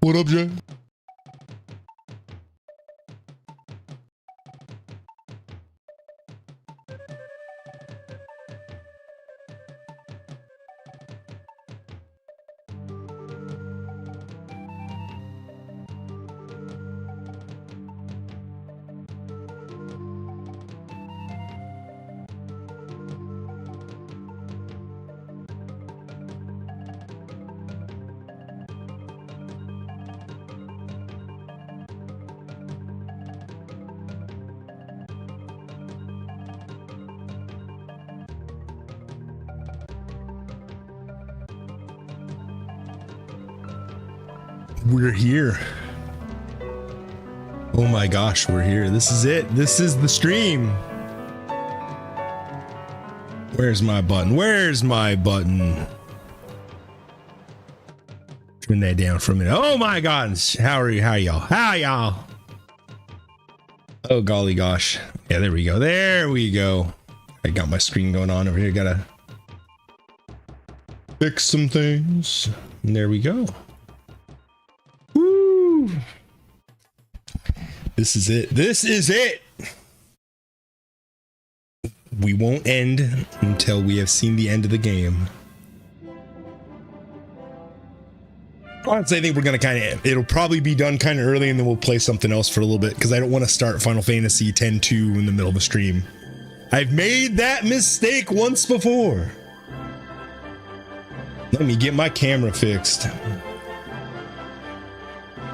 What up, Jay? We're here. Oh my gosh, we're here. This is it. This is the stream. Where's my button? Where's my button? Turn that down for a minute. Oh my god. How are you? How y'all? How y'all? Oh golly gosh. Yeah, there we go. There we go. I got my screen going on over here. Gotta fix some things. And there we go. Woo! This is it. This is it. We won't end until we have seen the end of the game. Honestly, I think we're gonna it'll probably be done kind of early, and then we'll play something else for a little bit, because I don't want to start Final Fantasy X-2 in the middle of the stream. I've made that mistake once before. Let me get my camera fixed.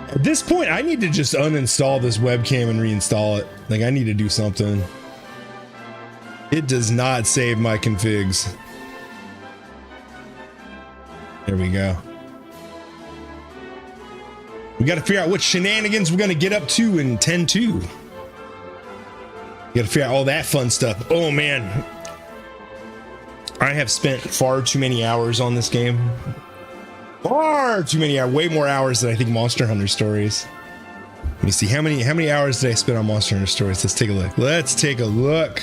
At this point, I need to just uninstall this webcam and reinstall it. Like, I need to do something. It does not save my configs. There we go. We got to figure out what shenanigans we're going to get up to in 10-2. We got to figure out all that fun stuff. Oh man, I have spent far too many hours on this game. Far too many hours, way more hours than I think Monster Hunter Stories. Let me see, how many hours did I spend on Monster Hunter Stories? Let's take a look. Let's take a look.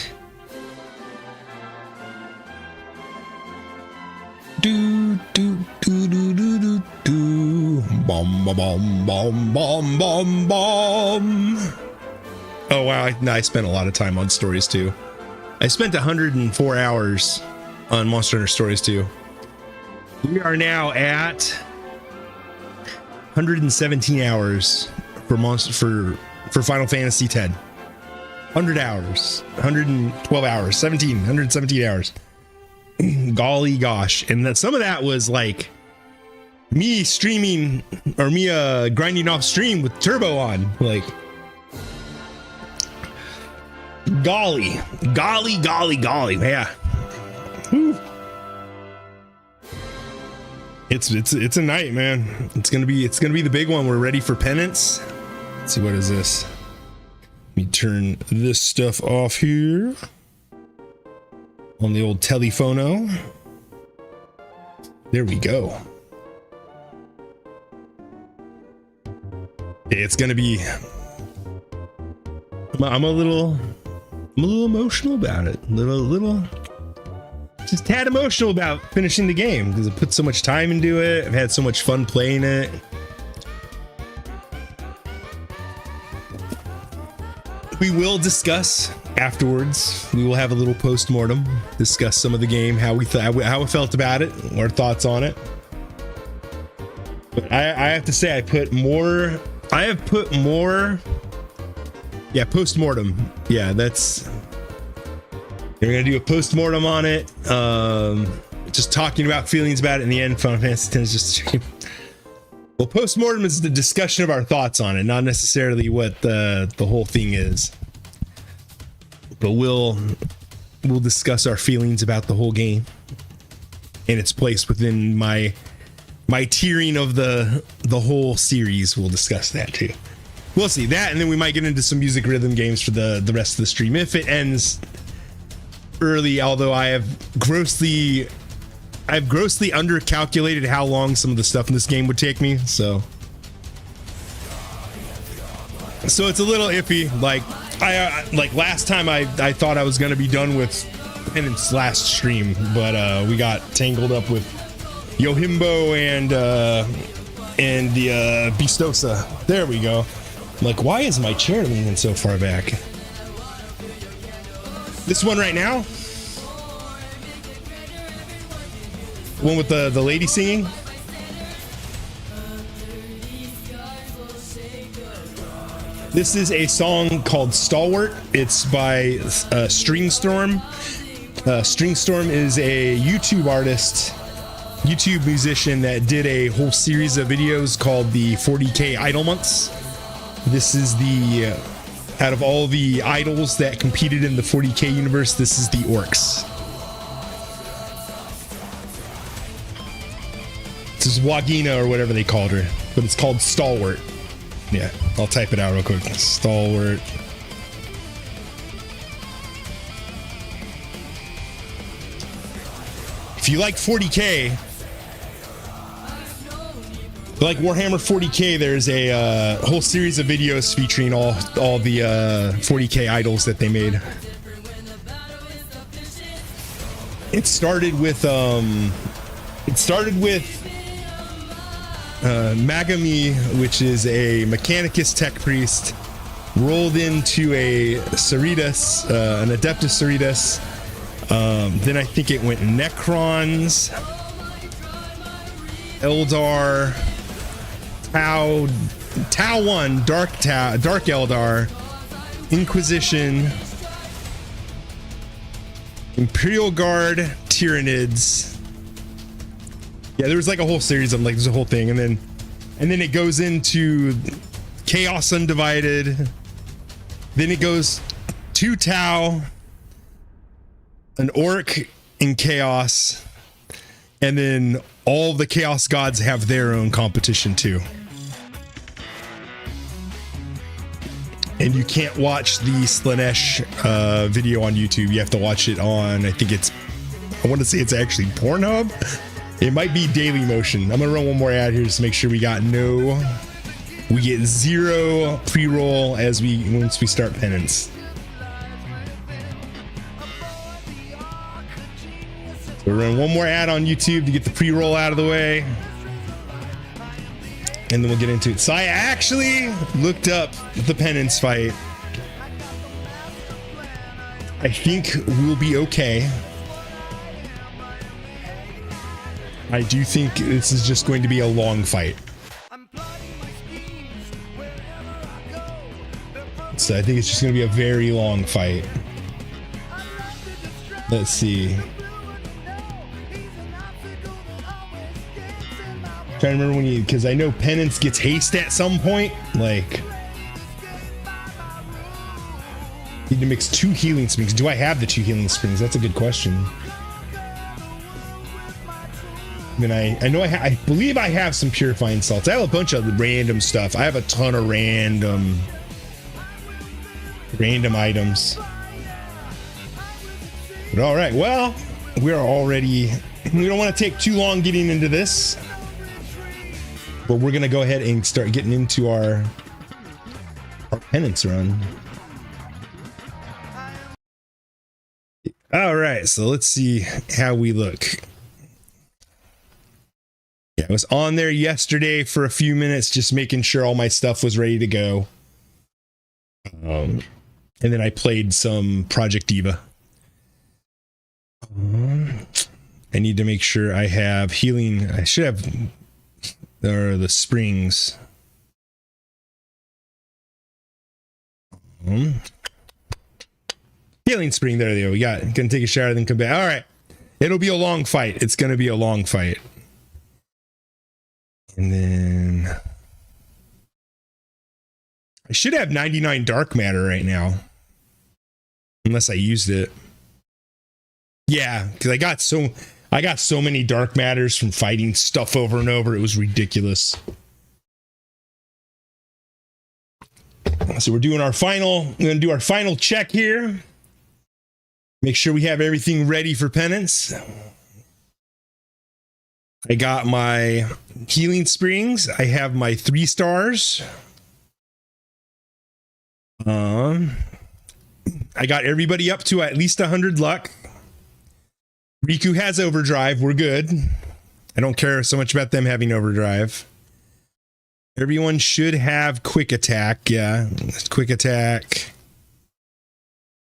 Do do do do do do do. Bomb bomb bomb bomb bomb bomb. Oh wow, I spent a lot of time on Stories 2. I spent 104 hours on Monster Hunter Stories 2. We are now at 117 hours for Final Fantasy X. 100 hours, 112 hours, 117 hours. Golly gosh. And then some of that was like me streaming, or me grinding off stream with turbo on. Like, golly, yeah. Whew. It's a night, man. It's gonna be the big one. We're ready for Penance. Let's see, what is this? Let me turn this stuff off here on the old telephono. There we go. It's gonna be. I'm a little emotional about it. Just tad emotional about finishing the game, because I put so much time into it. I've had so much fun playing it. We will discuss afterwards. We will have a little post-mortem, discuss some of the game, how we how I felt about it, our thoughts on it. But I have to say, I have put more. Yeah, post-mortem. Yeah, that's. We're gonna do a post-mortem on it. Just talking about feelings about it in the end. Final Fantasy X is just a stream. Well, post-mortem is the discussion of our thoughts on it, not necessarily what the whole thing is. But we'll discuss our feelings about the whole game and its place within my tiering of the whole series. We'll discuss that too. We'll see that, and then we might get into some music rhythm games for the rest of the stream if it ends early, although I have grossly undercalculated how long some of the stuff in this game would take me, so it's a little iffy. Like last time I thought I was gonna be done with Penance last stream, but we got tangled up with Yohimbo and and the Bistosa. There we go. I'm like, why is my chair leaning so far back? This one right now? The one with the lady singing? This is a song called Stalwart. It's by Stringstorm. Stringstorm is a YouTube artist, YouTube musician that did a whole series of videos called the 40K Idol Months. This is the, out of all the idols that competed in the 40K universe, this is the Orcs. This is Wagina or whatever they called her, but it's called Stalwart. Yeah, I'll type it out real quick. Stalwart. If you like 40K, like Warhammer 40K, there's a whole series of videos featuring all the 40K idols that they made. It started with Magami, which is a Mechanicus tech priest, rolled into a Cerritus, an Adeptus Cerritus. Then I think it went Necrons, Eldar, Tau 1, Dark Eldar, Inquisition, Imperial Guard, Tyranids. Yeah, there was like a whole series of them, like there's a whole thing, and then it goes into Chaos Undivided. Then it goes to Tau, an Orc in Chaos, and then all the Chaos gods have their own competition too. And you can't watch the Slanesh video on YouTube. You have to watch it on, I want to say it's actually Pornhub. It might be Daily Motion. I'm gonna run one more ad here just to make sure we get zero pre-roll once we start Penance. So we're running one more ad on YouTube to get the pre-roll out of the way, and then we'll get into it. So I actually looked up the Penance fight. I think we'll be okay. I do think this is just going to be a long fight. So I think it's just going to be a very long fight. Let's see. Trying to remember because I know Penance gets haste at some point. Like, need to mix 2 healing springs. Do I have the 2 healing springs? That's a good question. Then I know I believe I have some purifying salts. I have a bunch of random stuff. I have a ton of random items. But all right, well, we don't want to take too long getting into this, but we're gonna go ahead and start getting into our Penance run. All right, so let's see how we look. Yeah, I was on there yesterday for a few minutes, just making sure all my stuff was ready to go. And then I played some Project Diva. I need to make sure I have healing. I should have the springs. Healing spring. There they go. We got it. Gonna take a shower, then come back. All right. It'll be a long fight. It's gonna be a long fight. And then I should have 99 dark matter right now, unless I used it. Yeah, because I got so many dark matters from fighting stuff over and over. It was ridiculous. So we're gonna do our final check here. Make sure we have everything ready for Penance. I got my healing springs. I have my 3 stars. I got everybody up to at least 100 luck. Riku has overdrive. We're good. I don't care so much about them having overdrive. Everyone should have quick attack. Yeah, quick attack.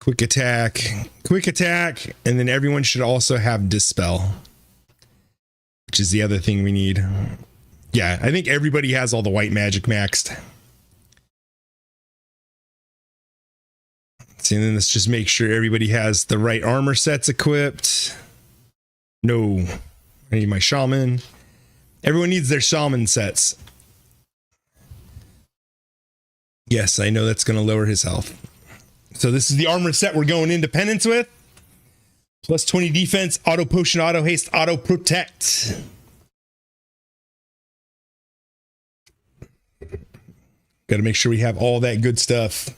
Quick attack. Quick attack. And then everyone should also have dispel, which is the other thing we need. Yeah, I think everybody has all the white magic maxed. So then let's just make sure everybody has the right armor sets equipped. No, I need my shaman. Everyone needs their shaman sets. Yes, I know that's going to lower his health. So this is the armor set we're going into Penance with. Plus 20 defense, auto potion, auto haste, auto protect. Got to make sure we have all that good stuff.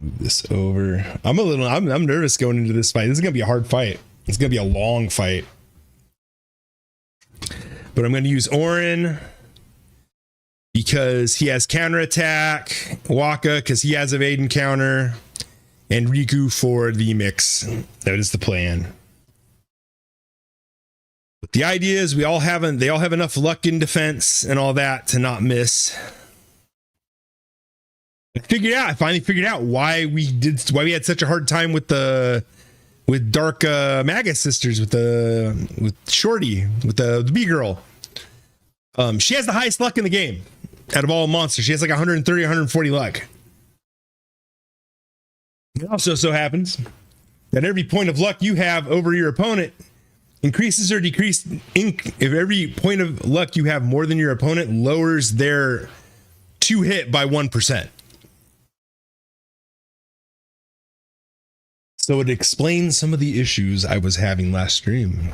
Move this over. I'm nervous going into this fight. This is going to be a hard fight. It's going to be a long fight. But I'm going to use Orin because he has counterattack, Waka because he has evade and counter, and Riku for the mix. That is the plan. But the idea is they all have enough luck in defense and all that to not miss. I finally figured out why we had such a hard time with Dark Magus Sisters, with Shorty, with the B girl. She has the highest luck in the game out of all monsters. She has like 130, 140 luck. It also so happens that every point of luck you have over your opponent increases or decreases. If every point of luck you have more than your opponent lowers their 2 hit by 1%. So it explains some of the issues I was having last stream.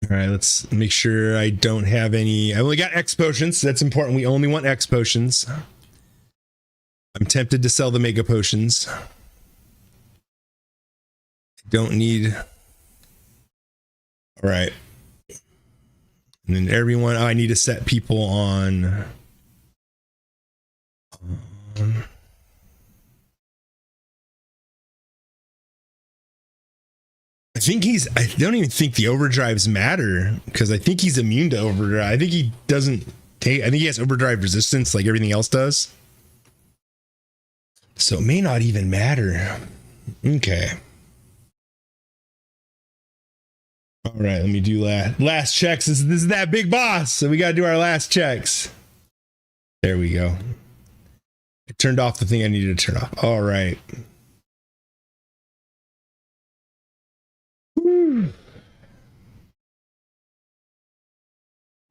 All right, let's make sure I don't have any. I only got X potions. That's important. We only want X potions. I'm tempted to sell the mega potions. Don't need. All right. And then everyone, I need to set people on. I don't even think the overdrives matter because I think he's immune to overdrive. I think he has overdrive resistance like everything else does. So it may not even matter. Okay. All right, let me do last checks. This is that big boss. So we got to do our last checks. There we go. I turned off the thing I needed to turn off. All right. We're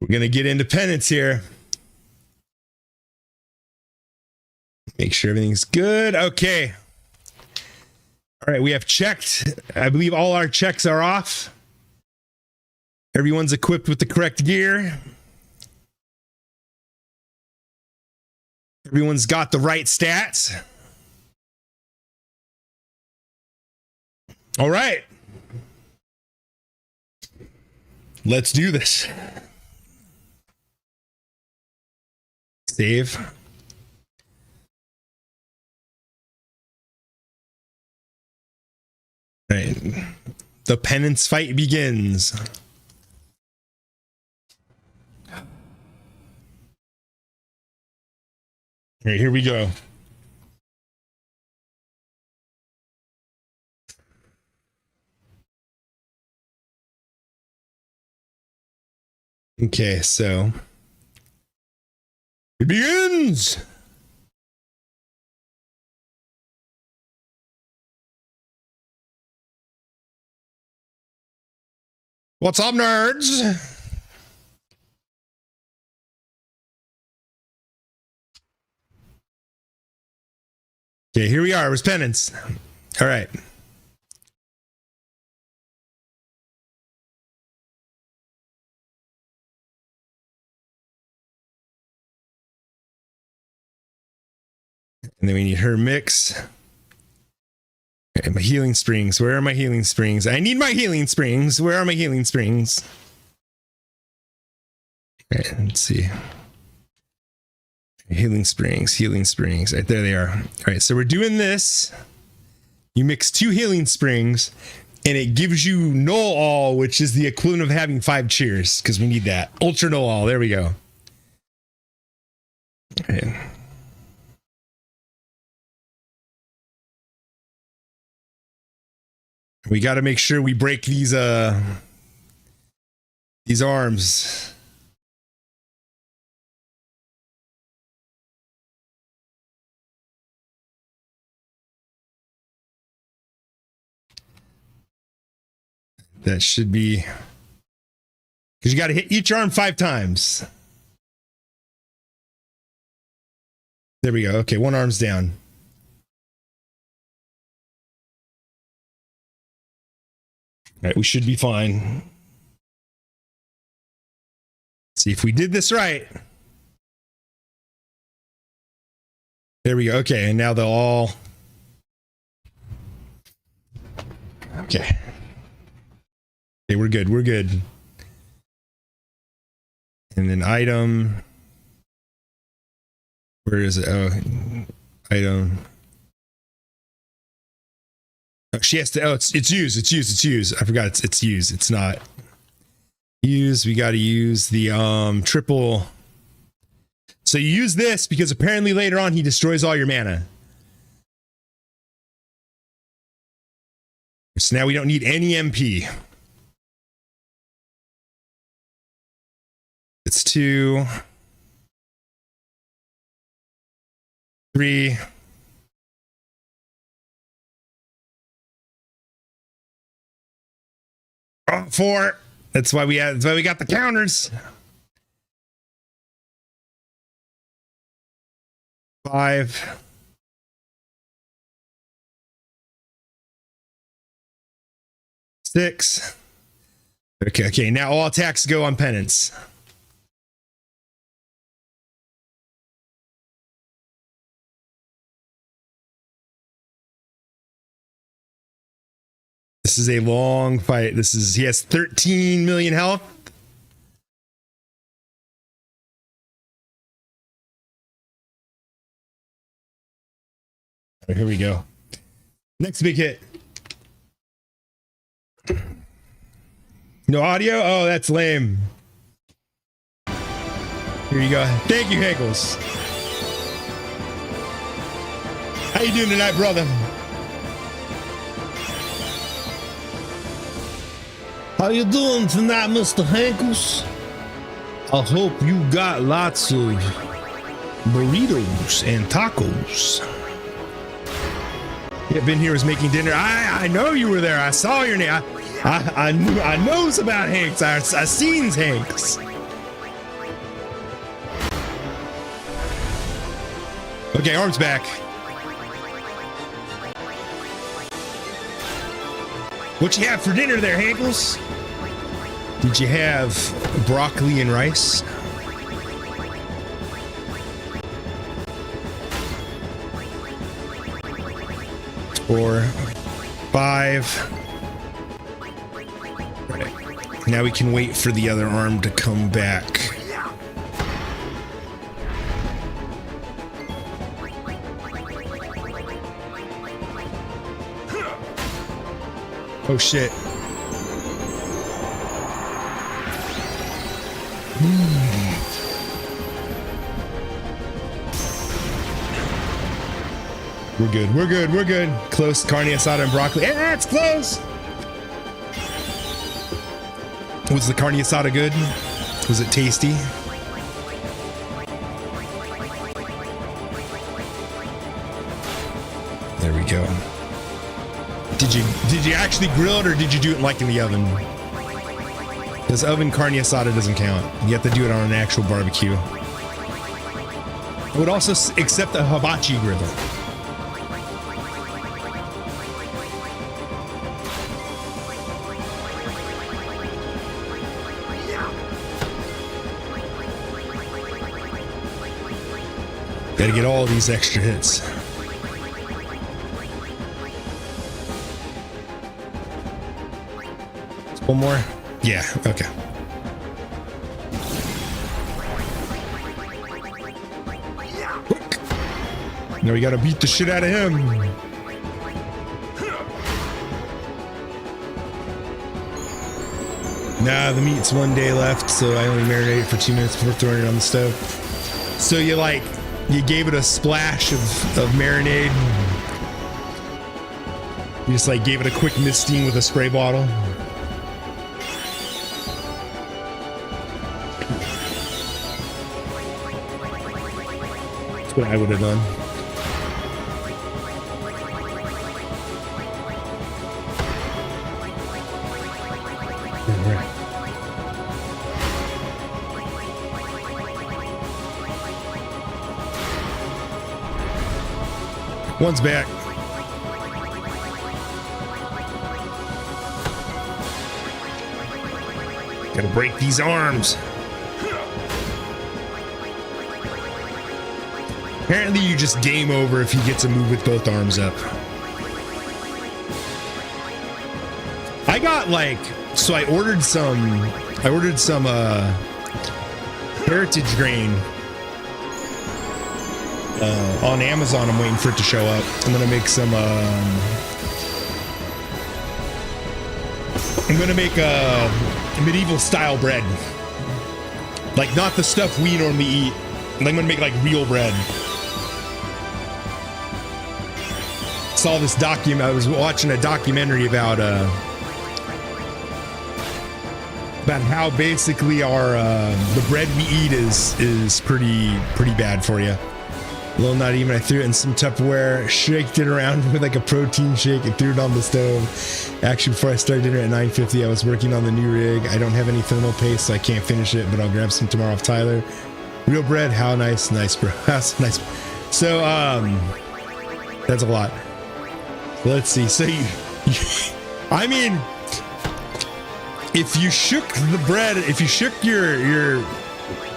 going to get into Penance here. Make sure everything's good. Okay. All right, we have checked. I believe all our checks are off. Everyone's equipped with the correct gear. Everyone's got the right stats. All right. Let's do this. Save. All right. The Penance fight begins. All right, here we go. Okay, so it begins. What's up, nerds? Okay, here we are. It was Penance. All right. And then we need her mix. Okay, my healing springs. Where are my healing springs? I need my healing springs. Where are my healing springs? All right, let's see. Healing springs. Right there they are. All right, so we're doing this You mix 2 healing springs, and it gives you no all, which is the equivalent of having 5 cheers, because we need that. Ultra no all. There we go. Okay. We got to make sure we break these arms. That should be, because you got to hit each arm 5 times. There we go. Okay, 1 arm's down. All right, we should be fine. See if we did this right. There we go. Okay, and now they'll all. Okay. Okay, we're good. We're good. And then item. Where is it? Oh, item. Oh, she has to. Oh, it's used. It's used. It's used. I forgot. It's used. It's not used. We got to use the triple. So you use this because apparently later on he destroys all your mana. So now we don't need any MP. It's 2, 3. Oh, 4. That's why we got the counters. 5. 6. Okay, now all attacks go on Penance. This is a long fight. He has 13 million health. Right, here we go. Next big hit. No audio? Oh, that's lame. Here you go. Thank you, Hankles. How you doing tonight, brother? How you doing tonight, Mr. Hankles? I hope you got lots of burritos and tacos. Yeah, Ben here was making dinner. I know you were there. I saw your name. I knows about Hanks. I seen Hanks. Okay, arms back. What you have for dinner there, Hankles? Did you have broccoli and rice? Four, 5. Right. Now we can wait for the other arm to come back. Oh shit. We're good. We're good. We're good. Close. Carne asada and broccoli. Yeah, it's close. Was the carne asada good? Was it tasty? There we go. Did you actually grill it, or did you do it like in the oven? Because oven carne asada doesn't count. You have to do it on an actual barbecue. I would also accept a hibachi grill. Gotta get all these extra hits. One more? Yeah, okay. Now we gotta beat the shit out of him. Nah, the meat's 1 day left, so I only marinate it for 2 minutes before throwing it on the stove. So you gave it a splash of marinade. You just like gave it a quick misting with a spray bottle. That's what I would have done. One's back. Gotta break these arms. Apparently you just game over if you get to move with both arms up. I got so I ordered some heritage grain on Amazon. I'm waiting for it to show up. I'm gonna make some medieval style bread, like not the stuff we normally eat. I'm gonna make like real bread. Saw this document. I was watching a documentary about how basically our the bread we eat is pretty bad for you. Well, not even. I threw it in some Tupperware, shaked it around with like a protein shake, and threw it on the stove. Actually, before I started dinner at 9:50, I was working on the new rig. I don't have any thermal paste, so I can't finish it, but I'll grab some tomorrow off Tyler. Real bread, how nice, bro. That's nice. So, that's a lot. Let's see. So I mean, if you shook the bread, if you shook your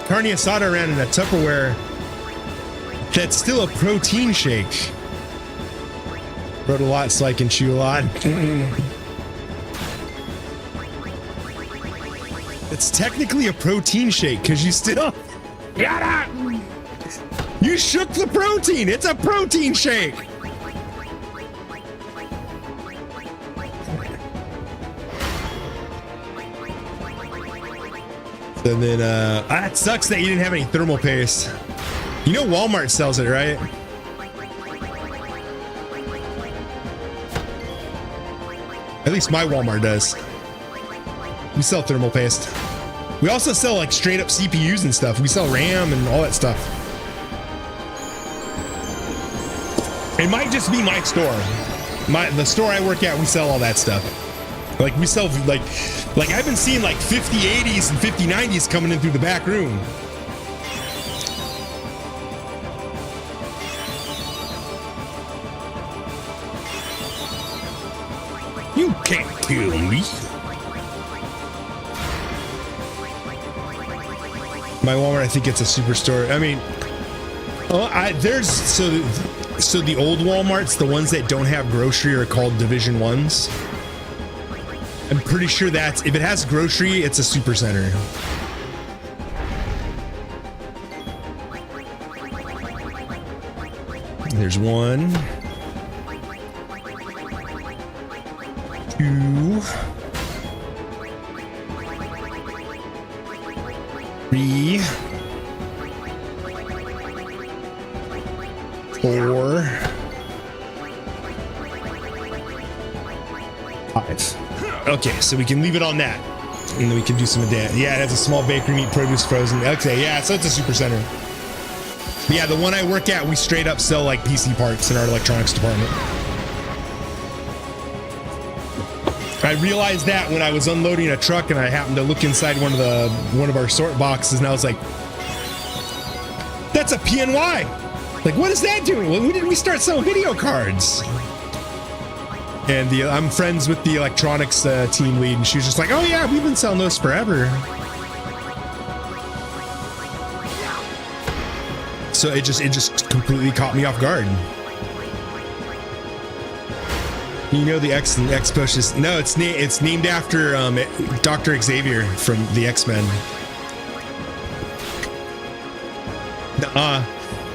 carne asada around in a Tupperware, that's still a protein shake. Wrote a lot so I can chew a lot. It's technically a protein shake because you still... You shook the protein. It's a protein shake. And then, it sucks that you didn't have any thermal paste. You know Walmart sells it, right? At least my Walmart does. We sell thermal paste. We also sell like straight up CPUs and stuff. We sell RAM and all that stuff. It might just be my store. The store I work at, we sell all that stuff. Like we sell like I've been seeing like 5080s and 5090s coming in through the back room. You can't kill me. My Walmart, I think it's a superstore. I mean, so the old Walmarts, the ones that don't have grocery, are called Division 1s. I'm pretty sure if it has grocery, it's a super center. There's 1, 2, 3, 4, 5. Okay, so we can leave it on that, and then we can do some of that. Yeah, it has a small bakery, meat, produce, frozen. Okay, yeah, so it's a super center. But yeah, the one I work at, we straight up sell like PC parts in our electronics department. I realized that when I was unloading a truck and I happened to look inside one of our sort boxes, and I was like, "That's a PNY! Like, what is that doing? When did we start selling video cards?" And I'm friends with the electronics team lead, and she was just like, "Oh yeah, we've been selling those forever." So it just completely caught me off guard. You know the X push is no, it's named after Dr. Xavier from the X-Men.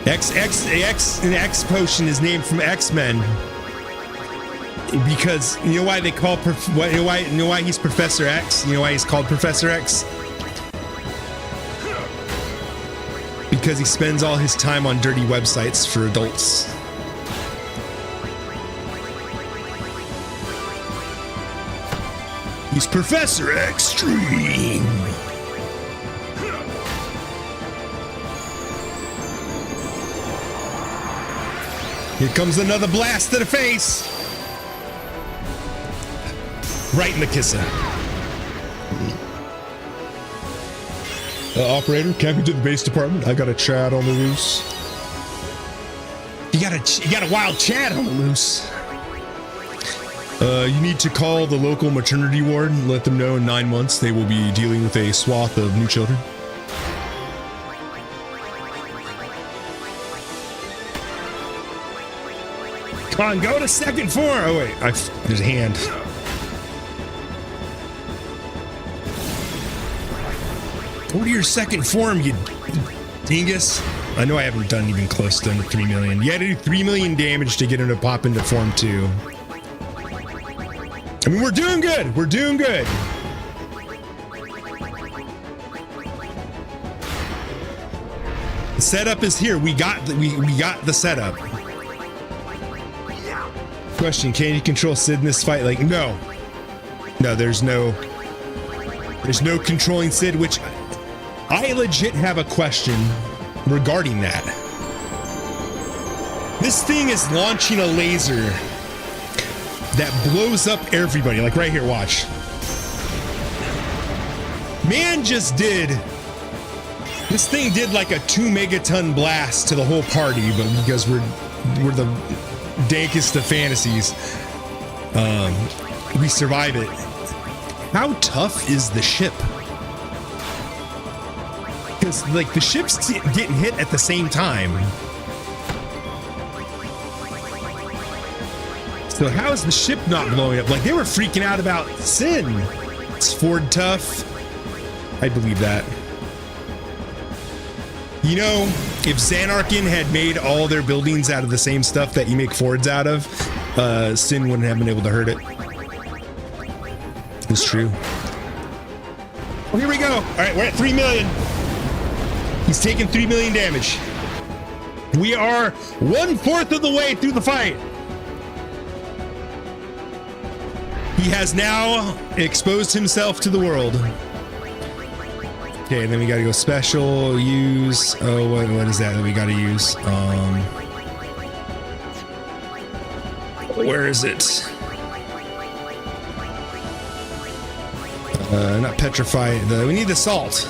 X potion is named from X-Men. Because you know why they call you know why he's Professor X? You know why he's called Professor X? Because he spends all his time on dirty websites for adults. He's Professor Extreme. Here comes another blast to the face. Right in the kisser. Operator, can we to the base department? I got a Chad on the loose. You got a wild Chad on the loose. You need to call the local maternity ward and let them know in 9 months they will be dealing with a swath of new children. Come on, go to second floor. Oh wait, there's a hand. Go to your second form, you dingus. I know I haven't done even close to 3 million. You had to do 3 million damage to get him to pop into form 2. I mean, we're doing good. We're doing good. The setup is here. We got the setup. Question: can you control Sid in this fight? Like, no, there's no controlling Sid, which I legit have a question regarding that. This thing is launching a laser that blows up everybody. Like right here, watch. Man just did. This thing did like a 2 megaton blast to the whole party, but because we're the dankest of fantasies, we survive it. How tough is the ship? Because like the ship's getting hit at the same time. So how is the ship not blowing up? Like they were freaking out about Sin. It's Ford tough. I believe that. You know, if Xanarkin had made all their buildings out of the same stuff that you make Fords out of, Sin wouldn't have been able to hurt it. It's true. Oh, here we go. All right, we're at 3 million. He's taking 3 million damage. We are 1/4 of the way through the fight. He has now exposed himself to the world. Okay, then we gotta go special, use, oh, what is that we gotta use? Where is it? Not petrify, we need the salt.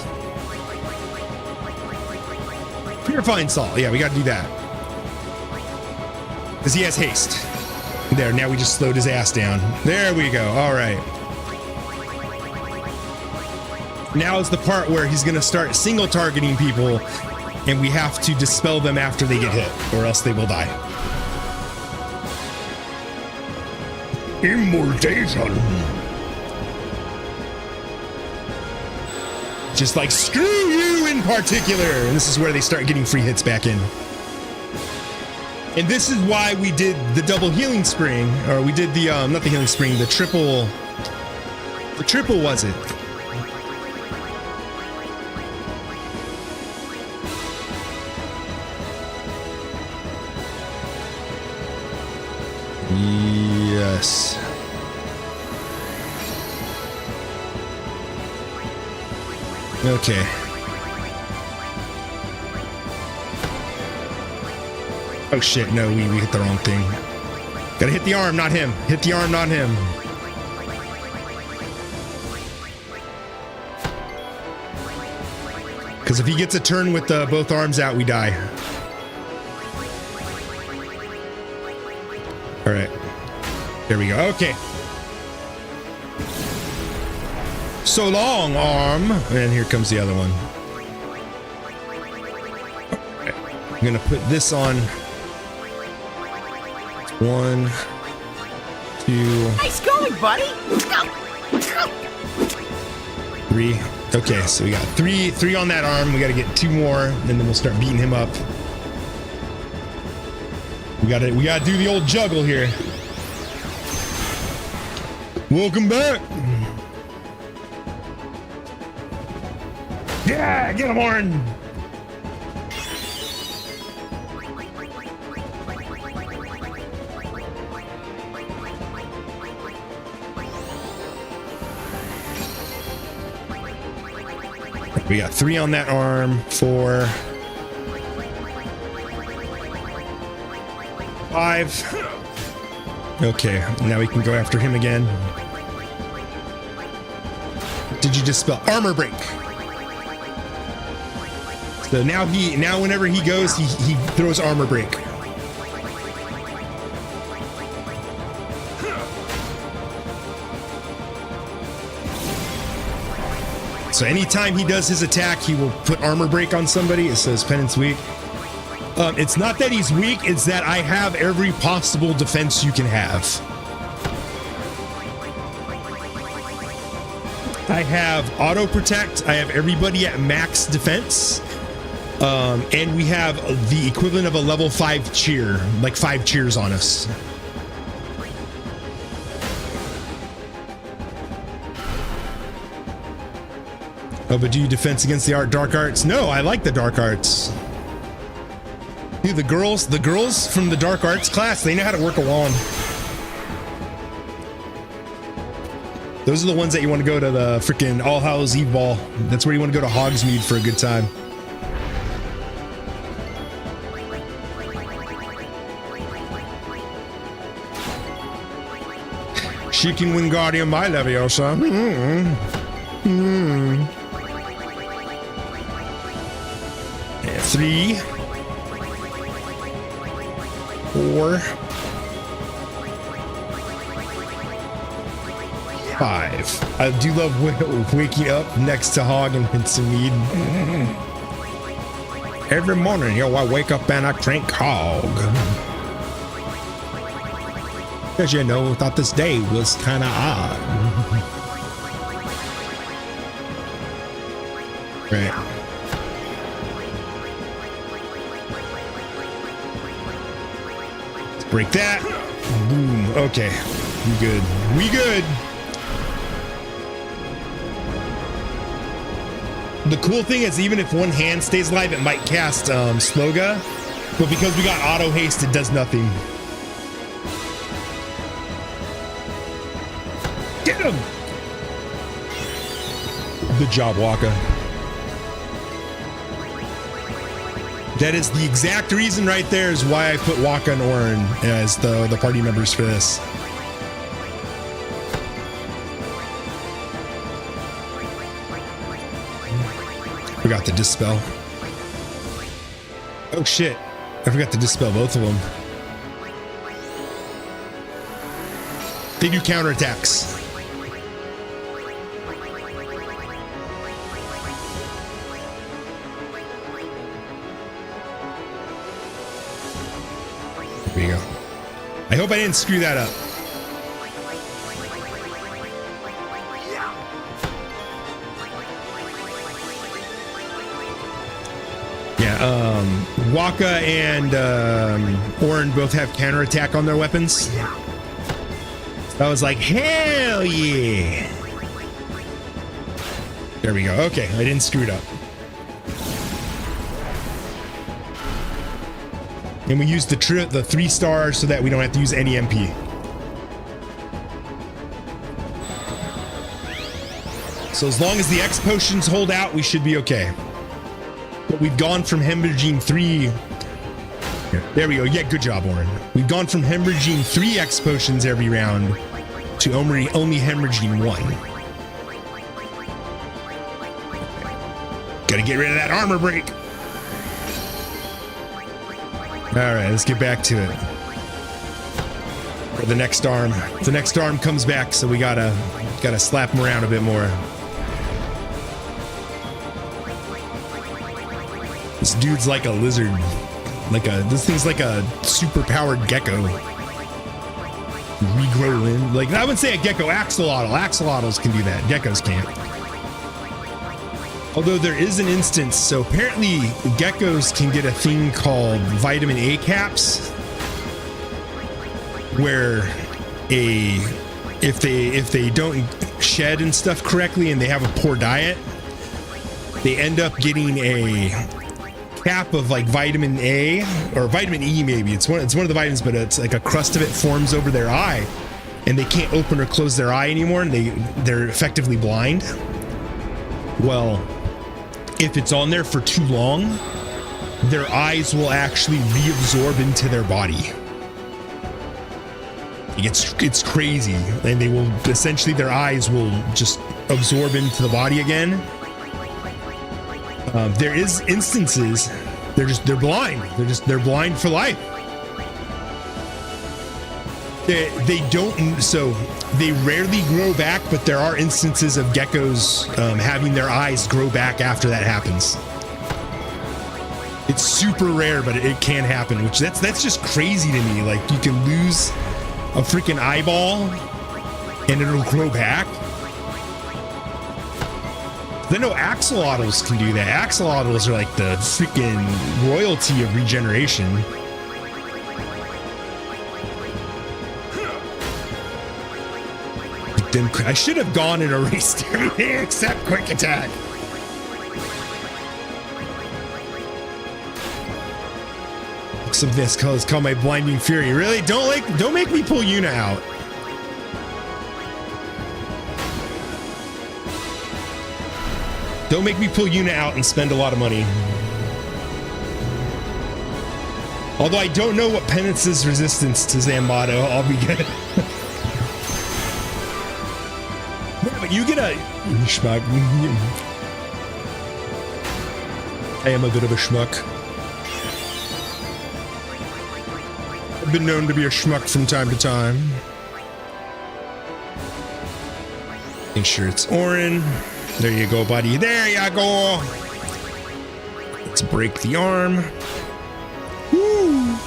Purifying salt, yeah, we gotta do that. Because he has haste. There, now we just slowed his ass down. There we go, all right. Now is the part where he's gonna start single targeting people and we have to dispel them after they get hit or else they will die. Immortation. Just like screw you in particular. And this is where they start getting free hits back in. And this is why we did the double healing spring, or we did the, not the healing spring, the triple was it? Yes. Okay. Oh shit, no, we hit the wrong thing. Gotta hit the arm, not him. Hit the arm, not him. Because if he gets a turn with both arms out, we die. All right. There we go. Okay. So long, arm. And here comes the other one. Okay. I'm going to put this on. 1, 2. Nice going, buddy. 3. Okay, so we got three on that arm. We got to get 2 more, and then we'll start beating him up. We gotta do the old juggle here. Welcome back. Yeah, get him, Orin. We got 3 on that arm, 4, 5. Okay, now we can go after him again. Did you just spell armor break? So now whenever he goes, he throws armor break. So anytime he does his attack, he will put armor break on somebody. It says Penance weak. It's not that he's weak, it's that I have every possible defense you can have. I have auto protect, I have everybody at max defense, and we have the equivalent of a level 5 cheer, like 5 cheers on us. Oh, but do you defense against the dark arts? No, I like the dark arts. Dude, the girls from the dark arts class, they know how to work a wand. Those are the ones that you want to go to the freaking All Hallows Eve ball. That's where you want to go to Hogsmeade for a good time. She can win Guardian my Leviosa. Mm-hmm. 3, 4, 5. I do love waking up next to Hog and Hinsemead. Every morning, I wake up and I drink Hog. Because thought this day was kind of odd. Right. Break that. Boom. Okay. We good. We good. The cool thing is, even if one hand stays alive, it might cast Sloga, but because we got auto haste, it does nothing. Get him! Good job, Waka. That is the exact reason right there is why I put Waka and Orin as the party members for this. Forgot to dispel. Oh shit. I forgot to dispel both of them. They do counterattacks. There you go. I hope I didn't screw that up. Yeah, Waka and Orin both have counterattack on their weapons. I was like, hell yeah. There we go. Okay, I didn't screw it up. And we used the 3 stars so that we don't have to use any MP. So as long as the X potions hold out, we should be okay. But we've gone from hemorrhaging 3. There we go. Yeah, good job, Orin. We've gone from hemorrhaging 3 X potions every round to only hemorrhaging 1. Gotta get rid of that armor break. All right, let's get back to it. For the next arm. The next arm comes back, so we gotta slap him around a bit more. This dude's like a lizard. This thing's like a super powered gecko. Regrow limb. Like, I wouldn't say a gecko axolotl. Axolotls can do that. Geckos can't. Although there is an instance, so apparently geckos can get a thing called vitamin A caps, where a if they don't shed and stuff correctly and they have a poor diet, they end up getting a cap of like vitamin A or vitamin E, maybe it's one of the vitamins, but it's like a crust of it forms over their eye and they can't open or close their eye anymore, and they're effectively blind. Well, if it's on there for too long, their eyes will actually reabsorb into their body. It's crazy, and they will essentially, their eyes will just absorb into the body again. There is instances they're blind. They're blind for life. They don't, so they rarely grow back, but there are instances of geckos having their eyes grow back after that happens. It's super rare, but it can happen, which that's just crazy to me. Like, you can lose a freaking eyeball and it'll grow back. I know axolotls can do that. Axolotls are like the freaking royalty of regeneration. I should have gone and erased everything except quick attack. Some of this is called my blinding fury. Really? Don't make me pull Yuna out. Don't make me pull Yuna out and spend a lot of money. Although I don't know what Penance's resistance to Zambato, I'll be good. Yeah, but you get a schmuck. I am a bit of a schmuck. I've been known to be a schmuck from time to time. Make sure it's Orin. There you go, buddy. There you go. Let's break the arm. Woo.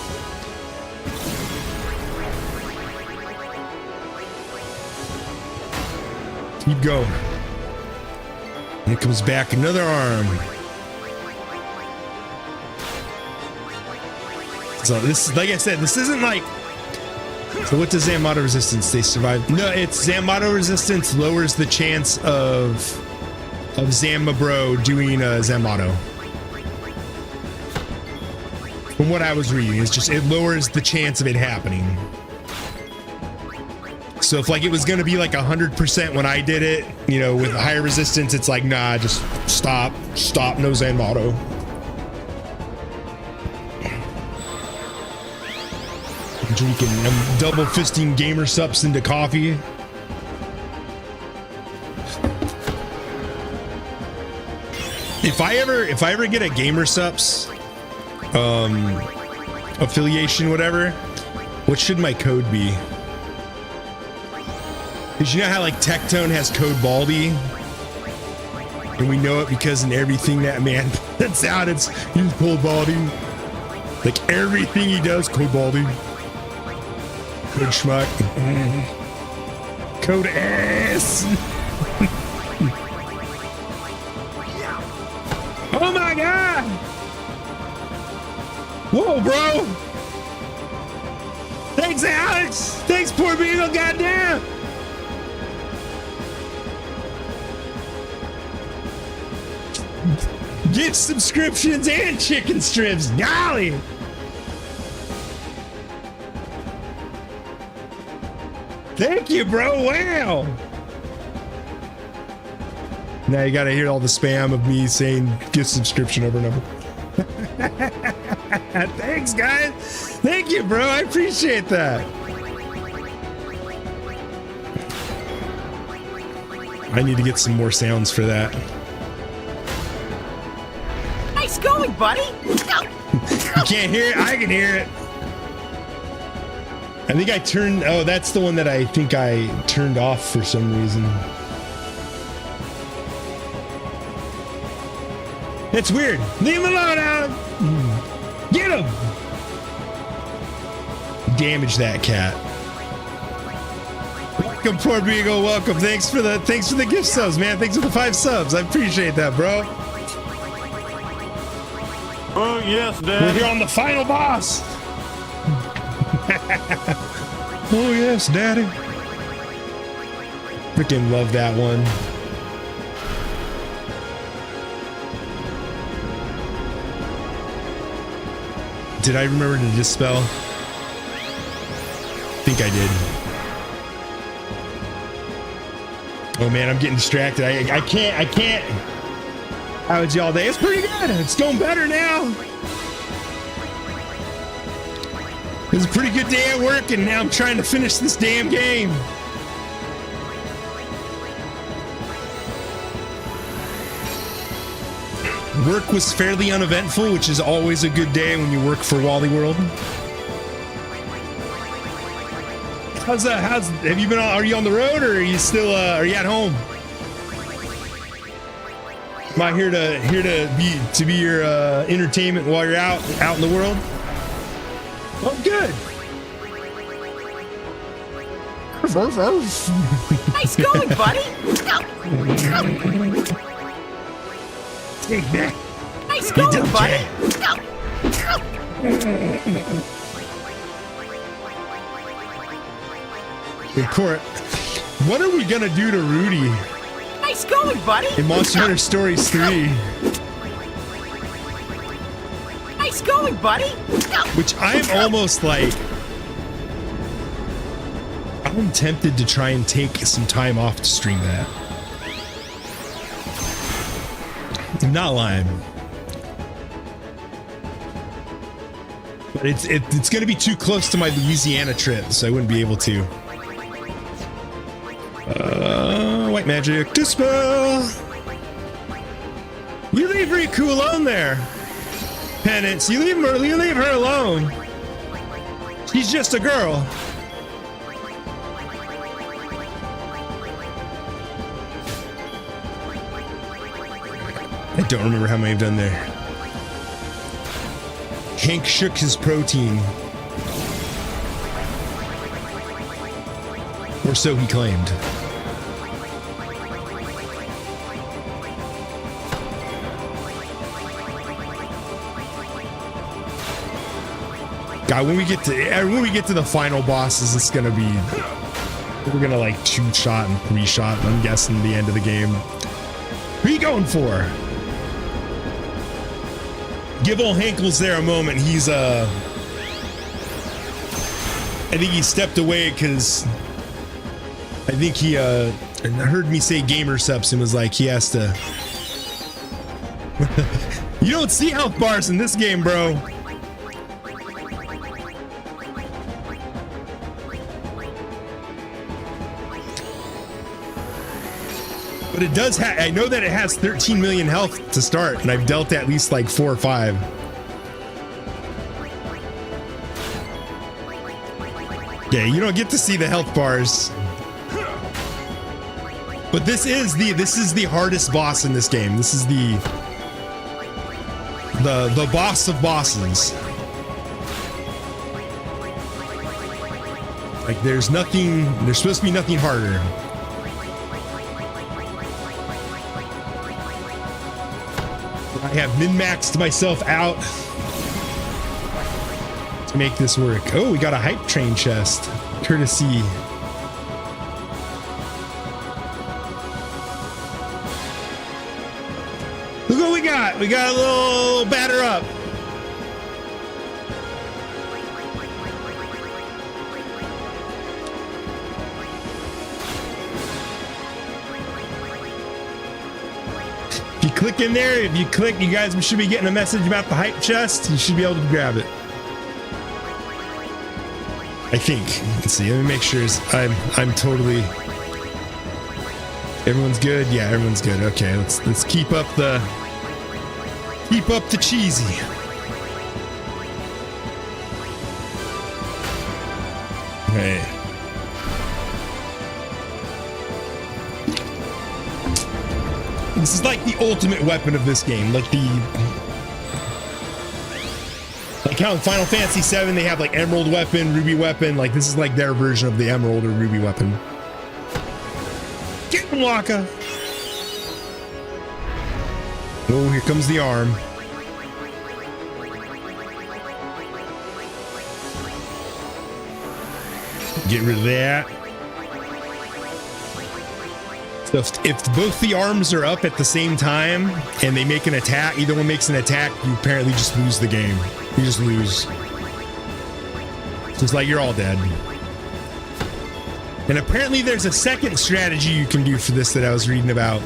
Keep going. And it comes back another arm. So this, like I said, this isn't like. So what does Zambato resistance? They survive. No, it's Zambato resistance lowers the chance of Zamba Bro doing a Zambato. From what I was reading, it's just it lowers the chance of it happening. So if like it was gonna be like 100% when I did it, you know, with higher resistance, it's like nah, just stop, no Zambato. I'm double fisting gamer sups into coffee. If I ever get a gamer sups affiliation, whatever, what should my code be? Because you know how like Tectone has code Baldy, and we know it because in everything that man puts out, it's he's code Baldy. Like everything he does, code Baldy. Code schmuck. Code ass. Oh my god! Whoa, bro! Thanks, Alex! Thanks, poor Beagle, goddamn! Get subscriptions and chicken strips, golly! Thank you, bro. Wow. Now you gotta hear all the spam of me saying gift subscription over and over. Thanks, guys. Thank you, bro. I appreciate that. I need to get some more sounds for that. Nice going, buddy. You can't hear it. I can hear it. I think I turned, oh, that's the one that I think I turned off for some reason. It's weird. Leave him alone, Alan. Get him. Damage that cat. Welcome, poor Beagle. Welcome. Thanks for the gift subs, man. Thanks for the 5 subs. I appreciate that, bro. Oh yes, Dad. We're here on the final boss. Oh yes, Daddy. Freaking love that one. Did I remember to dispel? I think I did. Oh man, I'm getting distracted. I can't. How was y'all day? It's pretty good. It's going better now. It was a pretty good day at work, and now I'm trying to finish this damn game. Work was fairly uneventful, which is always a good day when you work for Wally World. How's have you been are you on the road, or are you still are you at home? Am I here to be your entertainment while you're out in the world? Oh, good. Nice going, buddy. Take that. Nice going, buddy. Hey, Court, what are we gonna do to Rudy Nice going, buddy. in Monster Hunter Stories 3? Nice going, buddy. Which I'm almost like, I'm tempted to try and take some time off to stream that. I'm not lying. But it's gonna be too close to my Louisiana trip, so I wouldn't be able to. White magic dispel. You leave Riku alone there. Penance, you leave her alone. She's just a girl. I don't remember how many I've done there. Hank shook his protein. Or so he claimed. God, when we get to the final bosses, it's gonna be, we're gonna like 2-shot and 3-shot. I'm guessing the end of the game. Who are you going for? Give old Hankles there a moment. He's I think he stepped away because I think he heard me say gamer subs and was like, he has to. You don't see health bars in this game, bro. But it does have, I know that it has 13 million health to start, and I've dealt at least like 4 or 5. Yeah, you don't get to see the health bars. But this is the hardest boss in this game. This is the boss of bosses. Like there's supposed to be nothing harder. I have min-maxed myself out to make this work. Oh, we got a hype train chest. Courtesy. Look what we got. We got a little batter up. Click in there. If you click, you guys should be getting a message about the hype chest. You should be able to grab it. I think. Let's see. Let me make sure I'm totally. Everyone's good. Yeah, everyone's good. Okay, let's keep up the cheesy. Hey. This is like the ultimate weapon of this game. Like how in Final Fantasy VII they have like Emerald weapon, Ruby weapon. Like this is like their version of the Emerald or Ruby weapon. Get him, Waka. Oh, here comes the arm. Get rid of that. So if both the arms are up at the same time and they make an attack, either one makes an attack, you apparently just lose the game. You just lose. It's like you're all dead. And apparently there's a second strategy you can do for this that I was reading about,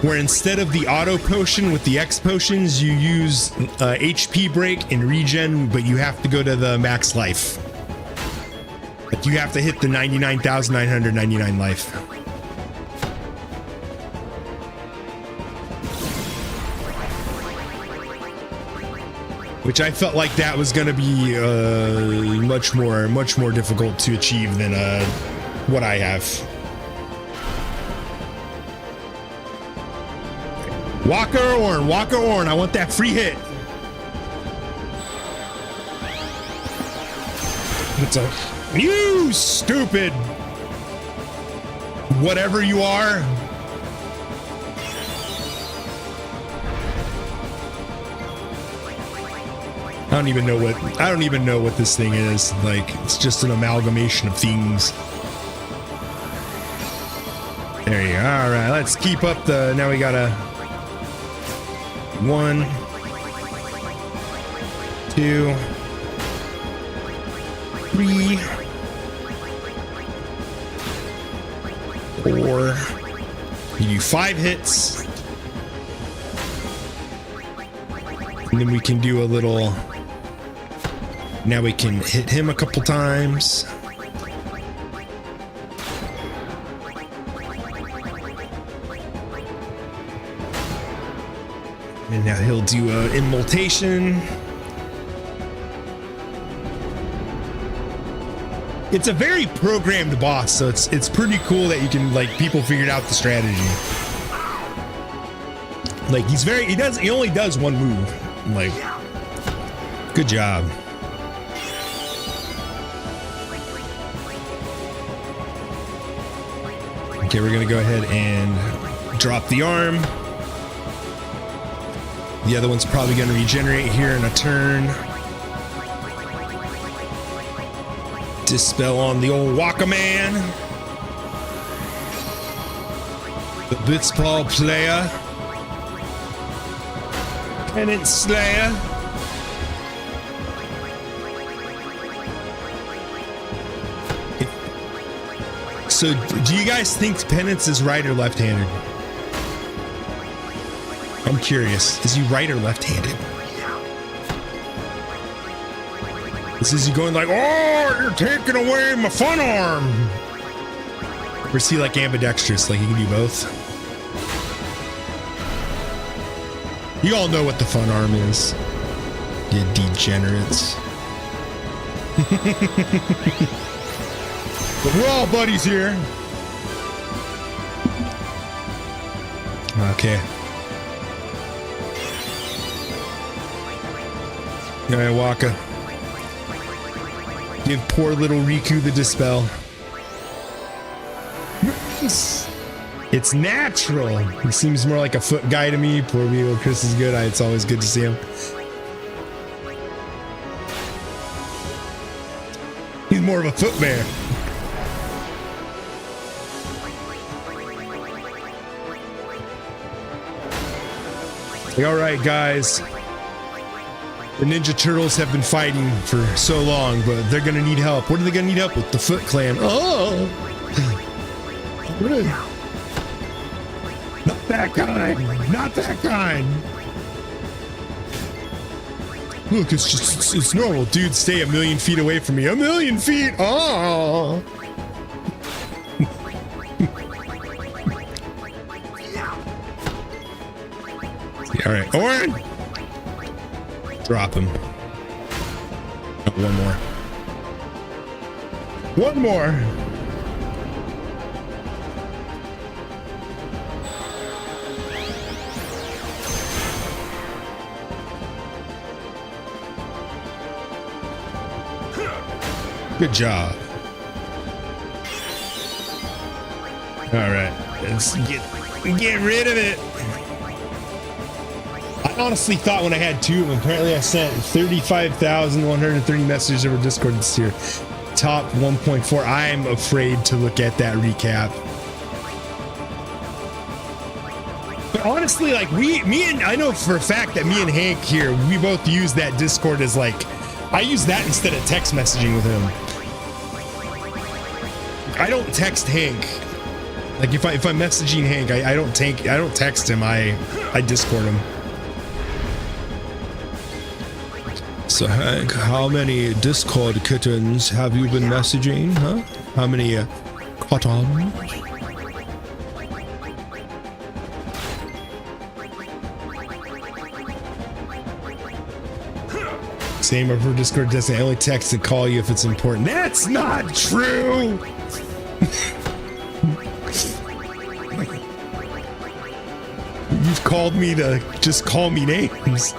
where instead of the auto potion with the X potions, you use HP break and regen, but you have to go to the max life. Like you have to hit the 99,999 life. Which I felt like that was going to be much more difficult to achieve than what I have. Waka Orn, I want that free hit. It's a you stupid whatever you are. I don't even know what this thing is. Like, it's just an amalgamation of things. There you go. All right, let's keep up the. Now we got a 1, 2, 3, 4. You do 5 hits, and then we can do a little. Now we can hit him a couple times. And now he'll do an immoltation. It's a very programmed boss, so it's pretty cool that you can, like, people figured out the strategy. Like, he only does one move. Like, good job. Okay, we're gonna go ahead and drop the arm. The other one's probably gonna regenerate here in a turn. Dispel on the old Waka Man. The Blitzball player. Penance Slayer. So, do you guys think Penance is right or left-handed? I'm curious. Is he right or left-handed? This is he going like, oh, you're taking away my fun arm. Or is he like ambidextrous, like he can do both? You all know what the fun arm is. You degenerates. But we're all buddies here. Okay. All right, Waka. Give poor little Riku the dispel. It's natural. He seems more like a foot guy to me. Poor Weevil Chris is good. It's always good to see him. He's more of a foot bear. All right, guys. The Ninja Turtles have been fighting for so long, but they're gonna need help. What are they gonna need help with? The Foot Clan. Oh! Not that kind! Not that kind! Look, it's normal. Dude, stay 1,000,000 feet away from me. 1,000,000 feet! Oh! All right, Orin! Drop him. Oh, one more. One more. Good job. All right, let's get rid of it. I honestly thought when I had 2 of them, apparently I sent 35,130 messages over Discord this year. Top 1.4. I'm afraid to look at that recap. But honestly, like I know for a fact that me and Hank here, we both use that Discord as like, I use that instead of text messaging with him. I don't text Hank. Like if I'm messaging Hank, I don't text him. I Discord him. So Hank, how many Discord kittens have you been messaging? Huh? How many cottons? Same over Discord doesn't. I only text and call you if it's important. That's not true. You've called me to just call me names.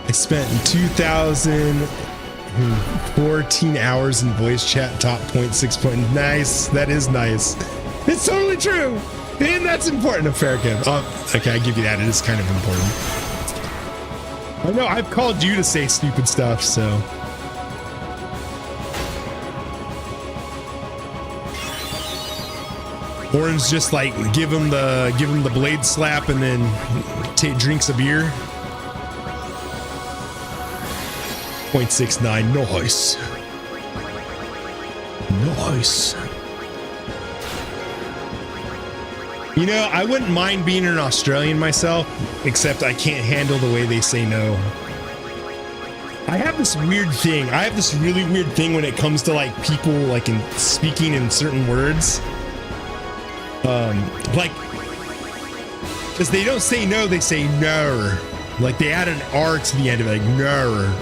I spent 2,014 hours in voice chat, top 0.6 point. Nice. That is nice. It's totally true. And that's important. A fair game. Okay, I give you that. It is kind of important. I know I've called you to say stupid stuff, so. Orange just like give him the blade slap and then drinks a beer. 0.69. Nice. Nice. You know, I wouldn't mind being an Australian myself, except I can't handle the way they say no. I have this weird thing. I have this really weird thing when it comes to like people like in speaking in certain words. Like, because they don't say no, they say no. Like they add an R to the end of it, like no.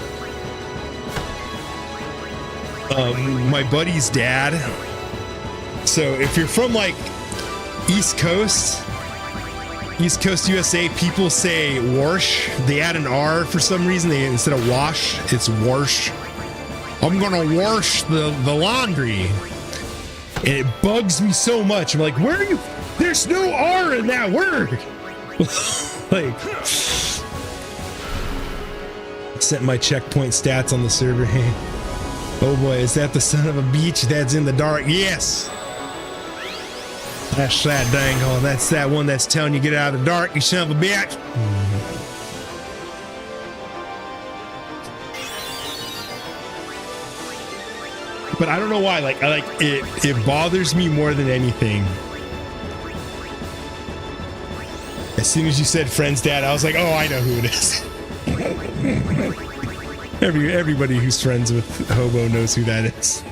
My buddy's dad. So if you're from like East Coast USA, people say wash. They add an R for some reason. They instead of wash, it's wash. I'm gonna wash the laundry. And it bugs me so much. I'm like, where are you? There's no R in that word. Like, sent my checkpoint stats on the server. Hey, oh boy, is that the son of a beach that's in the dark? Yes. That's that dangle. That's that one that's telling you get out of the dark, you son of a bitch. But I don't know why. Like, it bothers me more than anything. As soon as you said friend's dad, I was like, oh, I know who it is. Everybody who's friends with Hobo knows who that is.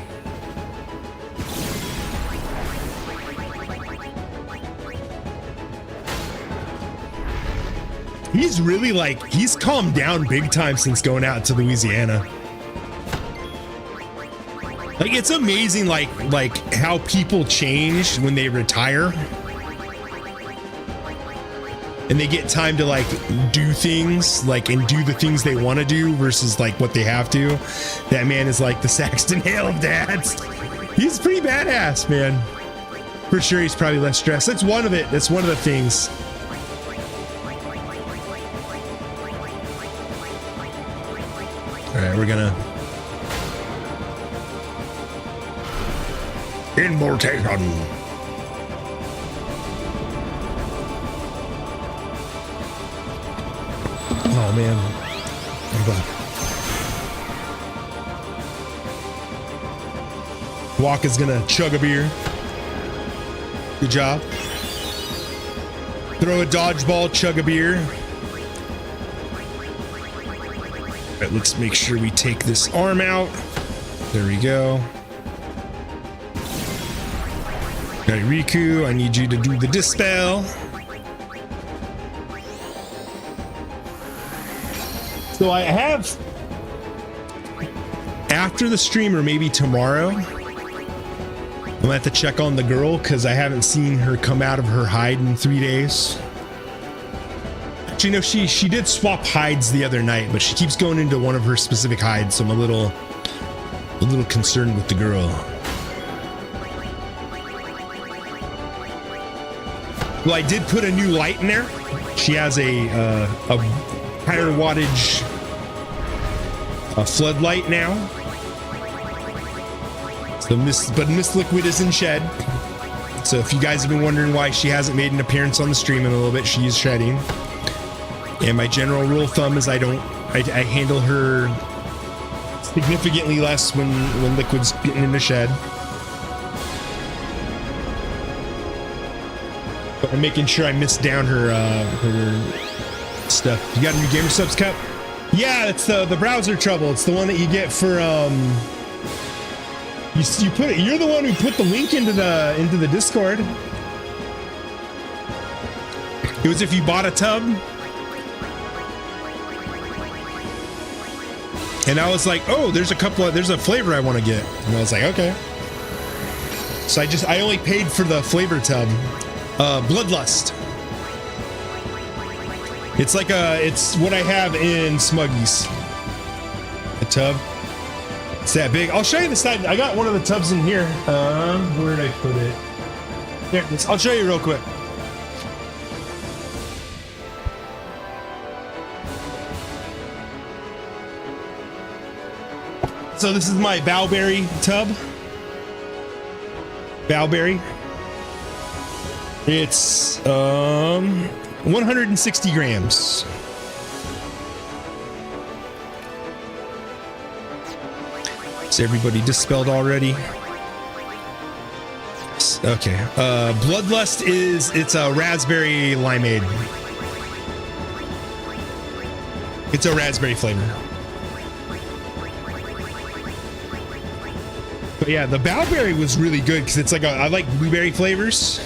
He's really like, he's calmed down big time since going out to Louisiana. Like, it's amazing, like how people change when they retire. And they get time to like do things, like, and do the things they want to do versus like what they have to. That man is like the Saxton Hale of dads. He's pretty badass, man. For sure, he's probably less stressed. That's one of it. That's one of the things. All right, we're gonna Immortation. Oh man. Walk is gonna chug a beer. Good job. Throw a dodgeball, chug a beer. All right, let's make sure we take this arm out. There we go. Okay, Riku, I need you to do the dispel. So I have, after the stream or maybe tomorrow, I'm gonna have to check on the girl because I haven't seen her come out of her hide in 3 days. Actually, no, she did swap hides the other night, but she keeps going into one of her specific hides, so I'm a little concerned with the girl. Well, I did put a new light in there. She has a higher wattage floodlight now. So But Miss Liquid is in shed. So if you guys have been wondering why she hasn't made an appearance on the stream in a little bit, she is shedding. And my general rule of thumb is I handle her significantly less when Liquid's getting in the shed. But I'm making sure I miss down her stuff. You got a new Gamer Subs cup? Yeah, it's the browser trouble. It's the one that you get for you put it. You're the one who put the link into the Discord. It was if you bought a tub. And I was like, oh, there's a flavor I want to get. And I was like, okay. So I only paid for the flavor tub. Bloodlust. It's like it's what I have in Smuggies. A tub. It's that big. I'll show you the side. I got one of the tubs in here. Where did I put it? There. I'll show you real quick. So this is my Bowberry tub. Bowberry. It's 160 grams. Is everybody dispelled already? Okay. Bloodlust it's a raspberry limeade. It's a raspberry flavor. But yeah, the Bowberry was really good because it's like I like blueberry flavors.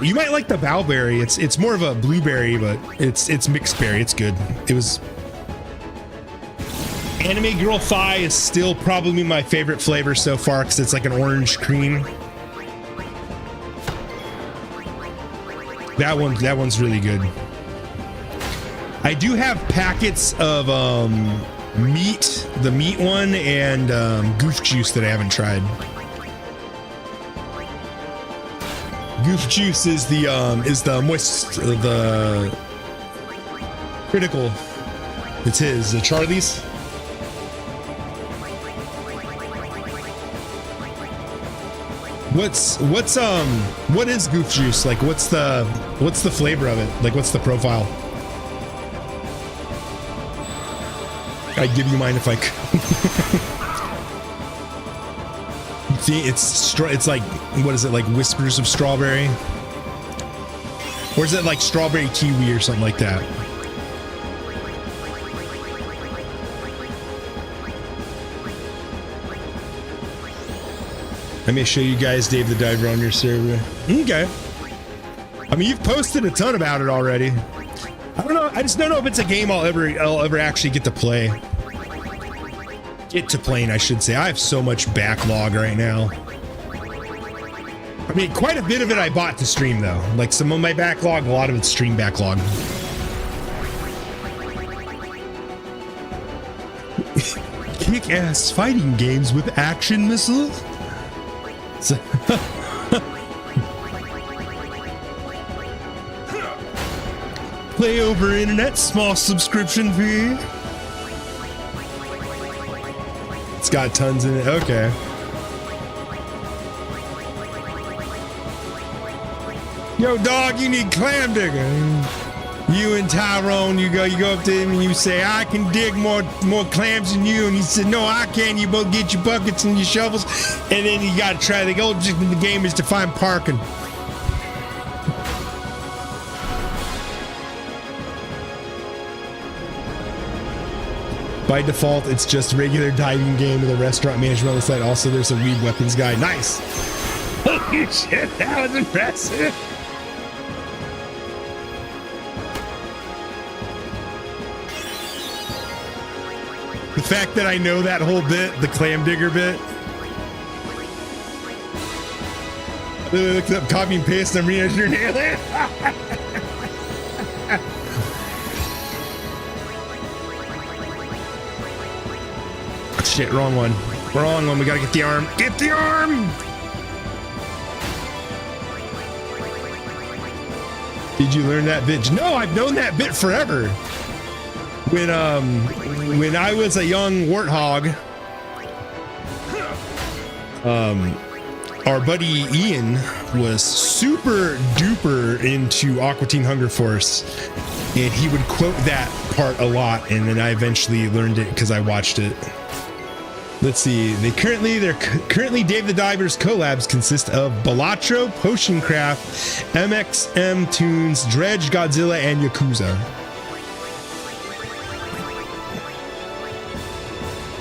You might like the Bowberry. It's more of a blueberry, but it's mixed berry. It's good. It was. Anime Girl Thigh is still probably my favorite flavor so far because it's like an orange cream. That one's really good. I do have packets of meat, the meat one, and goof juice that I haven't tried. Goof juice is the critical. It's his, the Charlie's. What is goof juice? Like what's the flavor of it? Like what's the profile? I'd give you mine if I could. See, it's like, what is it, like whispers of strawberry? Or is it like strawberry kiwi or something like that? Let me show you guys Dave the Diver on your server. Okay. I mean, you've posted a ton about it already. I don't know. I just don't know if it's a game I'll ever actually get to play. I should say. I have so much backlog right now. I mean, quite a bit of it I bought to stream though. Like some of my backlog, a lot of it's stream backlog. Kick-ass fighting games with action missiles. Play over internet, small subscription fee. It's got tons in it. Okay. Yo, dog, you need clam digger. You and Tyrone, you go up to him and you say, I can dig more clams than you. And he said, no, I can. You both get your buckets and your shovels. And then you got to try. The goal of the game is to find parking. By default, it's just a regular diving game with a restaurant management on the side. Also, there's a weed weapons guy. Nice. Holy shit, that was impressive. The fact that I know that whole bit, the clam digger bit. I looked up, copy and paste, and I'm reading your nail it. Shit, wrong one. Wrong one. We gotta get the arm. Get the arm! Did you learn that bit? No, I've known that bit forever. When I was a young warthog, our buddy Ian was super duper into Aqua Teen Hunger Force, and he would quote that part a lot, and then I eventually learned it because I watched it. Let's see. They're currently Dave the Diver's collabs consist of Balatro, Potioncraft, MXM Tunes, Dredge, Godzilla, and Yakuza.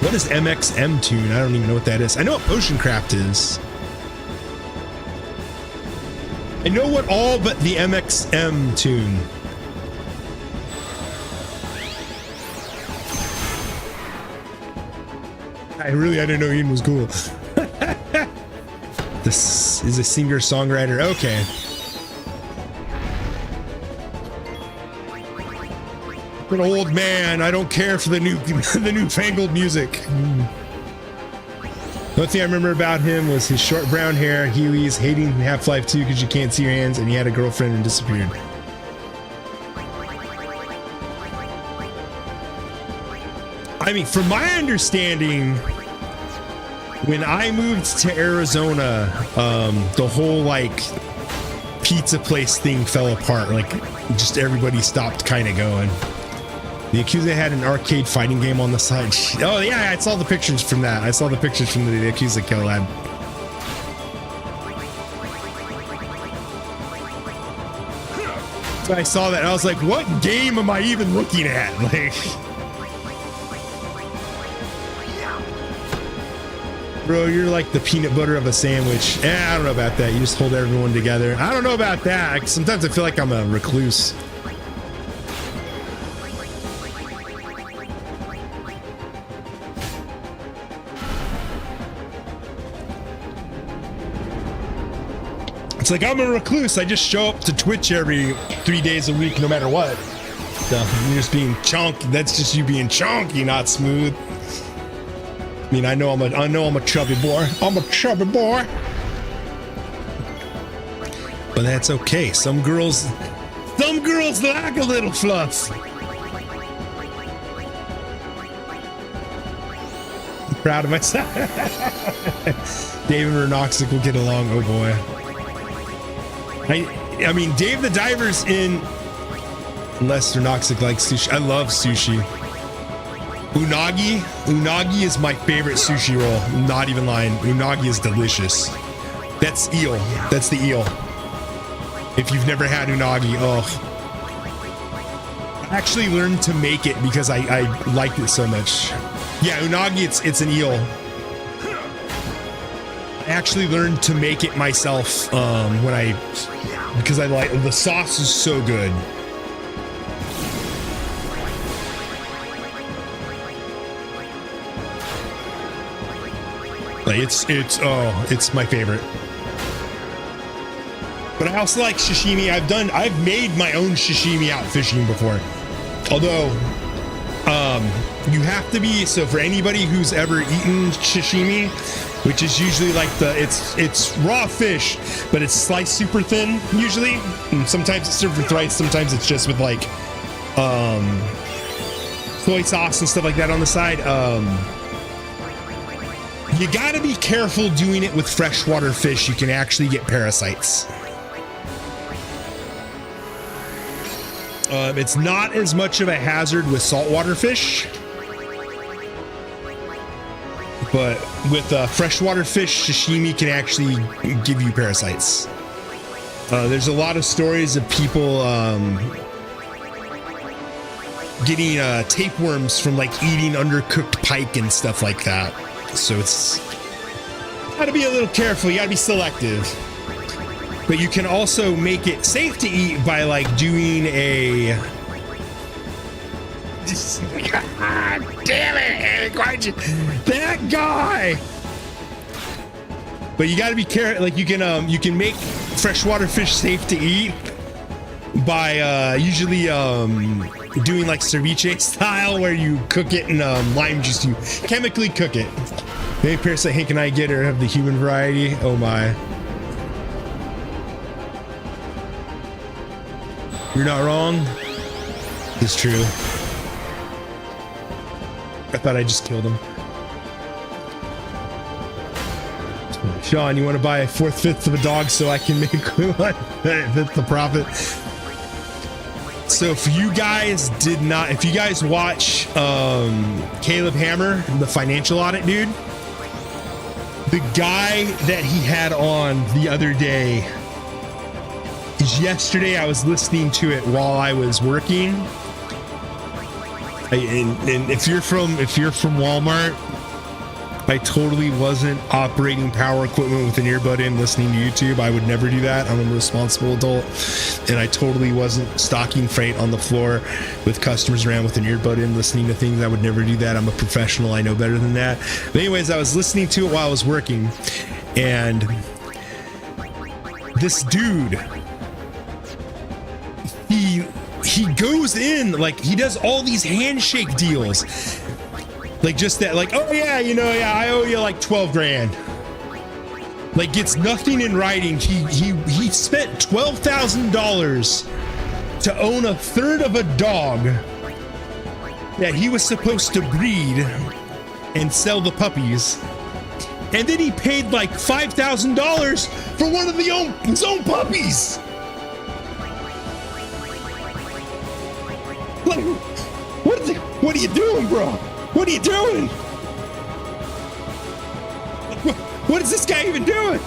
What is MXM Tune? I don't even know what that is. I know what Potioncraft is. I know what all but the MXM Tune. I didn't know Ian was cool. This is a singer-songwriter. Okay. An old man. I don't care for the newfangled music. The only thing I remember about him was his short brown hair, Heelys, hating Half-Life 2 because you can't see your hands, and he had a girlfriend and disappeared. I mean, from my understanding, when I moved to Arizona, the whole like pizza place thing fell apart. Like, just everybody stopped kind of going. The Yakuza had an arcade fighting game on the side. Oh yeah, I saw the pictures from that. I saw the pictures from the Yakuza collab. So I saw that and I was like, what game am I even looking at? Like, bro, you're like the peanut butter of a sandwich. I don't know about that. You just hold everyone together. I don't know about that. Sometimes I feel like I'm a recluse. It's like I'm a recluse. I just show up to Twitch every 3 days a week, no matter what. So you're just being chunky. That's just you being chunky, not smooth. I mean, I know I'm a chubby boy. I'm a chubby boy. But that's okay. Some girls like a little fluff. I'm proud of myself. Dave and Renoxic will get along. Oh boy. I mean, Dave the Diver's in. Unless Renoxic likes sushi. I love sushi. Unagi is my favorite sushi roll. I'm not even lying. Unagi is delicious. That's eel. That's the eel. If you've never had unagi, oh. I actually learned to make it because I liked it so much. Yeah, unagi, it's an eel. I actually learned to make it myself because I like the sauce is so good. Like it's my favorite. But I also like sashimi. I've made my own sashimi out fishing before. Although you have to be, so for anybody who's ever eaten sashimi, which is usually like it's raw fish, but it's sliced super thin usually. And sometimes it's served with rice, sometimes it's just with like soy sauce and stuff like that on the side. You gotta be careful doing it with freshwater fish. You can actually get parasites. It's not as much of a hazard with saltwater fish, but with freshwater fish, sashimi can actually give you parasites. There's a lot of stories of people getting tapeworms from like eating undercooked pike and stuff like that. So it's gotta be a little careful. You gotta be selective. But you can also make it safe to eat by like doing a. God damn it, Eric! Why'd you? That guy. But you gotta be careful. Like you can make freshwater fish safe to eat by usually doing like ceviche style, where you cook it in lime juice. You chemically cook it. Maybe parasite Hank and I get or have the human variety. Oh my. You're not wrong. It's true. I thought I just killed him. Sean, you want to buy a 4/5 of a dog so I can make what? That's the profit. So if you guys watch Caleb Hammer, the financial audit dude, the guy that he had on the other day is yesterday. I was listening to it while I was working. And if you're from Walmart, I totally wasn't operating power equipment with an earbud in listening to YouTube. I would never do that. I'm a responsible adult. And I totally wasn't stocking freight on the floor with customers around with an earbud in listening to things. I would never do that. I'm a professional. I know better than that. But anyways, I was listening to it while I was working. And this dude, he goes in, like, he does all these handshake deals. Like, just that, like, oh yeah, I owe you like 12 grand. Like, gets nothing in writing. He spent $12,000 to own a third of a dog that he was supposed to breed and sell the puppies. And then he paid like $5,000 for one of his own puppies. Like, what are you doing, bro? What are you doing? What is this guy even doing?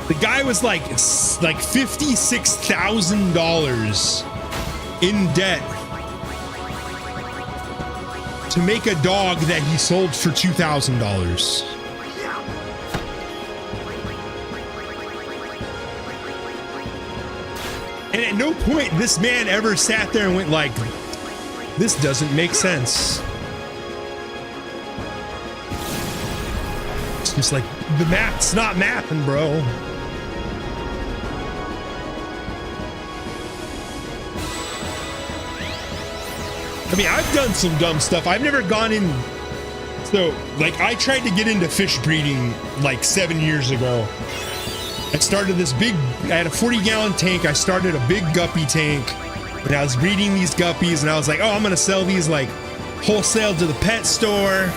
The guy was like $56,000 in debt to make a dog that he sold for $2,000. And at no point this man ever sat there and went like, this doesn't make sense. It's just like, the math's not mathing, bro. I mean, I've done some dumb stuff. I've never gone in. So, like, I tried to get into fish breeding like 7 years ago. I started this I had a 40-gallon tank. I started a big guppy tank, and I was breeding these guppies, and I was like, oh, I'm gonna sell these like wholesale to the pet store.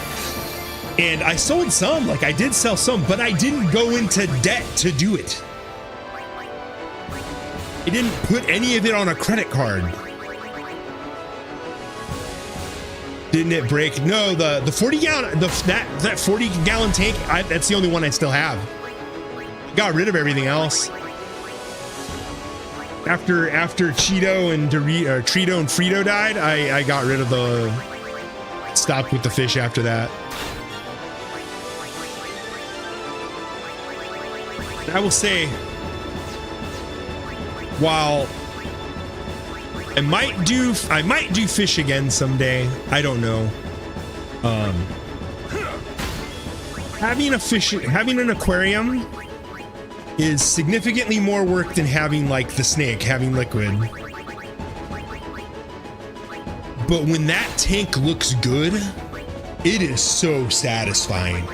And I sold some, like I did sell some, but I didn't go into debt to do it. I didn't put any of it on a credit card. Didn't it break? No, the 40-gallon, that 40-gallon tank, that's the only one I still have. Got rid of everything else. After Cheeto and Trito and Frito died, I got rid of stopped with the fish after that. I will say, while I might do fish again someday, I don't know. Having an aquarium is significantly more work than having like the snake, having liquid. But when that tank looks good, it is so satisfying.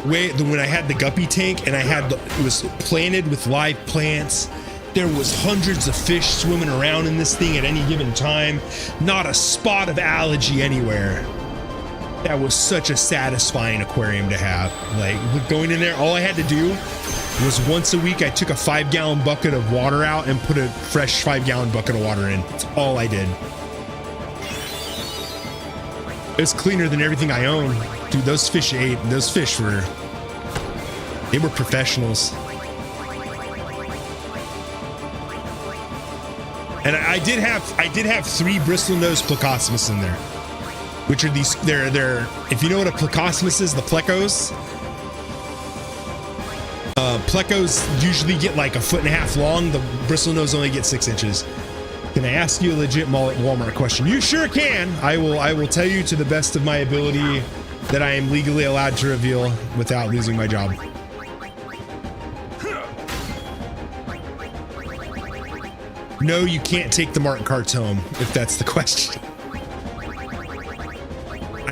When I had the guppy tank and it was planted with live plants, there was hundreds of fish swimming around in this thing at any given time, not a spot of algae anywhere. That was such a satisfying aquarium to have. Like, going in there, all I had to do was once a week I took a 5-gallon bucket of water out and put a fresh 5-gallon bucket of water in. That's all I did. It's cleaner than everything I own. Dude, those fish were professionals. And I did have 3 bristlenose plecostomus in there, which are these, they're if you know what a plecostomus is, the plecos. Plecos usually get like 1.5 feet long. The bristlenose only get 6 inches. Can I ask you a legit Walmart question? You sure can. I will tell you to the best of my ability that I am legally allowed to reveal without losing my job. No, you can't take the Martin carts home, if that's the question.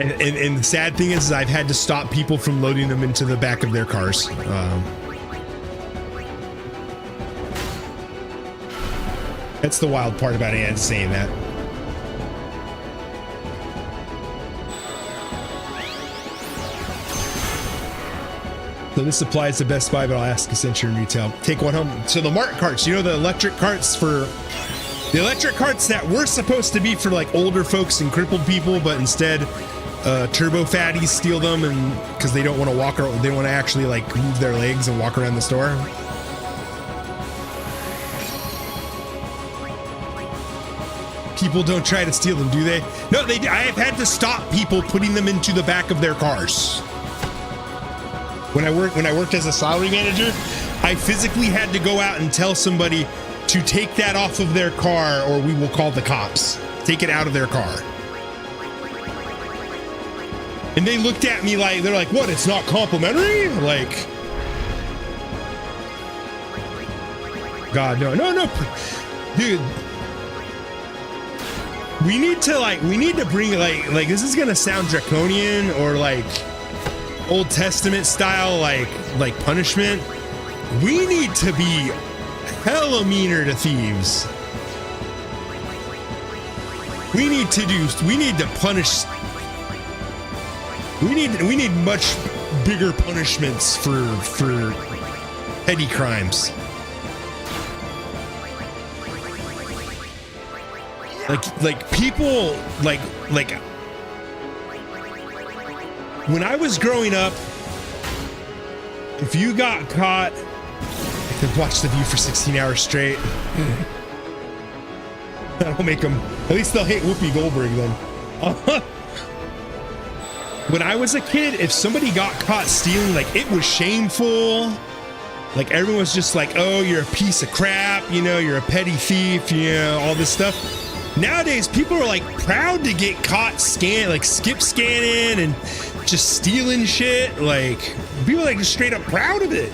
And the sad thing is I've had to stop people from loading them into the back of their cars. That's the wild part about Ann saying that. So this applies to Best Buy, but I'll ask a center in retail. Take one home. So the Mart carts, you know, the electric carts that were supposed to be for like older folks and crippled people, but instead turbo fatties steal them, and because they don't want to walk around, they want to actually like move their legs and walk around the store. People don't try to steal them, do they? No, they. I have had to stop people putting them into the back of their cars. When I worked as a salary manager, I physically had to go out and tell somebody to take that off of their car, or we will call the cops. Take it out of their car. And they looked at me like, they're like, what? It's not complimentary? Like, God, no, dude. We need to bring like this is gonna sound draconian or like Old Testament style, like punishment. We need to be hella meaner to thieves. We need to punish. We need much bigger punishments for petty crimes. Like people like when I was growing up, if you got caught, I could watch The View for 16 hours straight. That'll make them, at least they'll hate Whoopi Goldberg then. When I was a kid, if somebody got caught stealing, like it was shameful. Like everyone was just like, oh, you're a piece of crap, you know, you're a petty thief, you know, all this stuff. Nowadays, people are like proud to get caught skip scanning and just stealing shit. Like people are like just straight up proud of it.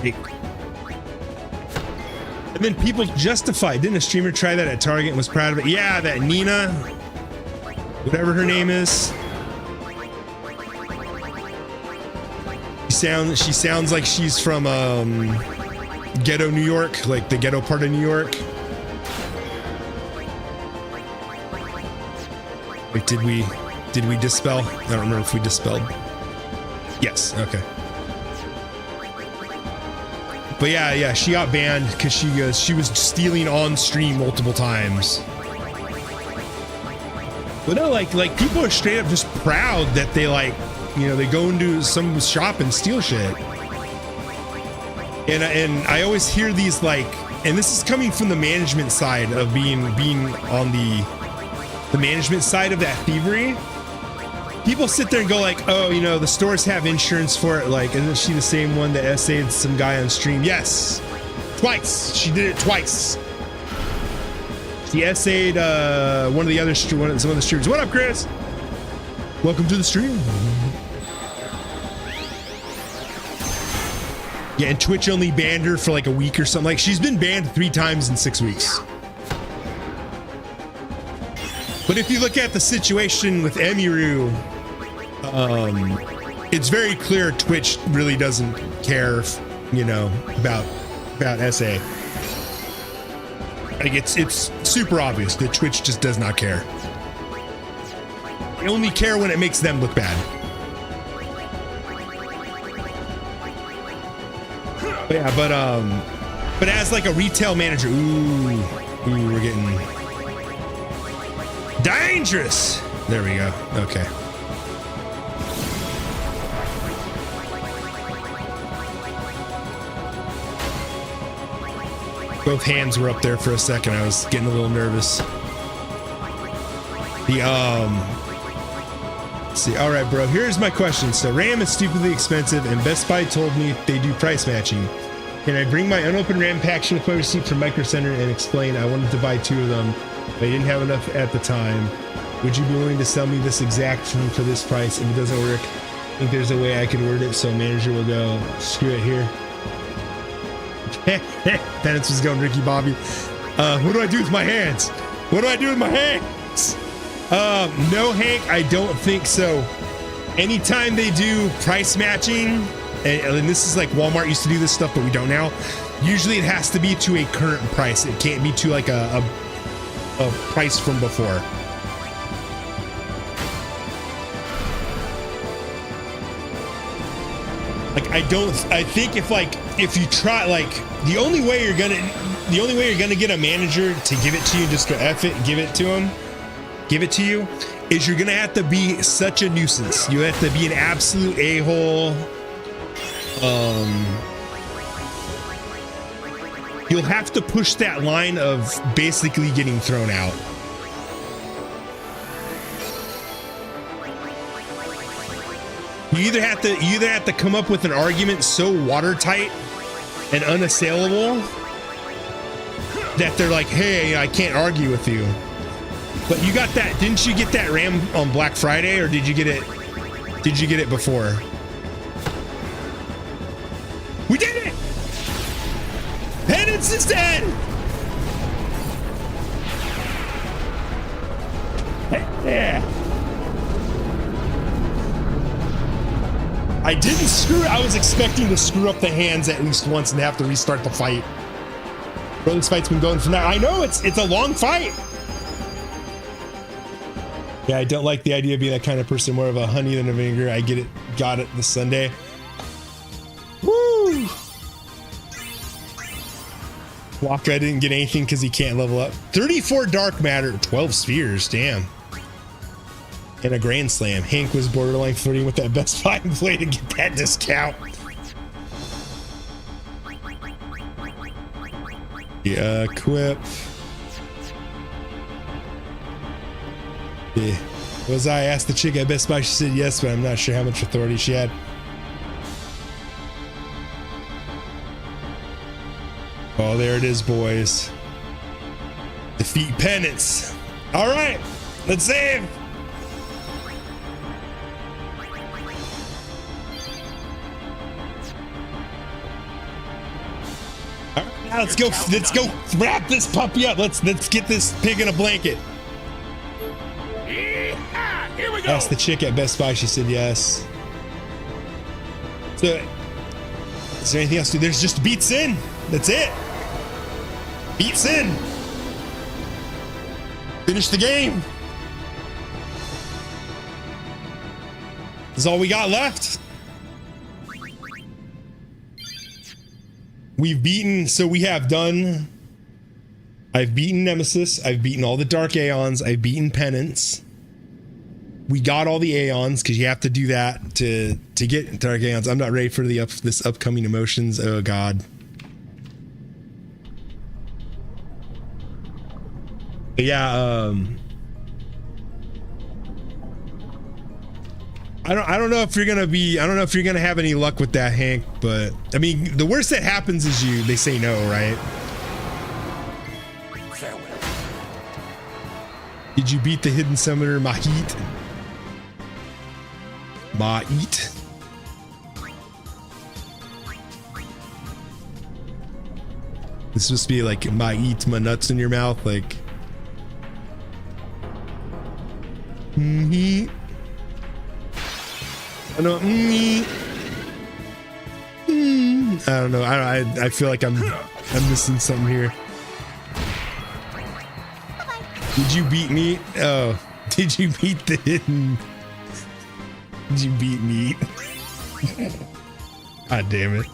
Like, and then people justify. Didn't a streamer try that at Target and was proud of it? Yeah, that Nina, whatever her name is. She sounds like she's from ghetto New York, like the ghetto part of New York. Wait, did we dispel? I don't remember if we dispelled. Yes, okay. But yeah, she got banned because she was stealing on stream multiple times. But no, like people are straight up just proud that they like, you know, they go into some shop and steal shit. And I always hear these like, and this is coming from the management side of being on the management side of that thievery. People sit there and go like, oh, you know, the stores have insurance for it. Like, isn't she the same one that essayed some guy on stream? Yes, twice. She did it twice. She essayed some of the streamers. What up, Chris? Welcome to the stream. Yeah, and Twitch only banned her for like a week or something. Like she's been banned 3 times in 6 weeks. But if you look at the situation with Emiru, it's very clear Twitch really doesn't care, you know, about SA. Like it's super obvious that Twitch just does not care. They only care when it makes them look bad. But yeah, but as like a retail manager, ooh, we're getting dangerous. There we go. Okay. Both hands were up there for a second. I was getting a little nervous. Let's see. All right, bro. Here's my question. So RAM is stupidly expensive, and Best Buy told me they do price matching. Can I bring my unopened RAM pack with my receipt from Micro Center and explain I wanted to buy 2 of them, but I didn't have enough at the time? Would you be willing to sell me this exact thing for this price? If it doesn't work, I think there's a way I could word it so manager will go, screw it here. Penance was going Ricky Bobby. What do I do with my hands? What do I do with my hands? No, Hank, I don't think so. Anytime they do price matching, and this is like Walmart used to do this stuff, but we don't now. Usually it has to be to a current price. It can't be to like a price from before. Like I think if you try, like the only way you're gonna get a manager to give it to you, just go F it, give it to you, is you're gonna have to be such a nuisance. You have to be an absolute a-hole. You'll have to push that line of basically getting thrown out. You either have to come up with an argument so watertight and unassailable that they're like, hey, I can't argue with you. But you got that, didn't you get that RAM on Black Friday, or did you get it before? We did it! Penance is dead! Yeah. I didn't screw it. I was expecting to screw up the hands at least once and have to restart the fight. Bro, this fight's been going for now. I know it's a long fight. Yeah, I don't like the idea of being that kind of person, more of a honey than a vinegar. I get it. Got it this Sunday. Woo! Waka didn't get anything because he can't level up. 34 dark matter, 12 spheres, damn. And a grand slam. Hank was borderline flirting with that Best Buy employee to get that discount. Yeah, equip. Yeah. Was I asked the chick at Best Buy? She said yes, but I'm not sure how much authority she had. Oh, there it is, boys. Defeat Penance. All right, let's save. All right, now let's go wrap this puppy up. Let's get this pig in a blanket. Here we go. Asked the chick at Best Buy. She said yes. So, is there anything else to do? There's just beats in. That's it. Beats in. Finish the game. This is all we got left. We've beaten, so we have done. I've beaten Nemesis. I've beaten all the Dark Aeons. I've beaten Penance. We got all the Aeons because you have to do that to get Dark Aeons. I'm not ready for this upcoming emotions. Oh God. But yeah, I don't know if you're gonna have any luck with that, Hank, but I mean the worst that happens is they say no, right? Farewell. Did you beat the hidden summoner Mahit? Mahit? This is supposed to be like Mahit, my nuts in your mouth, like I don't know. I feel like I'm missing something here. Did you beat me? Oh, did you beat the hidden? Did you beat me? God damn it.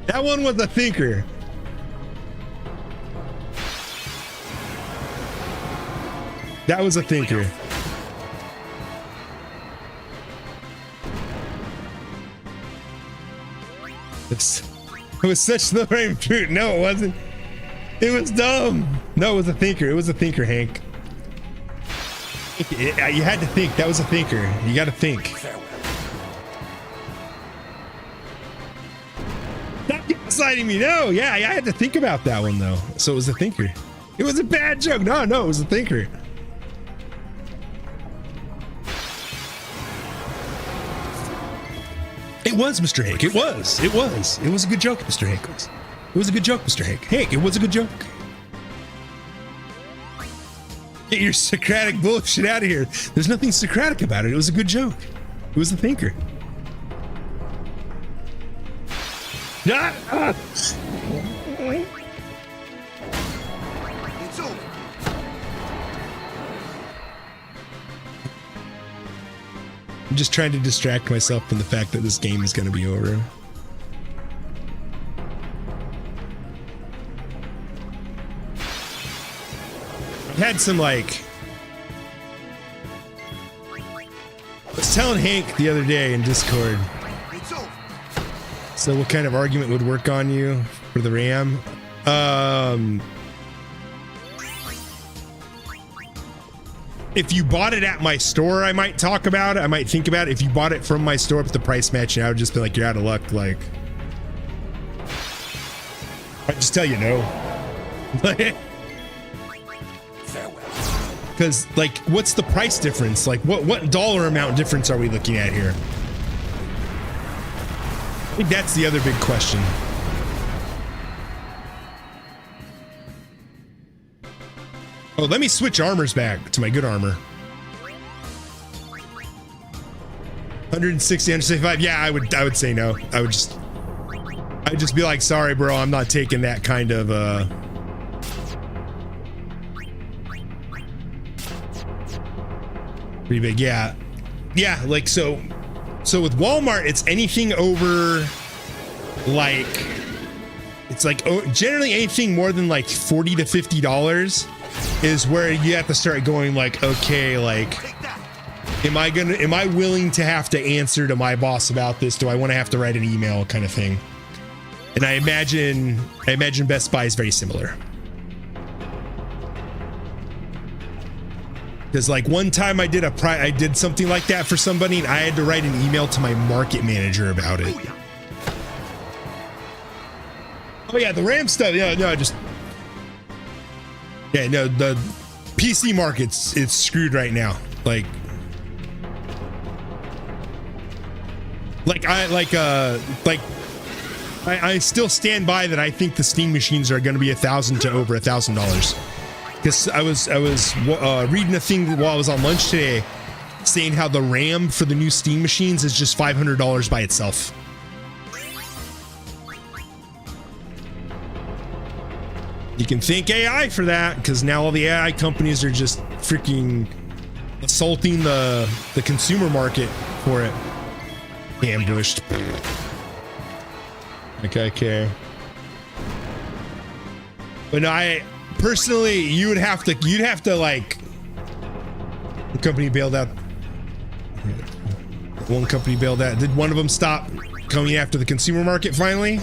That one was a thinker. That was a thinker. It was such the right fruit. No, it wasn't. It was dumb. No, it was a thinker. It was a thinker, Hank. You had to think. That was a thinker. You got to think. Stop gaslighting me. No, yeah, I had to think about that one though. So it was a thinker. It was a bad joke. No, it was a thinker. It was, Mr. Hank. It was. It was a good joke, Mr. Hank. It was a good joke, Mr. Hank. Hank, it was a good joke. Get your Socratic bullshit out of here. There's nothing Socratic about it. It was a good joke. It was a thinker. It's over. I'm just trying to distract myself from the fact that this game is going to be over. I've had some like... I was telling Hank the other day in Discord. So what kind of argument would work on you for the RAM? If you bought it at my store, I might talk about it. I might think about it. If you bought it from my store with the price matching, I would just be like, you're out of luck. Like, I'd just tell you no. Because, like, what's the price difference? Like, what dollar amount difference are we looking at here? I think that's the other big question. Oh, let me switch armors back to my good armor. 160, 175. Yeah, I would say no. I'd just be like, sorry, bro, I'm not taking that kind of pretty big. Yeah, like so with Walmart, it's anything over like, it's like generally anything more than like $40 to $50 is where you have to start going like, okay, like, am I willing to have to answer to my boss about this? Do I want to have to write an email kind of thing? And I imagine Best Buy is very similar. Because like one time I did something like that for somebody and I had to write an email to my market manager about it. Oh yeah, the RAM stuff. Yeah, no, the PC market's it's screwed right now. I still stand by that. I think the Steam machines are going to be $1,000 to over $1,000. Because I was reading a thing while I was on lunch today, saying how the RAM for the new Steam machines is just $500 by itself. You can thank AI for that, because now all the AI companies are just freaking assaulting the consumer market for it. Ambushed. Like I care. But no, I personally, you'd have to like, the company bailed out. One company bailed out. Did one of them stop coming after the consumer market finally?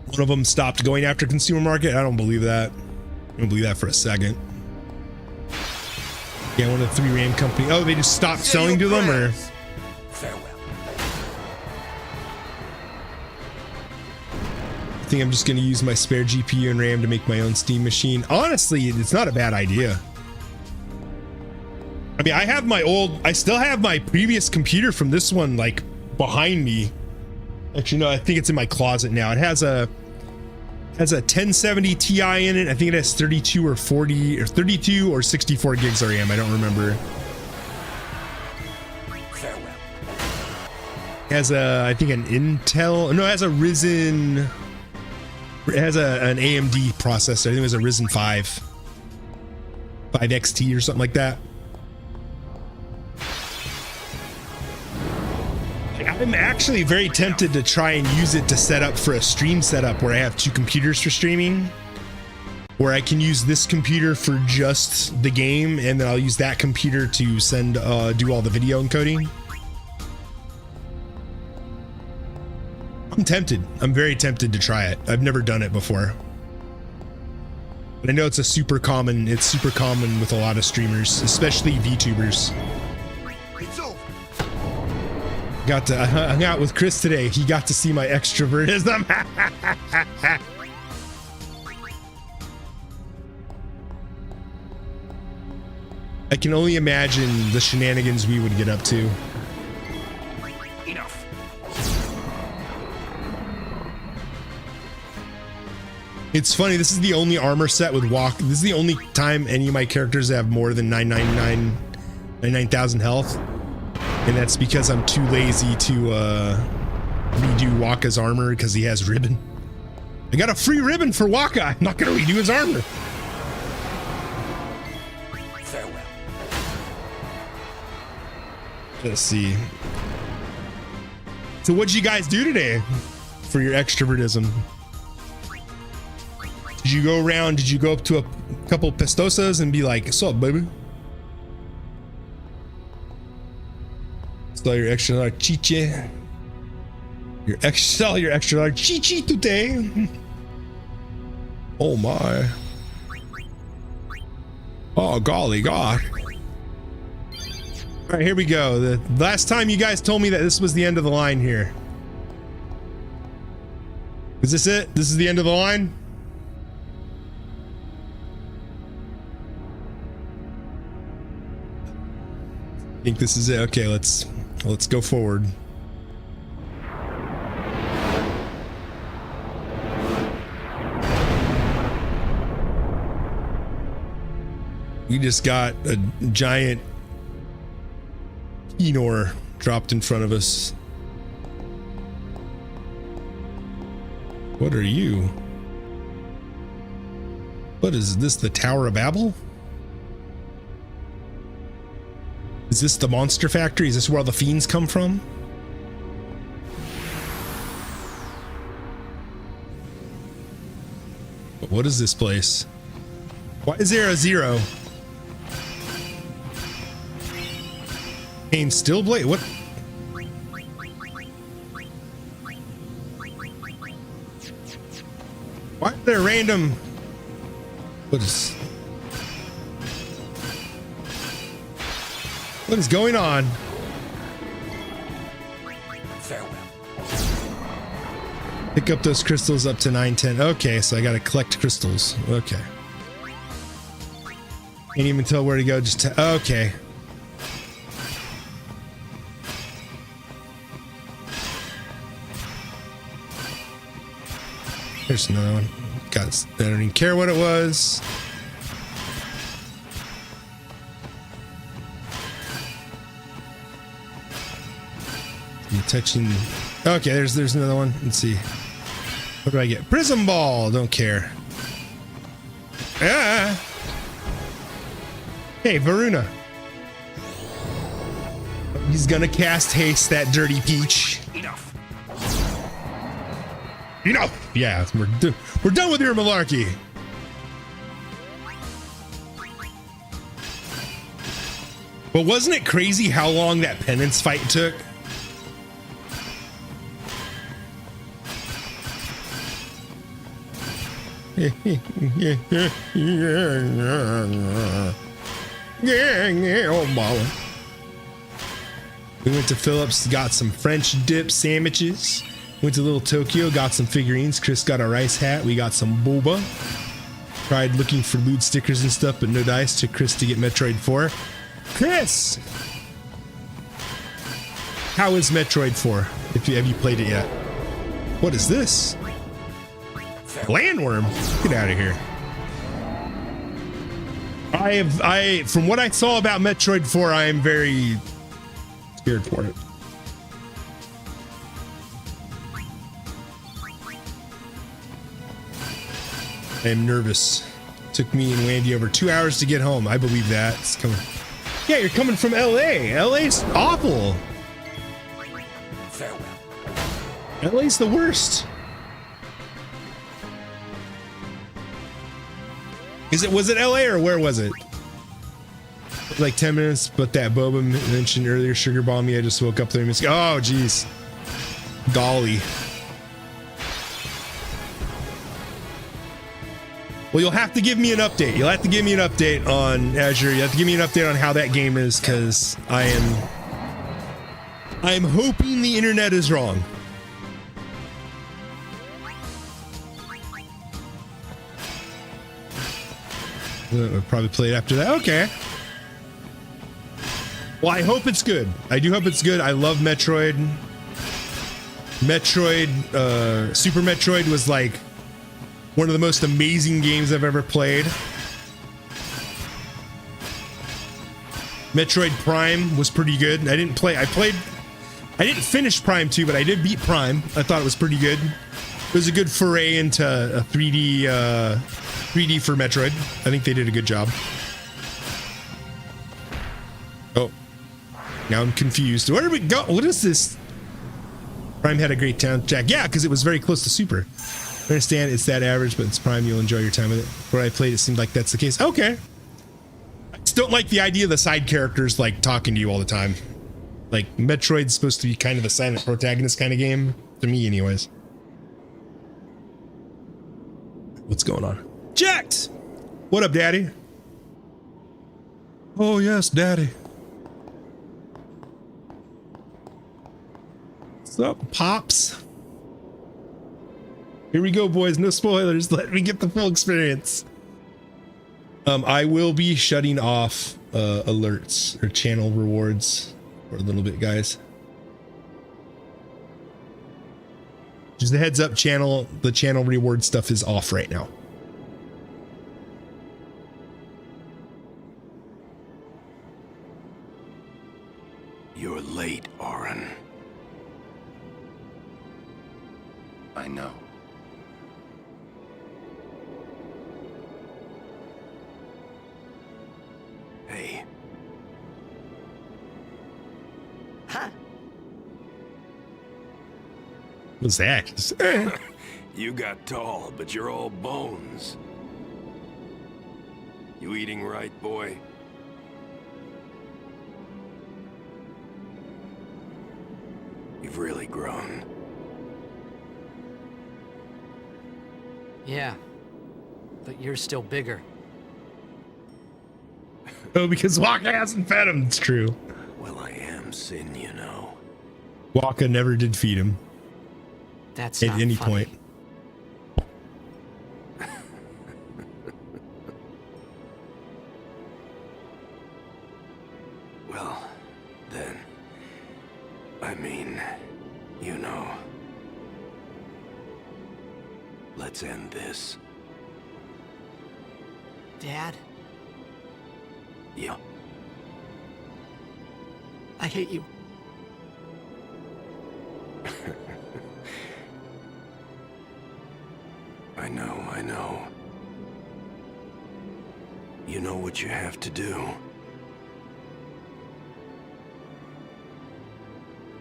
One of them stopped going after consumer market? I don't believe that. I don't believe that for a second. Yeah, one of the 3 RAM companies. Oh, they just stopped selling to them, or? Farewell. I think I'm just going to use my spare GPU and RAM to make my own Steam machine. Honestly, it's not a bad idea. I mean, I still have my previous computer from this one, like, behind me. Actually, no, I think it's in my closet now. It has a 1070 Ti in it. I think it has 32 or 40 or 32 or 64 gigs of RAM. I don't remember. Farewell. It has I think an Intel. No, it has a Ryzen. It has an AMD processor. I think it was a Ryzen 5 XT or something like that. I'm actually very tempted to try and use it to set up for a stream setup where I have 2 computers for streaming, where I can use this computer for just the game, and then I'll use that computer to send do all the video encoding. I'm tempted. I'm very tempted to try it. I've never done it before, but I know it's super common with a lot of streamers, especially VTubers. Got to hung out with Chris today. He got to see my extrovertism. I can only imagine the shenanigans we would get up to. Enough. It's funny, this is the only armor set with walk. This is the only time any of my characters have more than 99,000 health. And that's because I'm too lazy to redo Waka's armor because he has ribbon. I got a free ribbon for Waka. I'm not going to redo his armor. Let's see. So what'd you guys do today for your extrovertism? Did you go around, did you go up to a couple pestosas and be like, "What's up, baby? Saw your extra large chiche. Your extra large chichi today. Oh my. Oh golly god." All right, here we go. The last time you guys told me that this was the end of the line here. Is this it? This is the end of the line? I think this is it. Okay, let's go forward. We just got a giant Enor dropped in front of us. What are you? What is this, the Tower of Babel? Is this the monster factory? Is this where all the fiends come from? What is this place? Why is there a 0? Pain still blade. What? Why are there random? What is going on? Farewell. Pick up those crystals up to 910. Okay, so I gotta collect crystals. Okay. Can't even tell where to go. Just okay. There's another one. Got. I don't even care what it was. I'm touching. Okay, there's another one. Let's see. What do I get? Prism ball. Don't care. Ah. Hey, Varuna. He's gonna cast haste that dirty peach. Enough. Enough. Yeah, we're done with your malarkey. But wasn't it crazy how long that penance fight took? Oh, Molly. We went to Phillips, got some French dip sandwiches. Went to Little Tokyo, got some figurines. Chris got a rice hat. We got some boba. Tried looking for loot stickers and stuff, but no dice. Took Chris to get Metroid 4. Chris! How is Metroid 4? Have you played it yet? What is this? Landworm? Get out of here. From what I saw about Metroid 4, I am very scared for it. I am nervous. Took me and Wendy over 2 hours to get home. I believe that. It's coming. Yeah, you're coming from LA. LA's awful. Farewell. LA's the worst. Was it LA or where was it? Like 10 minutes, but that Boba mentioned earlier, sugar bomb me. I just woke up there and oh geez. Golly. Well, you'll have to give me an update. You'll have to give me an update on Azure. You have to give me an update on how that game is, because I am hoping the internet is wrong. I'll probably play it after that. Okay. Well, I hope it's good. I do hope it's good. I love Metroid. Super Metroid was like one of the most amazing games I've ever played. Metroid Prime was pretty good. I didn't finish Prime 2, but I did beat Prime. I thought it was pretty good. It was a good foray into a 3D for Metroid. I think they did a good job. Oh. Now I'm confused. Where did we go? What is this? Prime had a great soundtrack. Yeah, because it was very close to Super. I understand it's that average, but it's Prime. You'll enjoy your time with it. Where I played, it seemed like that's the case. Okay. I just don't like the idea of the side characters like talking to you all the time. Like Metroid's supposed to be kind of a silent protagonist kind of game to me, anyways. What's going on? Jax! What up, Daddy? Oh yes, Daddy. What's up, Pops? Here we go, boys. No spoilers. Let me get the full experience. I will be shutting off alerts or channel rewards for a little bit, guys. Just a heads up, the channel reward stuff is off right now. You're late, Auron. I know. Hey. Huh? What's that? You got tall, but you're all bones. You eating right, boy? You've really grown. Yeah, but you're still bigger. Oh, because Waka hasn't fed him. It's true. Well, I am Sin, you know. Waka never did feed him That's at not any funny. point. Well, then, I mean, you know. Let's end this. Dad, Yeah. I hate you. I know. You know what you have to do.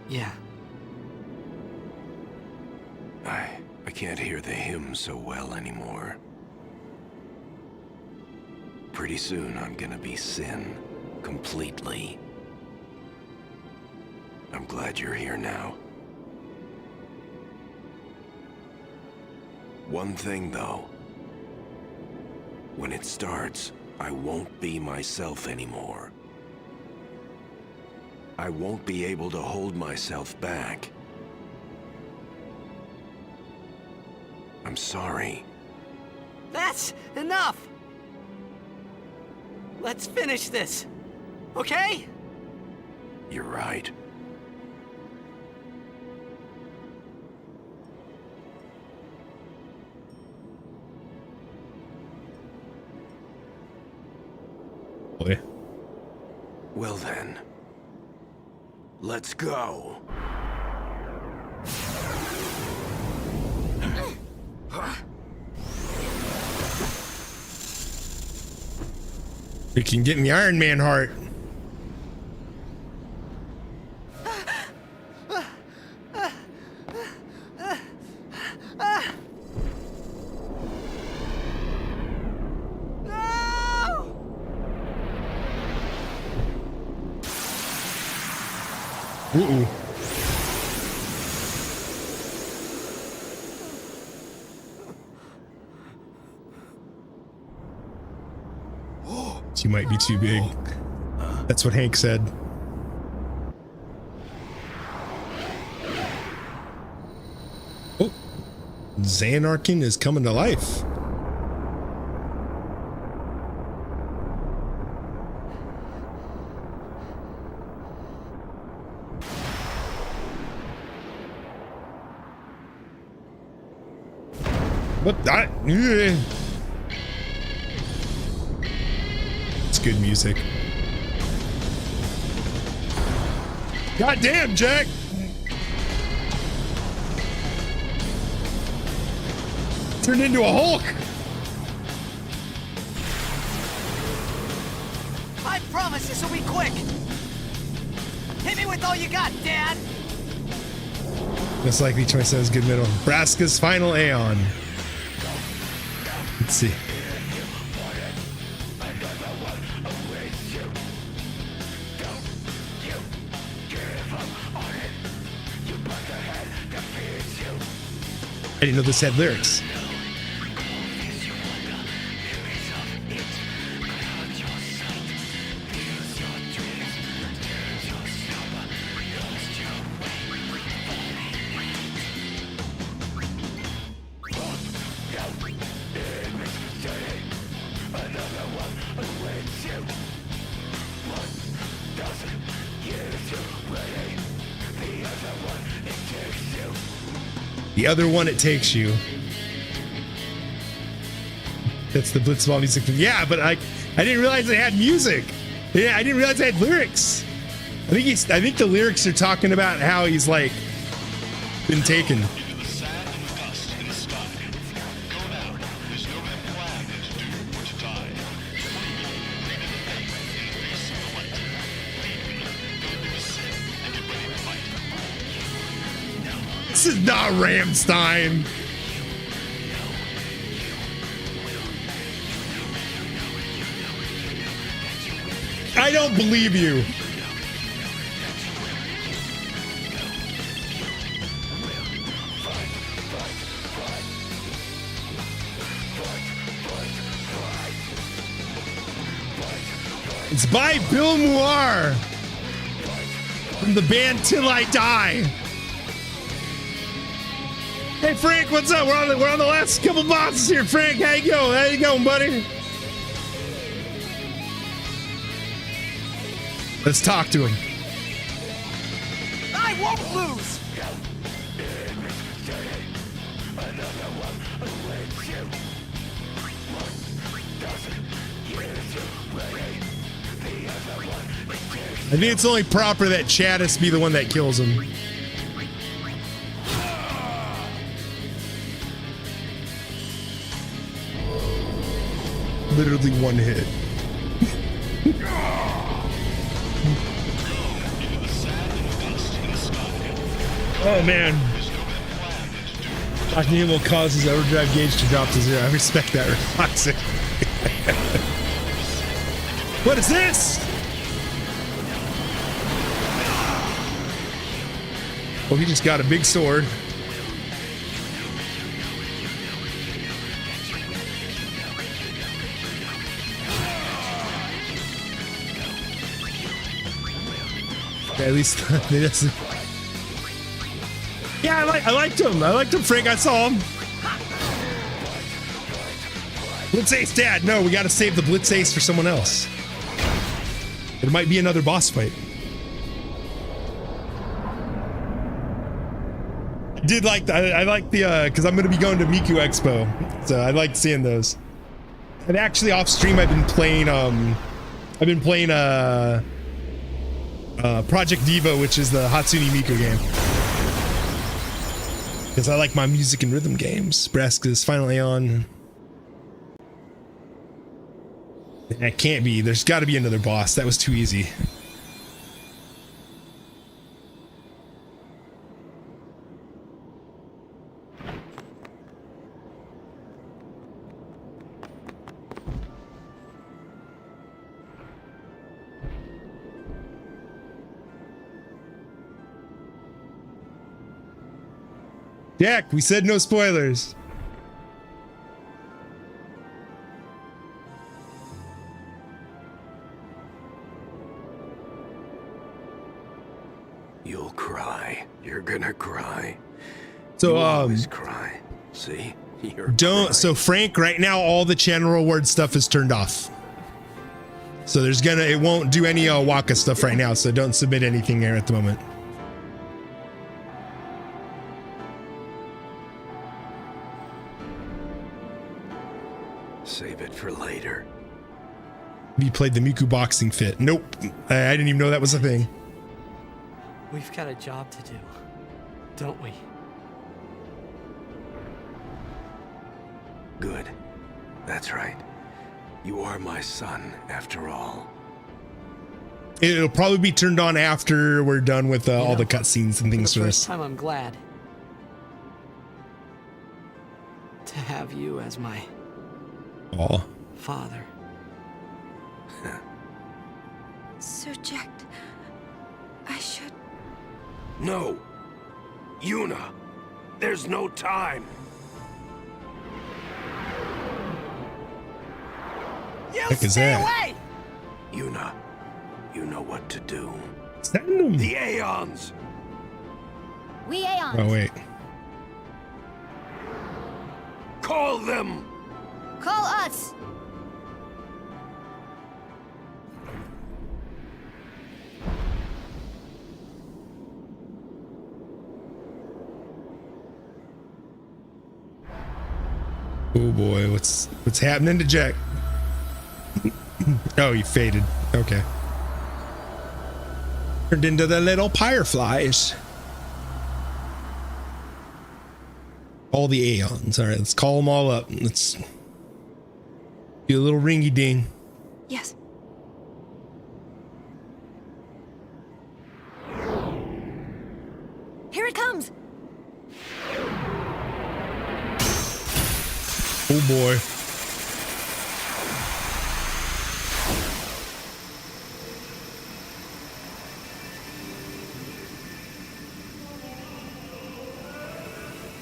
Yeah. I can't hear the hymn so well anymore. Pretty soon I'm gonna be Sin, completely. I'm glad you're here now. One thing though. When it starts, I won't be myself anymore. I won't be able to hold myself back. I'm sorry. That's enough! Let's finish this, okay? You're right. Boy. Well then, let's go. Freaking getting the Iron Man heart. Uh-oh. She might be too big. That's what Hank said. Oh, Xanarkin is coming to life. What that? It's good music. God damn, Jack! Turned into a Hulk! I promise this will be quick! Hit me with all you got, Dad! Most likely choice has good middle. Braska's final Aeon. Let's see. I didn't know this had lyrics. The other one, it takes you. That's the Blitzball music. Yeah, but I didn't realize it had music. Yeah, I didn't realize it had lyrics. I think the lyrics are talking about how he's like been taken. This is not Rammstein. I don't believe you. It's by Bill Moir from the band Till I Die. Hey Frank, what's up? We're on the last couple bosses here. Frank, how you going? How you going, buddy? Let's talk to him. I won't lose! I think it's only proper that Chadis be the one that kills him. Literally one hit. Oh man. Talking will cause his overdrive gauge to drop to 0. I respect that relaxing. What is this? Oh, he just got a big sword. At least he doesn't. Yeah, I liked him. I liked him, Frank. I saw him. Blitz Ace, Dad. No, we got to save the Blitz Ace for someone else. It might be another boss fight. I did like I like the because I'm going to be going to Miku Expo, so I like seeing those. And actually, off stream, I've been playing Project Diva, which is the Hatsune Miku game. Because I like my music and rhythm games. Braska's final Aeon. That can't be. There's got to be another boss. That was too easy. Jack, we said no spoilers. You'll cry. You're gonna cry. So you always cry. See? You're don't crying. So Frank, right now all the channel reward stuff is turned off. So it won't do any Waka stuff right now, so don't submit anything there at the moment. Save it for later. Have you played the Miku boxing fit? Nope. I didn't even know that was a thing. We've got a job to do, don't we? Good. That's right. You are my son, after all. It'll probably be turned on after we're done with all the cutscenes and things For for the this. first time, I'm glad to have you as my Aw. father. Sir Jack, I should... No! Yuna! There's no time! Heck is that? Yuna, you know what to do. Send them. The Aeons! We Aeons. Oh wait. Call them! Call us. Oh boy, what's happening to Jack? Oh, he faded. Okay. Turned into the little fireflies. All the Aeons. All right, let's call them all up. Let's do a little ringy ding. Yes. Here it comes. Oh boy.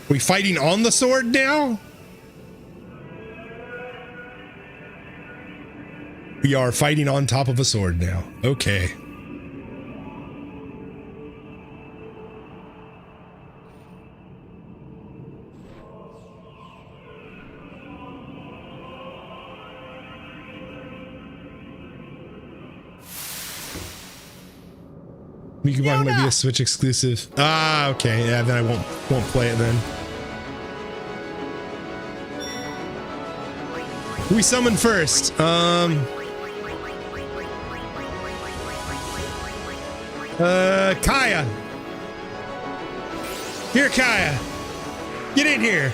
We fighting on the sword now? We are fighting on top of a sword now. Okay. Mikubank might be a Switch exclusive. Ah, okay. Yeah, then I won't play it then. Who we summon first? Kaya. Here, Kaya. Get in here.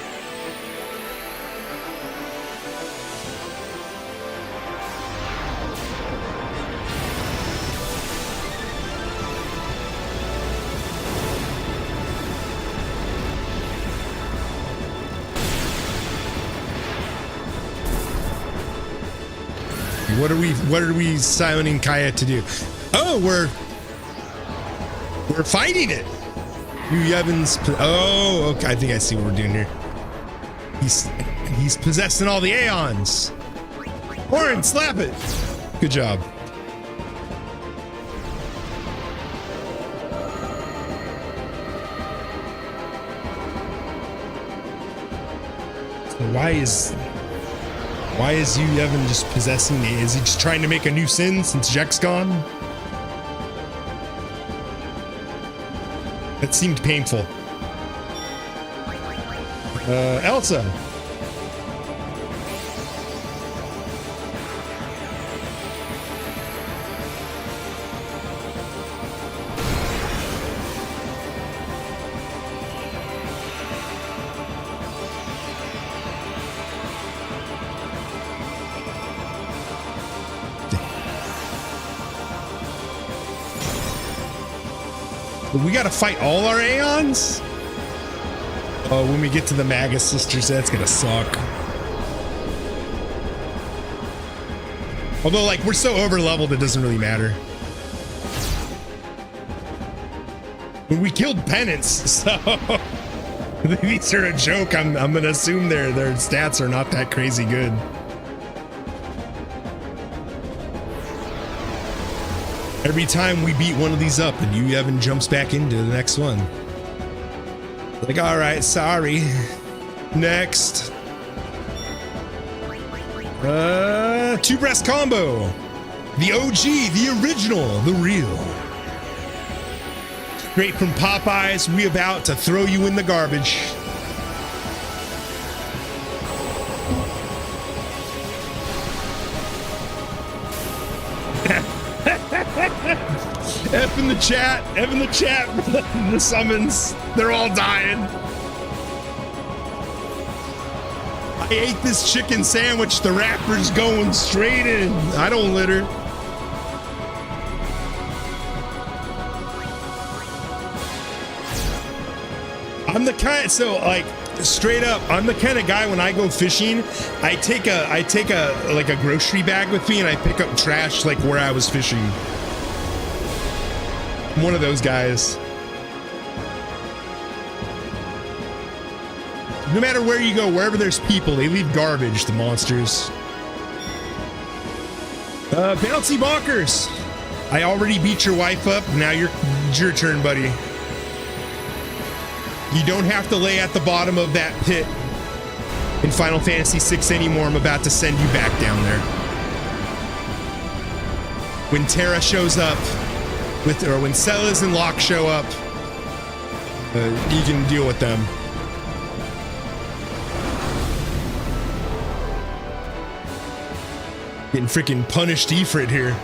What are we summoning Kaya to do? Oh, we're fighting it. You Evans. Oh, okay. I think I see what we're doing here. He's possessing all the Aeons. Orin, slap it. Good job. So why is you Evan just possessing me? Is he just trying to make a new sin since Jack's gone? That seemed painful. Elsa. We gotta fight all our Aeons? Oh, when we get to the Magus sisters, that's gonna suck. Although, like, we're so over leveled, it doesn't really matter. When we killed Penance, so these are a joke. I'm gonna assume their stats are not that crazy good. Every time we beat one of these up and you Evan jumps back into the next one. Like, all right, sorry. Next. Two breast combo. The OG, the original, the real. Straight from Popeyes, we about to throw you in the garbage. F in the chat, the summons, they're all dying. I ate this chicken sandwich, the wrapper's going straight in. I don't litter. I'm the kind, so like straight up, I'm the kind of guy when I go fishing, I take a like a grocery bag with me and I pick up trash like where I was fishing. I'm one of those guys. No matter where you go, wherever there's people, they leave garbage, the monsters. Bouncy Bonkers. I already beat your wife up. Now it's your turn, buddy. You don't have to lay at the bottom of that pit in Final Fantasy VI anymore. I'm about to send you back down there. When Terra shows up, or when Celes and Locke show up, you can deal with them. Getting freaking punished Ifrit here.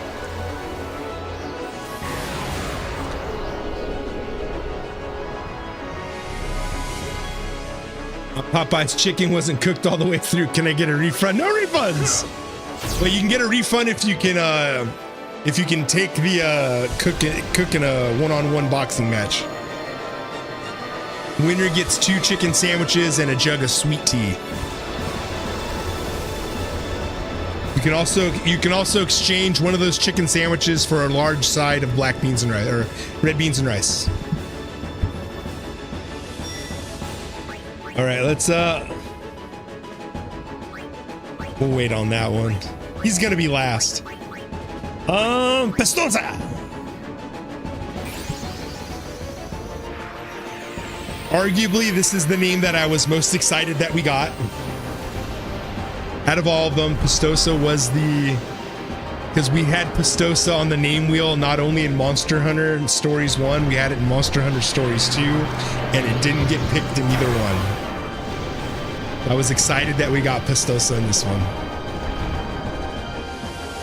Popeye's chicken wasn't cooked all the way through. Can I get a refund? No refunds. Well, you can get a refund if you can take the cook in a one-on-one boxing match. Winner gets 2 chicken sandwiches and a jug of sweet tea. You can also exchange one of those chicken sandwiches for a large side of black beans and rice, or red beans and rice. All right, let's we'll wait on that one. He's gonna be last. Pestosa. Arguably, this is the name that I was most excited that we got. Out of all of them, Pestosa was because we had Pestosa on the name wheel, not only in Monster Hunter Stories 1, we had it in Monster Hunter Stories 2, and it didn't get picked in either one. I was excited that we got Pestosa in this one.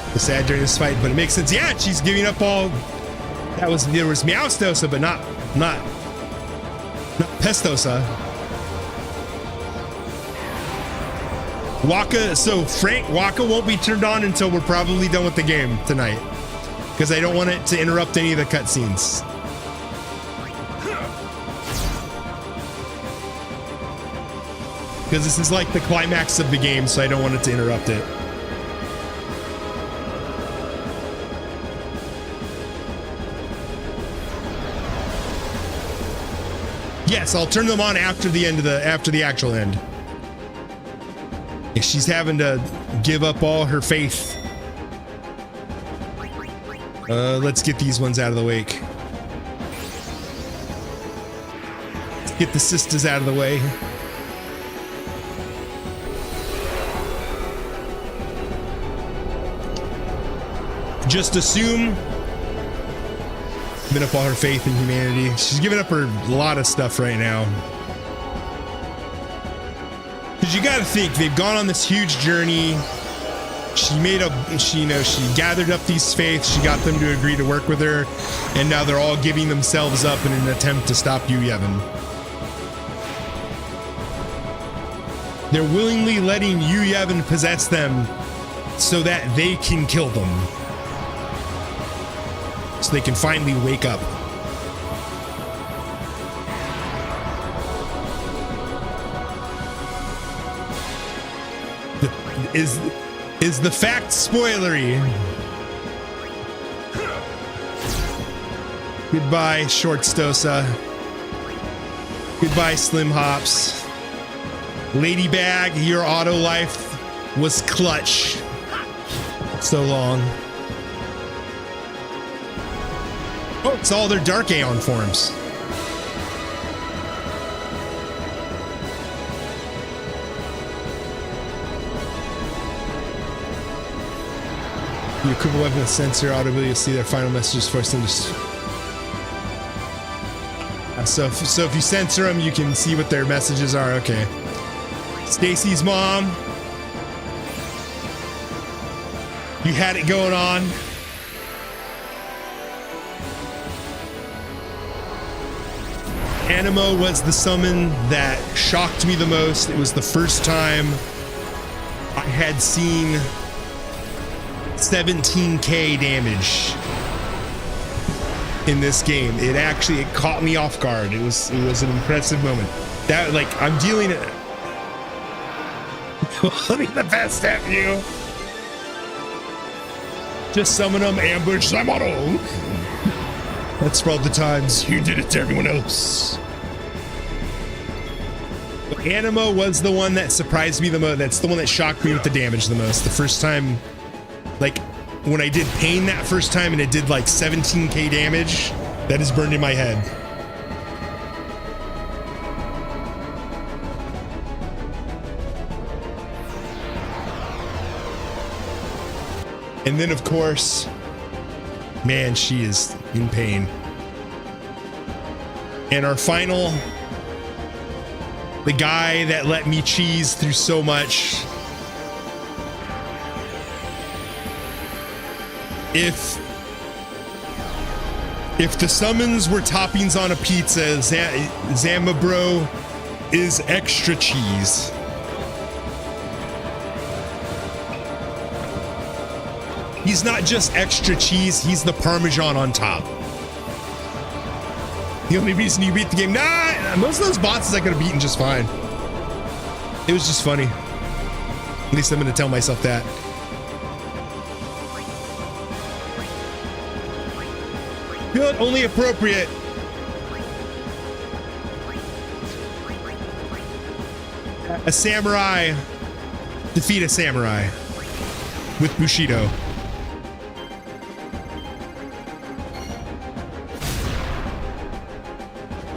It was sad during this fight, but it makes sense. Yeah, she's giving up all. There was Meowstosa, but not Pestosa. Waka won't be turned on until we're probably done with the game tonight, because I don't want it to interrupt any of the cutscenes. Because this is like the climax of the game, so I don't want it to interrupt it. Yes, I'll turn them on after the end of after the actual end. If she's having to give up all her faith. Let's get these ones out of the way. Let's get the sisters out of the way. Just assume. Giving up all her faith in humanity. She's giving up her lot of stuff right now. Because you gotta think, they've gone on this huge journey. She gathered up these faiths. She got them to agree to work with her, and now they're all giving themselves up in an attempt to stop Yu Yevon. They're willingly letting Yu Yevon possess them so that they can kill them. So they can finally wake up. Is the fact spoilery? Goodbye, Short Stosa. Goodbye, Slim Hops. Ladybag, your auto life was clutch. So long. Oh, it's all their Dark Aeon forms. The equivalent weapon with sensor audibly, you'll see their final messages first in this. So if you censor them, you can see what their messages are. Okay. Stacy's mom. You had it going on. Animo was the summon that shocked me the most. It was the first time I had seen 17k damage in this game. It caught me off guard. It was an impressive moment. That, like, I'm dealing it. Let me the best at you. Just summon them, ambush, I'm on a. That's for all the times you did it to everyone else. Anima was the one that surprised me the most. That's the one that shocked me with the damage the most. The first time, like, when I did Pain that first time and it did like 17k damage, that is burned in my head. And then, of course, man, she is in pain. And our final, the guy that let me cheese through so much. If the summons were toppings on a pizza, Zamabro is extra cheese. He's not just extra cheese, he's the Parmesan on top. The only reason you beat the game, most of those bosses I could have beaten just fine. It was just funny. At least I'm gonna tell myself that. Good, only appropriate. A samurai defeat a samurai with Bushido.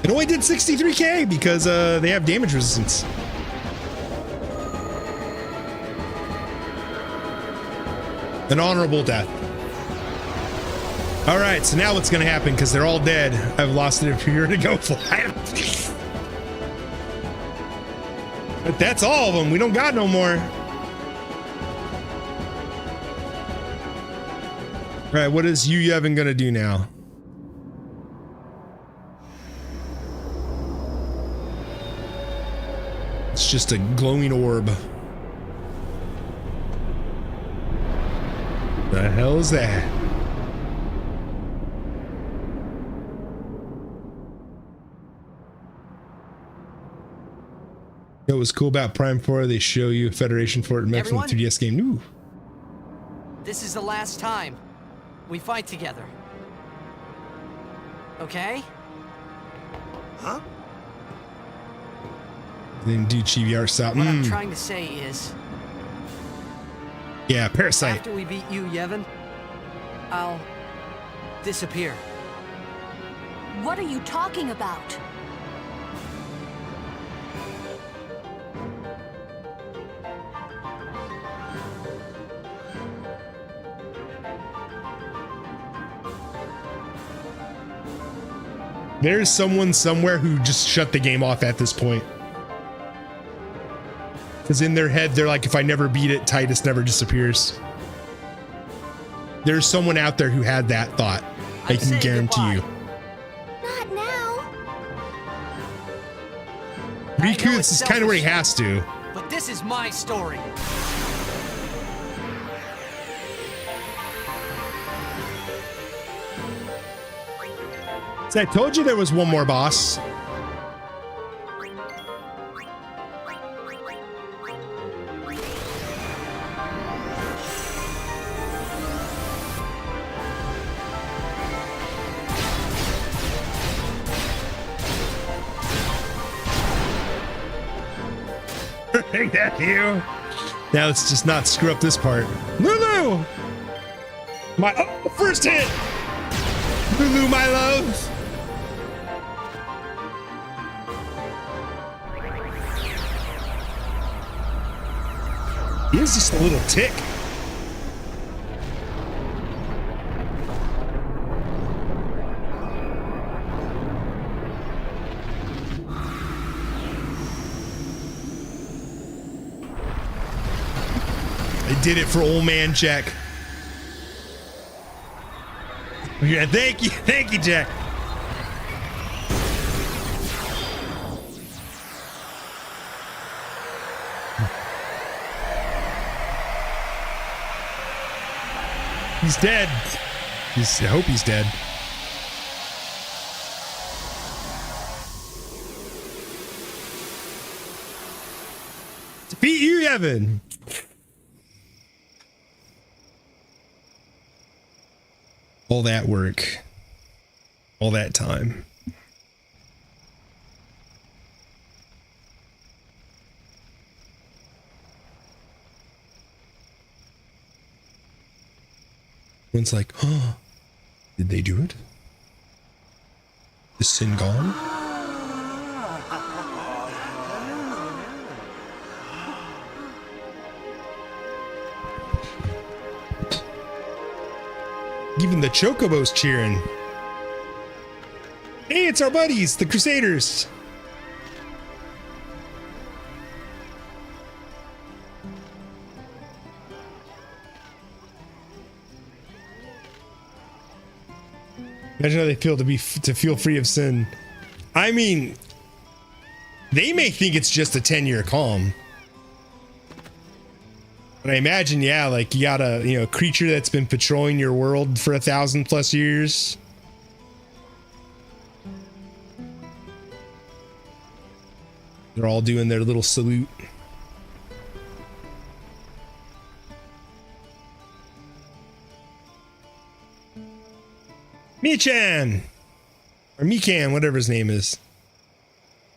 It only did 63k because they have damage resistance. An honorable death. All right, so now what's gonna happen? Because they're all dead. I've lost it if you're to go fly. But that's all of them. We don't got no more. All right, what is Yevon gonna do now? It's just a glowing orb. The hell is that? What was cool about Prime 4, they show you Federation Fort mech from the 3DS game. Ooh. This is the last time we fight together. Okay? Huh? Then do Chibi art style. What I'm trying to say is, yeah, Parasite. after we beat you, Yevon, I'll disappear. What are you talking about? There's someone somewhere who just shut the game off at this point. Because in their head, they're like, if I never beat it, Tidus never disappears. There's someone out there who had that thought. I can guarantee you. Not now. Riku, this is kind of where he has to. But this is my story. So I told you there was one more boss. Ain't that you? Now let's just not screw up this part. Lulu! My first hit! Lulu, my love! He is just a little tick. I did it for old man Jack. Yeah, thank you, Jack. He's dead. I hope he's dead. 7. All that work, all that time. One's like, oh, did they do it? Is Sin gone? Even the Chocobo's cheering. Hey, it's our buddies, the Crusaders. Imagine how they feel to feel free of sin. I mean, they may think it's just a 10-year calm. But I imagine, yeah, like you got a creature that's been patrolling your world for 1,000+ years. They're all doing their little salute. Michan! Or Mikan, whatever his name is.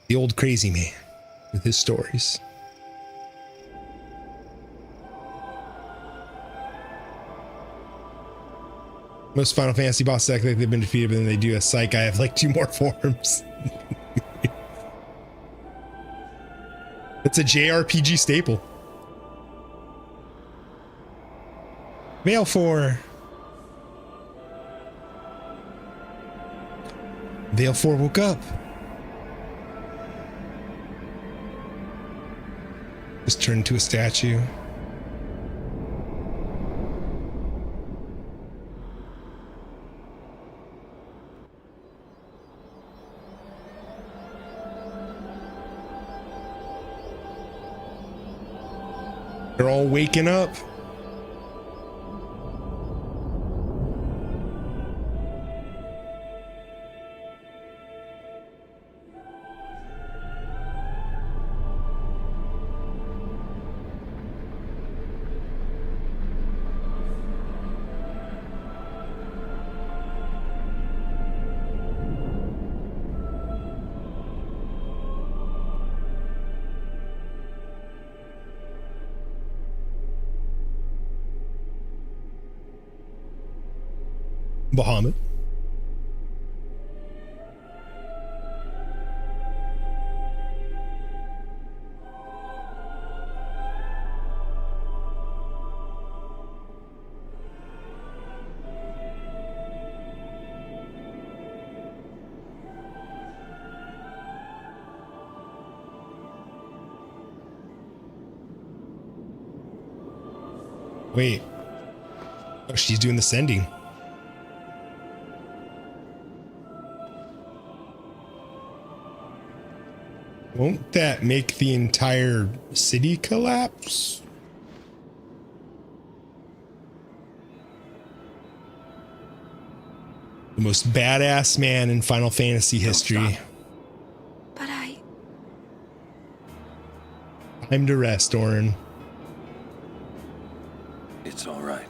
The old crazy man with his stories. Most Final Fantasy bosses act like they've been defeated, but then they do a psych. I have like 2 more forms. It's a JRPG staple. Mail 4. Veil 4 woke up. Just turned into a statue. They're all waking up. Bahamut. Wait. Oh, she's doing the sending. Won't that make the entire city collapse? The most badass man in Final Fantasy history. But Time to rest, Orin. It's all right.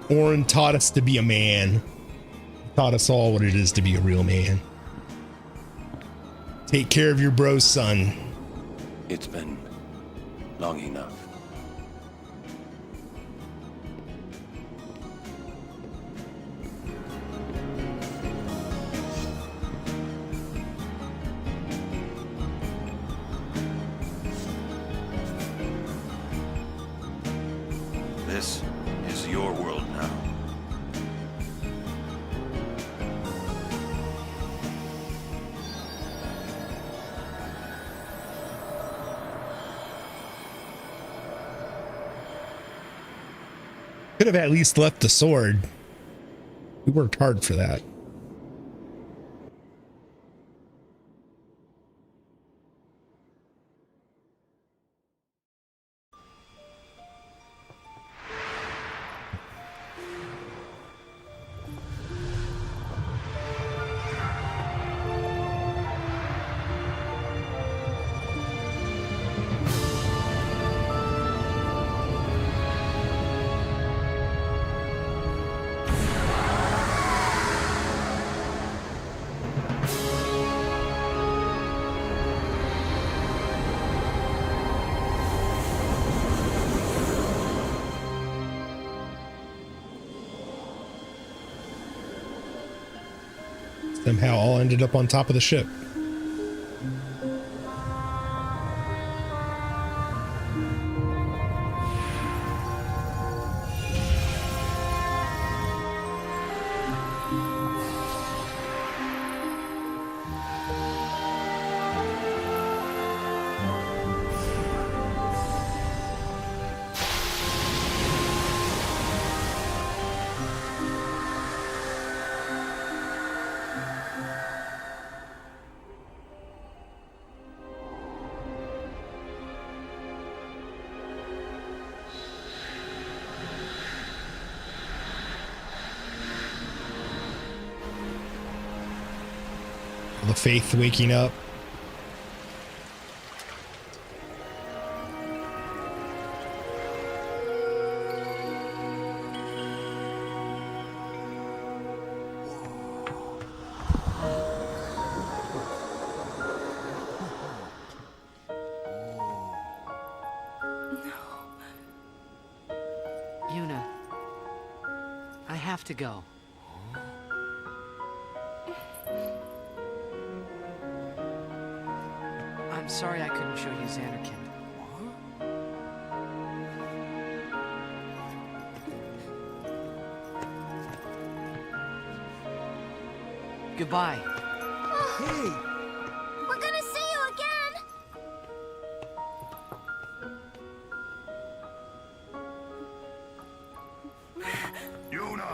Orin taught us to be a man. Taught us all what it is to be a real man. Take care of your bros, son. It's been long enough. This is your world now. Could have at least left the sword. We worked hard for that. Somehow all ended up on top of the ship. The faith waking up. Yuna, I have to go. I'm sorry I couldn't show you Xanarkand. Goodbye. Hey! We're gonna see you again! Yuna!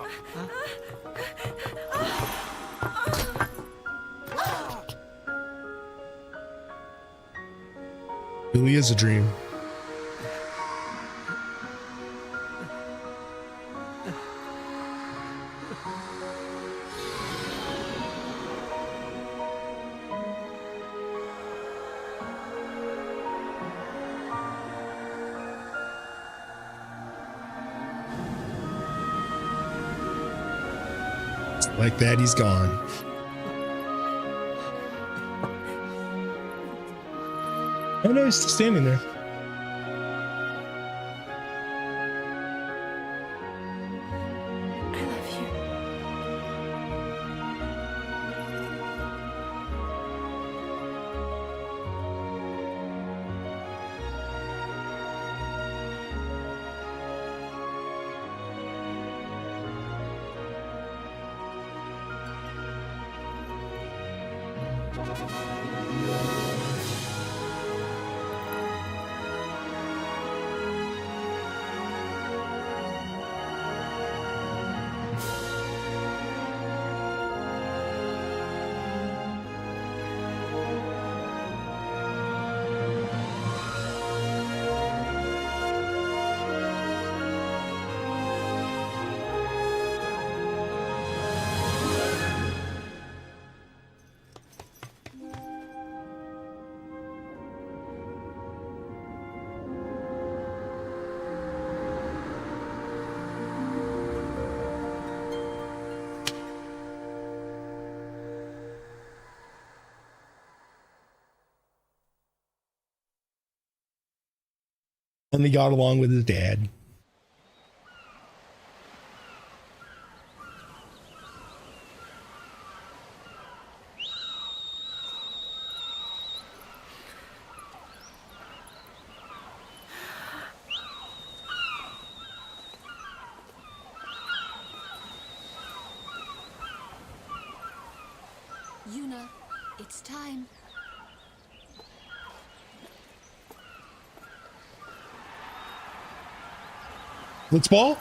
Really is a dream. Like that, he's gone. Oh no, he's still standing there. I love you. And he got along with his dad. Yuna, it's time. Blitzball?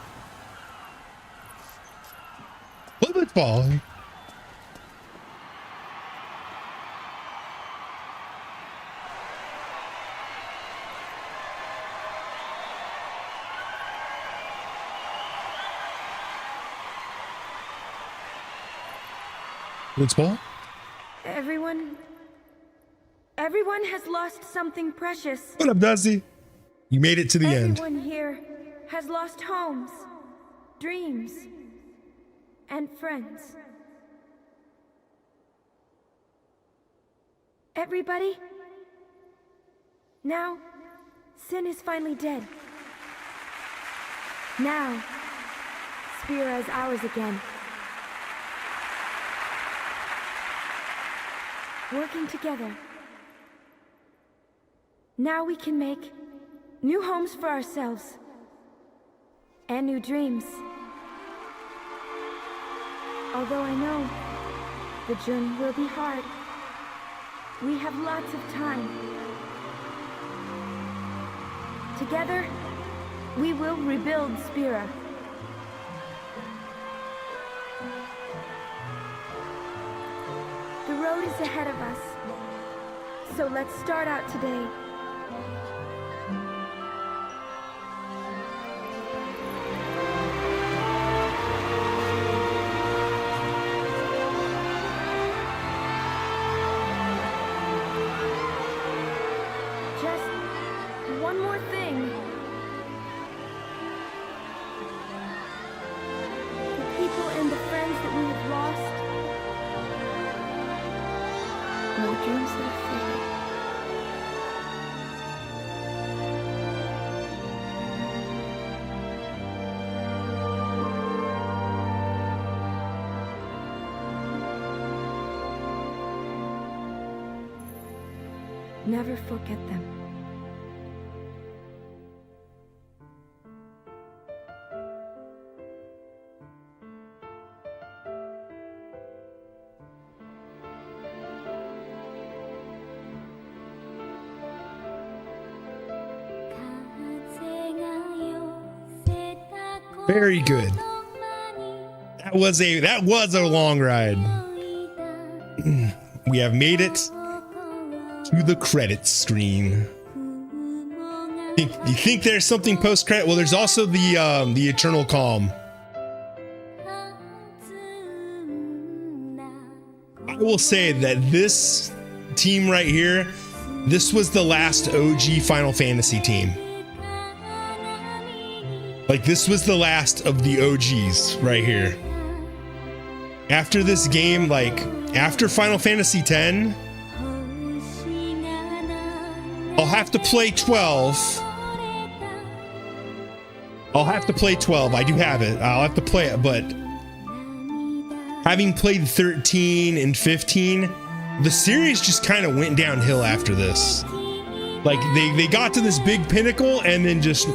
What Blitzball? Blitzball? Everyone has lost something precious. What up, Dusty? You made it to the end. Everyone here has lost homes, dreams, and friends. Everybody? Now, Sin is finally dead. Now, Spira is ours again. working together. Now we can make new homes for ourselves and new dreams. Although I know the journey will be hard, we have lots of time. Together, we will rebuild Spira. The road is ahead of us, so let's start out today. Just one more thing. The people and the friends that we have lost. No dreams that fade. Never forget them. Very good. That was a long ride. We have made it to the credits screen. You think there's something post credit? Well, there's also the eternal calm. I will say that this team right here, this was the last OG Final Fantasy team. Like, this was the last of the OGs right here. After this game, like, after Final Fantasy X, I'll have to play 12. I do have it. I'll have to play it, but having played 13 and 15, the series just kind of went downhill after this. Like, they got to this big pinnacle and then just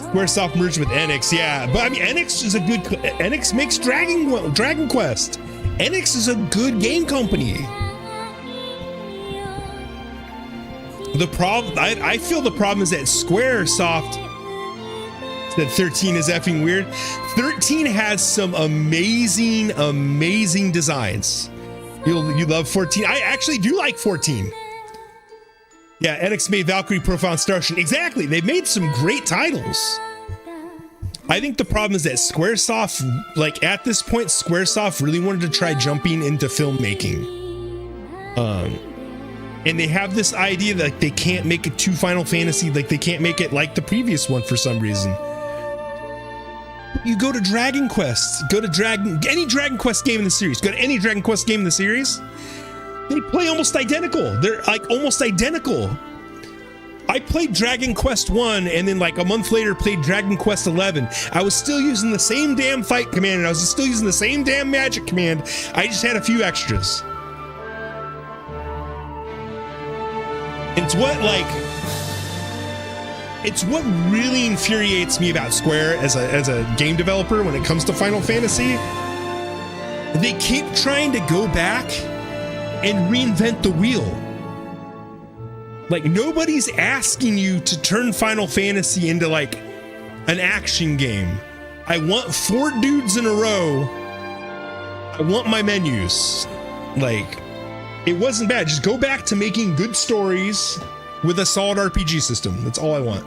Squaresoft merged with Enix, yeah. But I mean, Enix makes Dragon Quest. Enix is a good game company. The problem, I feel the problem is that Squaresoft said 13 is effing weird. 13 has some amazing designs. You love 14. I actually do like 14. Yeah, Enix made Valkyrie Profound Starship. Exactly, they made some great titles. I think the problem is that Squaresoft, like at this point, Squaresoft really wanted to try jumping into filmmaking. And they have this idea that they can't make it too Final Fantasy, like they can't make it like the previous one for some reason. You go to Dragon Quest, any Dragon Quest game in the series, go to any Dragon Quest game in the series, they play almost identical. They're like almost identical. I played Dragon Quest 1 and then like a month later played Dragon Quest 11. I was still using the same damn fight command and I was still using the same damn magic command. I just had a few extras. It's what really infuriates me about Square as a game developer when it comes to Final Fantasy. They keep trying to go back and reinvent the wheel. Like, nobody's asking you to turn Final Fantasy into like an action game. I want 4 dudes in a row. I want my menus. Like, it wasn't bad. Just go back to making good stories with a solid RPG system. That's all I want.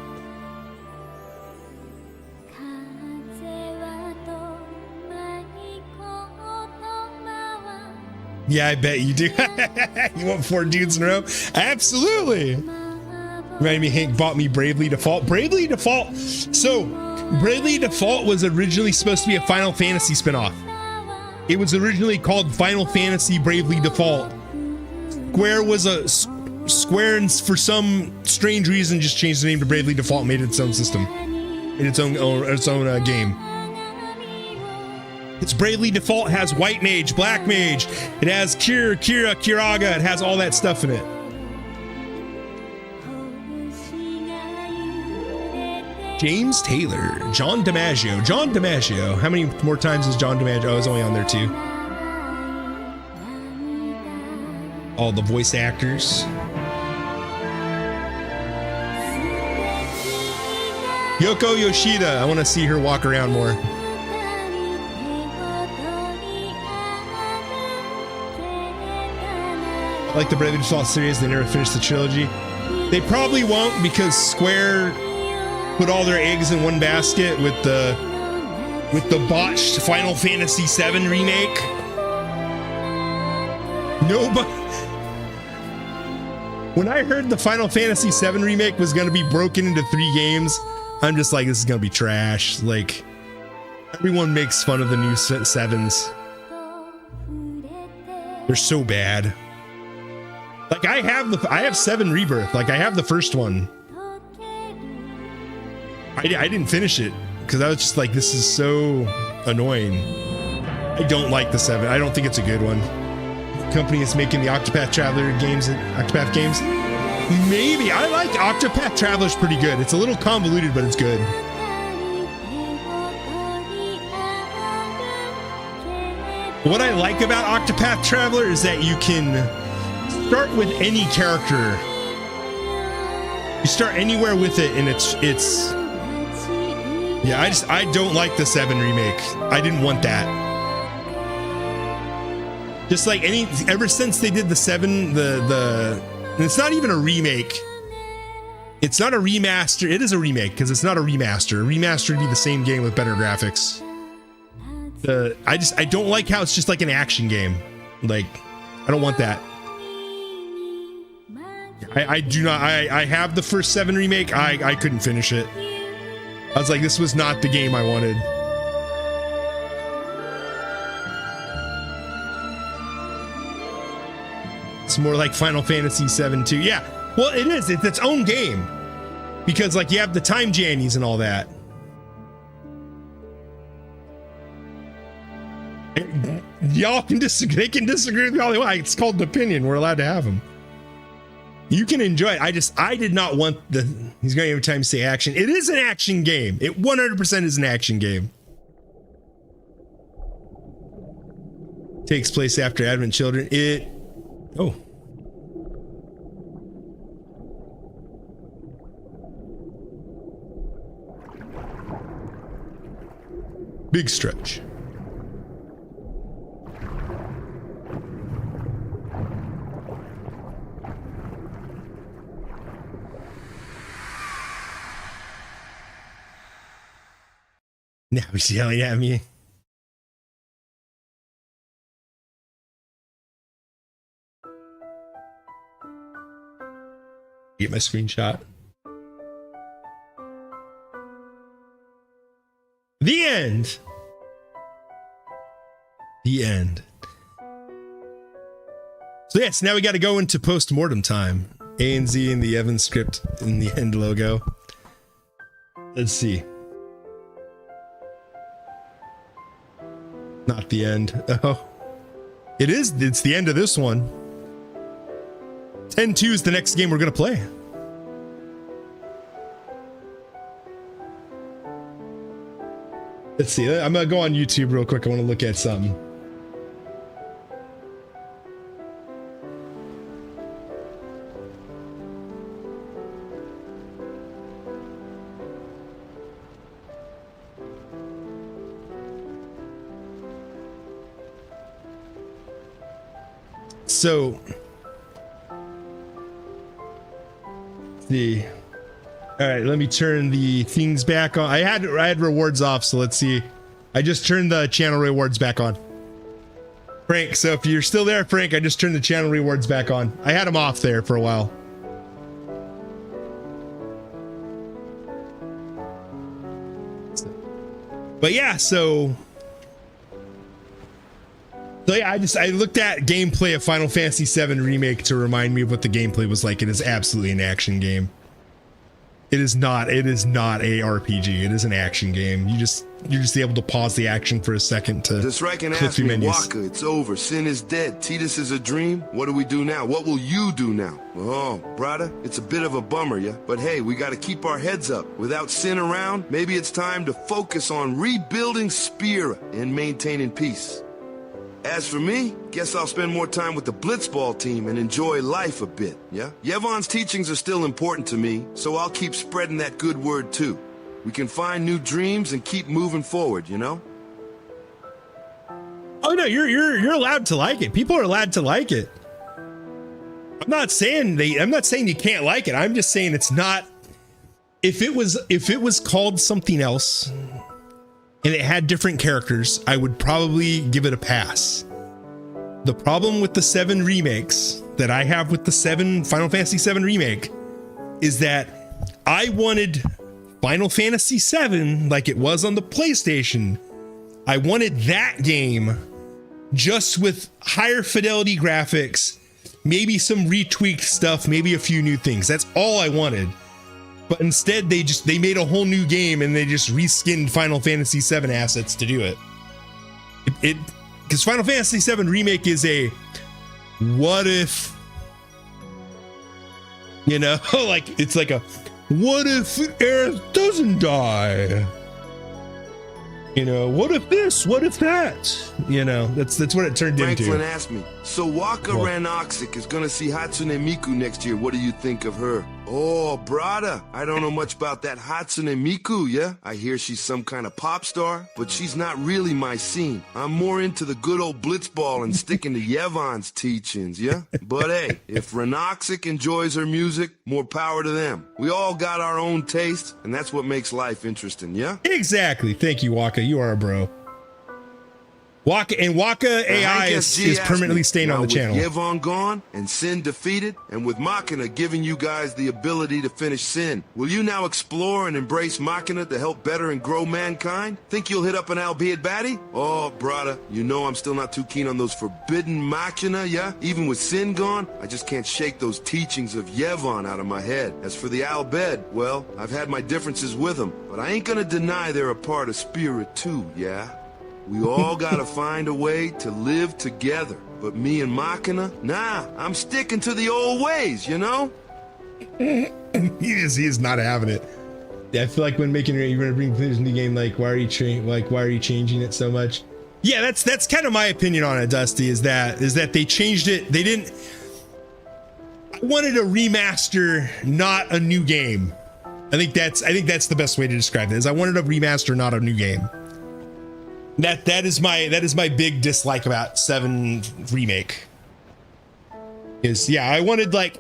Yeah, I bet you do. You want 4 dudes in a row? Absolutely. Reminded me, Hank bought me Bravely Default. Bravely Default. So, Bravely Default was originally supposed to be a Final Fantasy spinoff. It was originally called Final Fantasy Bravely Default. Square, and for some strange reason, just changed the name to Bravely Default and made it its own system, made its own game. Its Bravely Default has White Mage, Black Mage. It has Kiraga. It has all that stuff in it. James Taylor, John DiMaggio. John DiMaggio. How many more times is John DiMaggio? Oh, he's only on there too. All the voice actors. Yoko Yoshida. I want to see her walk around more. Like the Bravely Default series, they never finished the trilogy. They probably won't because Square put all their eggs in one basket with the botched Final Fantasy VII remake. Nobody. When I heard the Final Fantasy VII remake was going to be broken into 3 games, I'm just like, this is going to be trash. Like, everyone makes fun of the new 7s. They're so bad. Like, I have 7 Rebirth. Like, I have the first one. I didn't finish it because I was just like, this is so annoying. I don't like the 7. I don't think it's a good one. The company is making the Octopath Traveler games, Octopath games. Maybe. I like Octopath Traveler's pretty good. It's a little convoluted, but it's good. What I like about Octopath Traveler is that you can start with any character. You start anywhere with it, and it's yeah, I don't like the 7 remake. I didn't want that. Just like ever since they did the 7, and it's not even a remake. It's not a remaster. It is a remake because it's not a remaster. A remaster would be the same game with better graphics. I don't like how it's just like an action game. Like, I don't want that. I do not. I have the first 7 remake. I couldn't finish it. I was like, this was not the game I wanted. It's more like Final Fantasy VII too. Yeah, well, it is. It's its own game because like you have the time jannies and all that. Y'all can disagree. They can disagree with me all they want. It's called an opinion. We're allowed to have them. You can enjoy it. I did not want the. He's going every time to say action. It is an action game. It 100% is an action game. Takes place after Advent Children. Oh. Big stretch. Now he's yelling at me. Get my screenshot. The end. The end. So yes, now we got to go into post-mortem time. A and Z in the Evan script in the end logo. Let's see. Not the end. Oh, it is. It's the end of this one. 10-2 is the next game we're gonna play. Let's see. I'm gonna go on YouTube real quick. I want to look at something. So, see. All right, let me turn the things back on. I had rewards off, so let's see. I just turned the channel rewards back on. Frank, so if you're still there, Frank, I just turned the channel rewards back on. I had them off there for a while. But yeah, so yeah, I looked at gameplay of Final Fantasy VII Remake to remind me of what the gameplay was like. It is absolutely an action game. It is not a RPG. It is an action game. You're just able to pause the action for a second to Just reckon click ask through me, menus. Waka, it's over. Sin is dead. Tidus is a dream. What do we do now? What will you do now? Oh, brother, it's a bit of a bummer, yeah? But hey, we gotta keep our heads up. Without Sin around, maybe it's time to focus on rebuilding Spira and maintaining peace. As for me, guess I'll spend more time with the Blitzball team and enjoy life a bit, yeah? Yevon's teachings are still important to me, so I'll keep spreading that good word too. We can find new dreams and keep moving forward, you know? Oh no, you're allowed to like it. People are allowed to like it. I'm not saying you can't like it. I'm just saying it's not. If it was called something else and it had different characters, I would probably give it a pass. The problem with the 7 remakes that I have with the Final Fantasy 7 remake is that I wanted Final Fantasy 7 like it was on the PlayStation. I wanted that game just with higher fidelity graphics, maybe some retweaked stuff, maybe a few new things. That's all I wanted. But instead they made a whole new game and they just reskinned Final Fantasy 7 assets to do it. Because Final Fantasy 7 remake is a what if, you know, like it's like a what if Aerith doesn't die? You know, what if this? What if that? You know, that's what it turned Franklin into. asked me, so Waka Ranoxic is gonna see Hatsune Miku next year. What do you think of her? Oh, brother, I don't know much about that Hatsune Miku, yeah? I hear she's some kind of pop star, but she's not really my scene. I'm more into the good old Blitzball and sticking to Yevon's teachings, yeah? But hey, if Ranoxic enjoys her music, more power to them. We all got our own taste, and that's what makes life interesting, yeah? Exactly. Thank you, Waka. You are a bro. Waka AI is permanently staying on the channel. With Yevon gone and Sin defeated, and with Machina giving you guys the ability to finish Sin, will you now explore and embrace Machina to help better and grow mankind? Think you'll hit up an albeit baddie? Oh, brother, you know I'm still not too keen on those forbidden Machina, yeah? Even with Sin gone, I just can't shake those teachings of Yevon out of my head. As for the Albed, well, I've had my differences with them, but I ain't gonna deny they're a part of Spira too, yeah? We all gotta find a way to live together. But me and Machina, nah, I'm sticking to the old ways, you know? he is not having it. Yeah, I feel like when you're gonna bring players in the game, like why are you changing it so much? Yeah, that's kind of my opinion on it, Dusty, is that they changed it. They didn't. I wanted a remaster, not a new game. I think that's the best way to describe it. Is I wanted a remaster, not a new game. That is my big dislike about 7 remake. Is I wanted like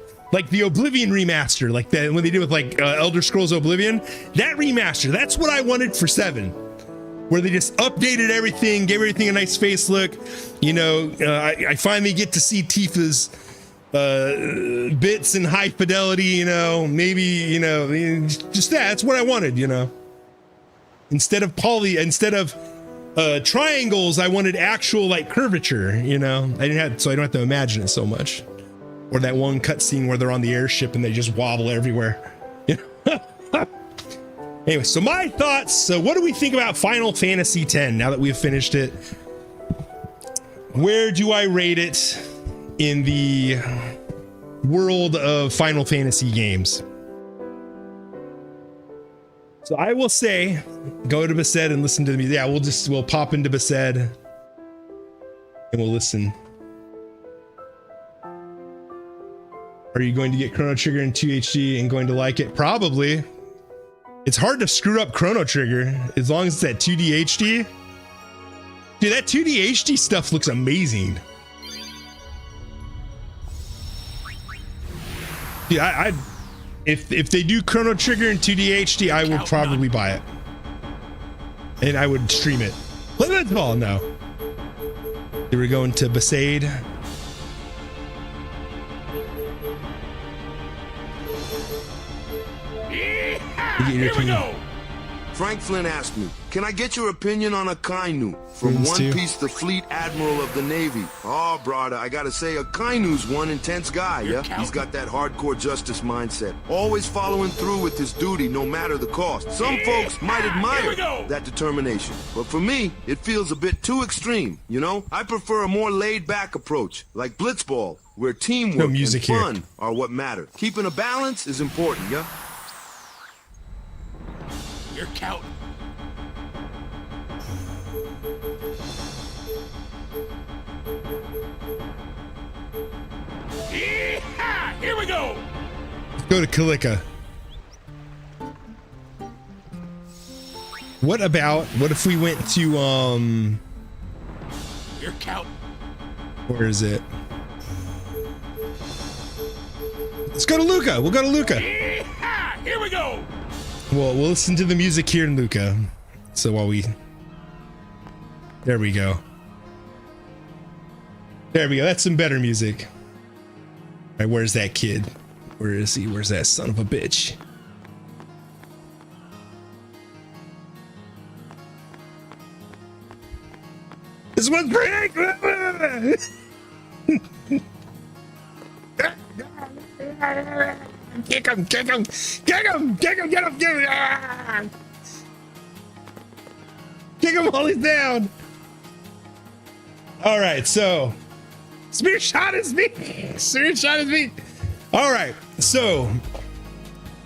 the Oblivion remaster, like that when they did with like Elder Scrolls Oblivion. That remaster, that's what I wanted for 7, where they just updated everything, gave everything a nice face look. You know, I finally get to see Tifa's bits in high fidelity. You know, maybe just that's what I wanted. You know, instead of triangles, I wanted actual like curvature, you know. I don't have to imagine it so much. Or that one cutscene where they're on the airship and they just wobble everywhere. You know? Anyway, so my thoughts. So what do we think about Final Fantasy X now that we've finished it? Where do I rate it in the world of Final Fantasy games? So I will say, go to Based and listen to the music. Yeah, we'll pop into Based and we'll listen. Are you going to get Chrono Trigger in 2 HD and going to like it? Probably. It's hard to screw up Chrono Trigger as long as it's at 2D HD. Dude, that 2D HD stuff looks amazing. Yeah, if they do Chrono Trigger in 2D HD, I will probably buy it. And I would stream it. Blitzball, no. They were going to Backseating. Here we go. Frank Flynn asked me, can I get your opinion on Akainu? From Runes One too. Piece, the fleet admiral of the Navy. Oh, brother, I gotta say, Akainu's one intense guy, yeah? He's got that hardcore justice mindset. Always following through with his duty, no matter the cost. Some folks might admire that determination. But for me, it feels a bit too extreme, you know? I prefer a more laid-back approach, like Blitzball, where teamwork and music here. fun are what matter. Keeping a balance is important, yeah? You're counting. Yeehaw! Here we go! Go to Kalika. What if we went to You're counting. where is it? Let's go to Luca. We'll go to Luca. Yeehaw! Here we go! Well, we'll listen to the music here in Luca. So while there we go. There we go. That's some better music. All right, where's that kid? Where is he? Where's that son of a bitch? This one's break. Kick him, kick him, kick him, kick him, get him, get him. Kick him while he's down. All right, so Spira shot his feet. Spira shot his feet. All right, so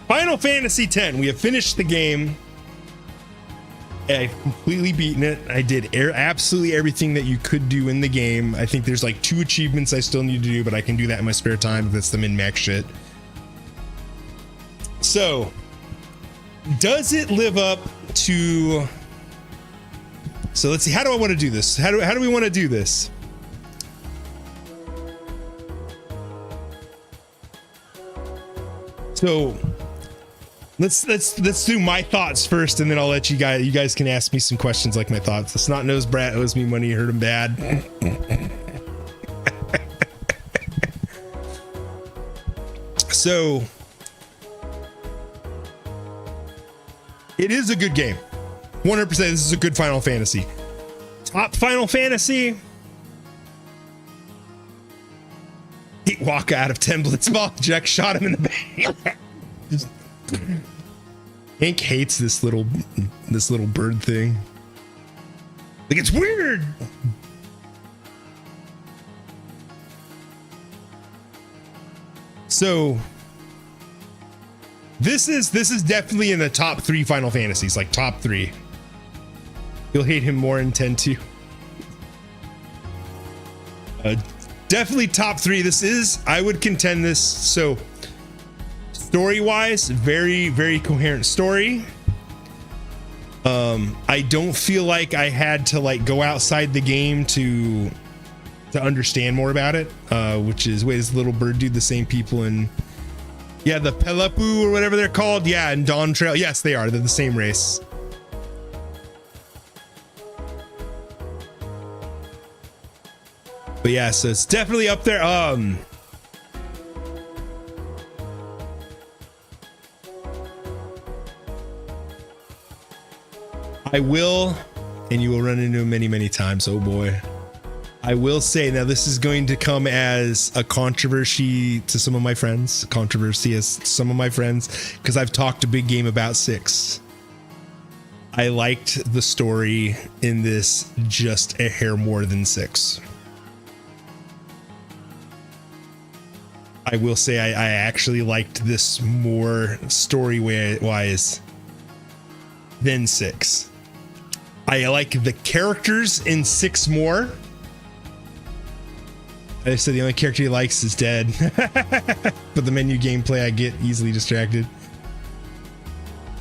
Final Fantasy X. We have finished the game. I've completely beaten it. I did absolutely everything that you could do in the game. I think there's like 2 achievements I still need to do, but I can do that in my spare time. That's the min-max shit. So, does it live up to... So let's see, how do I want to do this? How do we want to do this? So let's do my thoughts first, and then I'll let you guys can ask me some questions like my thoughts. The snot-nosed brat owes me money, hurt him bad. So it is a good game. 100%. This is a good Final Fantasy. Top Final Fantasy. 8 walk out of 10 Blitzball. Jack shot him in the back. Hank hates this little bird thing. Like, it's weird. So this is definitely in the top 3 Final Fantasies, like top 3. You'll hate him more in 10 too. Definitely top 3. This is, I would contend this. So story-wise, very, very coherent story. I don't feel like I had to like go outside the game to understand more about it. Which is, wait, is Little Bird Dude the same people in, yeah, the Pelepu or whatever they're called? Yeah, and Dawn Trail. Yes, they are. They're the same race. But yeah, so it's definitely up there. I will, and you will run into him many, many times. Oh boy. I will say, now this is going to come as a controversy to some of my friends. Because I've talked a big game about 6. I liked the story in this just a hair more than 6. I will say I actually liked this more story-wise than 6. I like the characters in 6 more. I said the only character he likes is dead. But the menu gameplay, I get easily distracted.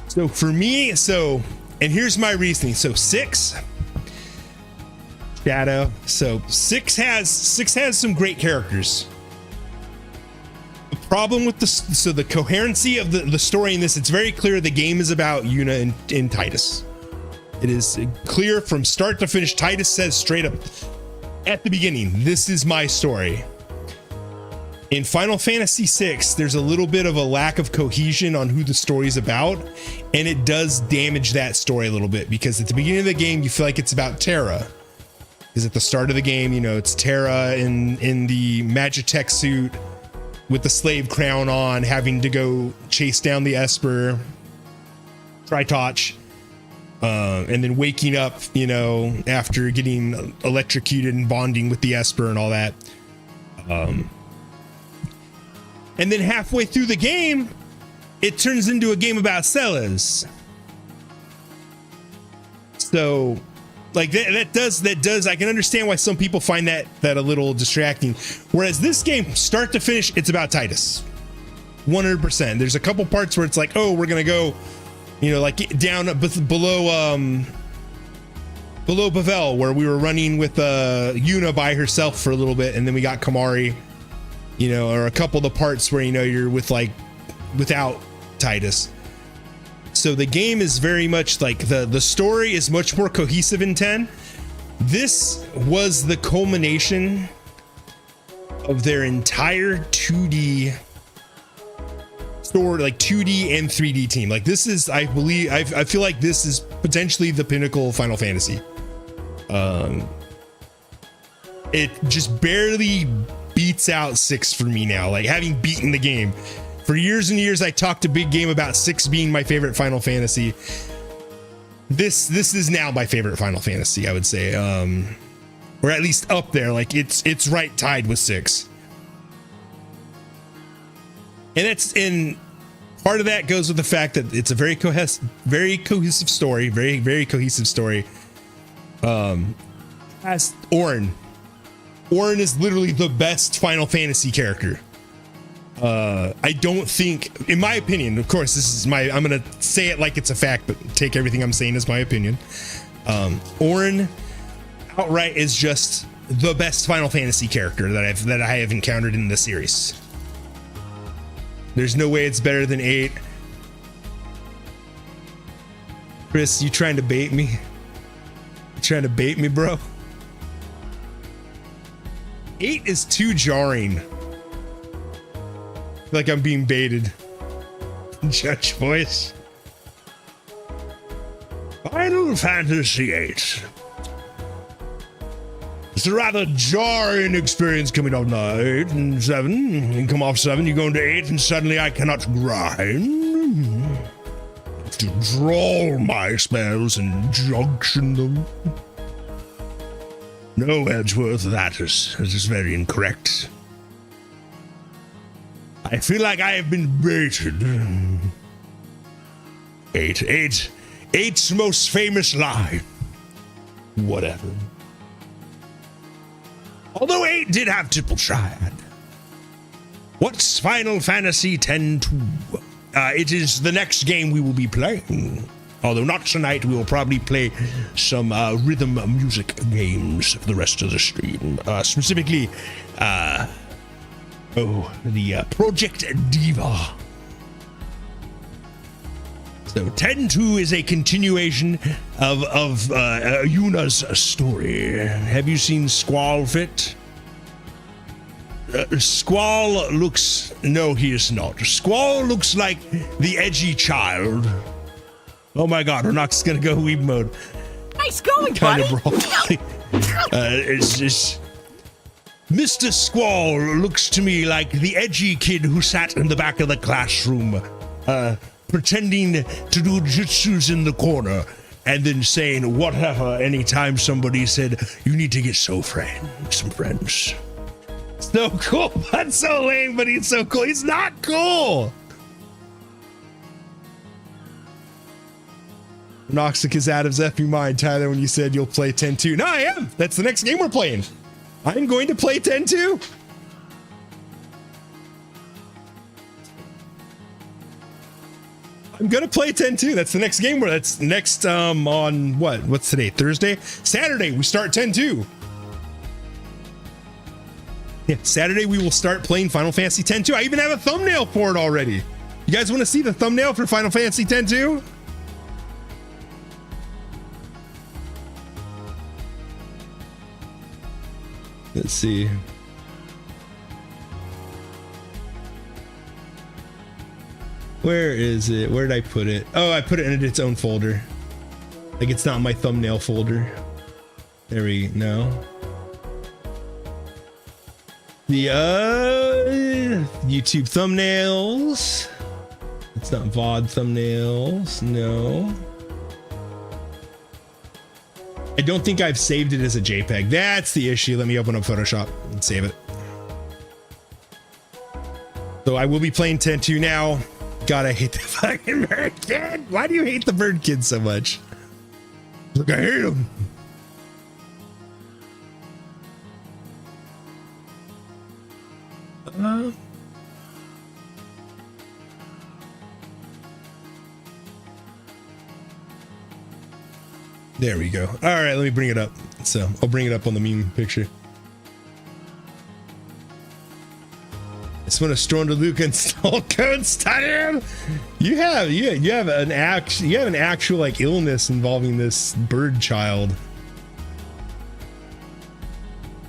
So for me, and here's my reasoning. So 6, Shadow. So 6 has some great characters. The problem with the coherency of the story in this, it's very clear the game is about Yuna and Tidus. It is clear from start to finish. Tidus says straight up at the beginning, this is my story. In Final Fantasy VI, there's a little bit of a lack of cohesion on who the story's about, and it does damage that story a little bit, because at the beginning of the game, you feel like it's about Terra. Because at the start of the game, you know, it's Terra in the Magitech suit with the slave crown on, having to go chase down the Esper, Tritoch, and then waking up, you know, after getting electrocuted and bonding with the Esper and all that. And then halfway through the game, it turns into a game about Celes. So, like that does, I can understand why some people find that a little distracting. Whereas this game, start to finish, it's about Tidus. 100%. There's a couple parts where it's like, oh, we're gonna go, you know, like down below Bavel, where we were running with Yuna by herself for a little bit, and then we got Kamari. You know, or a couple of the parts where, you know, you're with without Tidus. So the game is very much like the story is much more cohesive in 10. This was the culmination of their entire 2D story, like 2D and 3D team. Like this is, I feel like this is potentially the pinnacle of Final Fantasy. It just barely beats out 6 for me now, like having beaten the game. For years and years, I talked a big game about 6 being my favorite Final Fantasy. This is now my favorite Final Fantasy, I would say. Or at least up there, like it's right tied with 6. And part of that goes with the fact that it's a very cohesive story, very cohesive story. As Auron is literally the best Final Fantasy character. I don't think, in my opinion, of course, this is I'm gonna say it like it's a fact, but take everything I'm saying as my opinion. Auron outright is just the best Final Fantasy character that I have encountered in the series. There's no way it's better than 8. Chris, you trying to bait me? You trying to bait me, bro? 8 is too jarring. I feel like I'm being baited. Judge voice. Final Fantasy 8. It's a rather jarring experience coming off 8 and 7. You come off 7, you go into 8, and suddenly I cannot grind. I have to draw my spells and junction them. No, Edgeworth, that is very incorrect. I feel like I have been baited. 8's most famous line. Whatever. Although 8 did have triple triad. What's Final Fantasy X-2? It is the next game we will be playing. Although not tonight, we will probably play some rhythm music games for the rest of the stream. Specifically, the Project Diva. So X-2 is a continuation of Yuna's story. Have you seen Squall fit? Squall looks... No, he is not. Squall looks like the edgy child. Oh my god, Ronox is gonna go weeb mode. Nice going, kind buddy. of broadly. It's Mr. Squall looks to me like the edgy kid who sat in the back of the classroom, pretending to do jutsus in the corner, and then saying whatever anytime somebody said, you need to get some friends. So cool. That's so lame, but he's so cool. He's not cool. Noxic is out of Zephyr mind, Tyler, when you said you'll play 10-2. No, I am. That's the next game we're playing. I'm going to play 10-2. I'm gonna play 10-2. That's the next game. That's next on what's today? Thursday? Saturday we start 10-2. Yeah, Saturday we will start playing Final Fantasy X-2. I even have a thumbnail for it already. You guys want to see the thumbnail for Final Fantasy X-2? Let's see. Where is it? Where did I put it? Oh, I put it in its own folder. Like it's not my thumbnail folder. There we go. The YouTube thumbnails. It's not VOD thumbnails. No. I don't think I've saved it as a JPEG. That's the issue. Let me open up Photoshop and save it. So I will be playing 10-2 now. God, I hate the fucking bird kid. Why do you hate the bird kid so much? Look, I hate him. There we go. All right, let me bring it up. So I'll bring it up on the meme picture. I just want to storm to Luke and install code study. You have an actual like illness involving this bird child.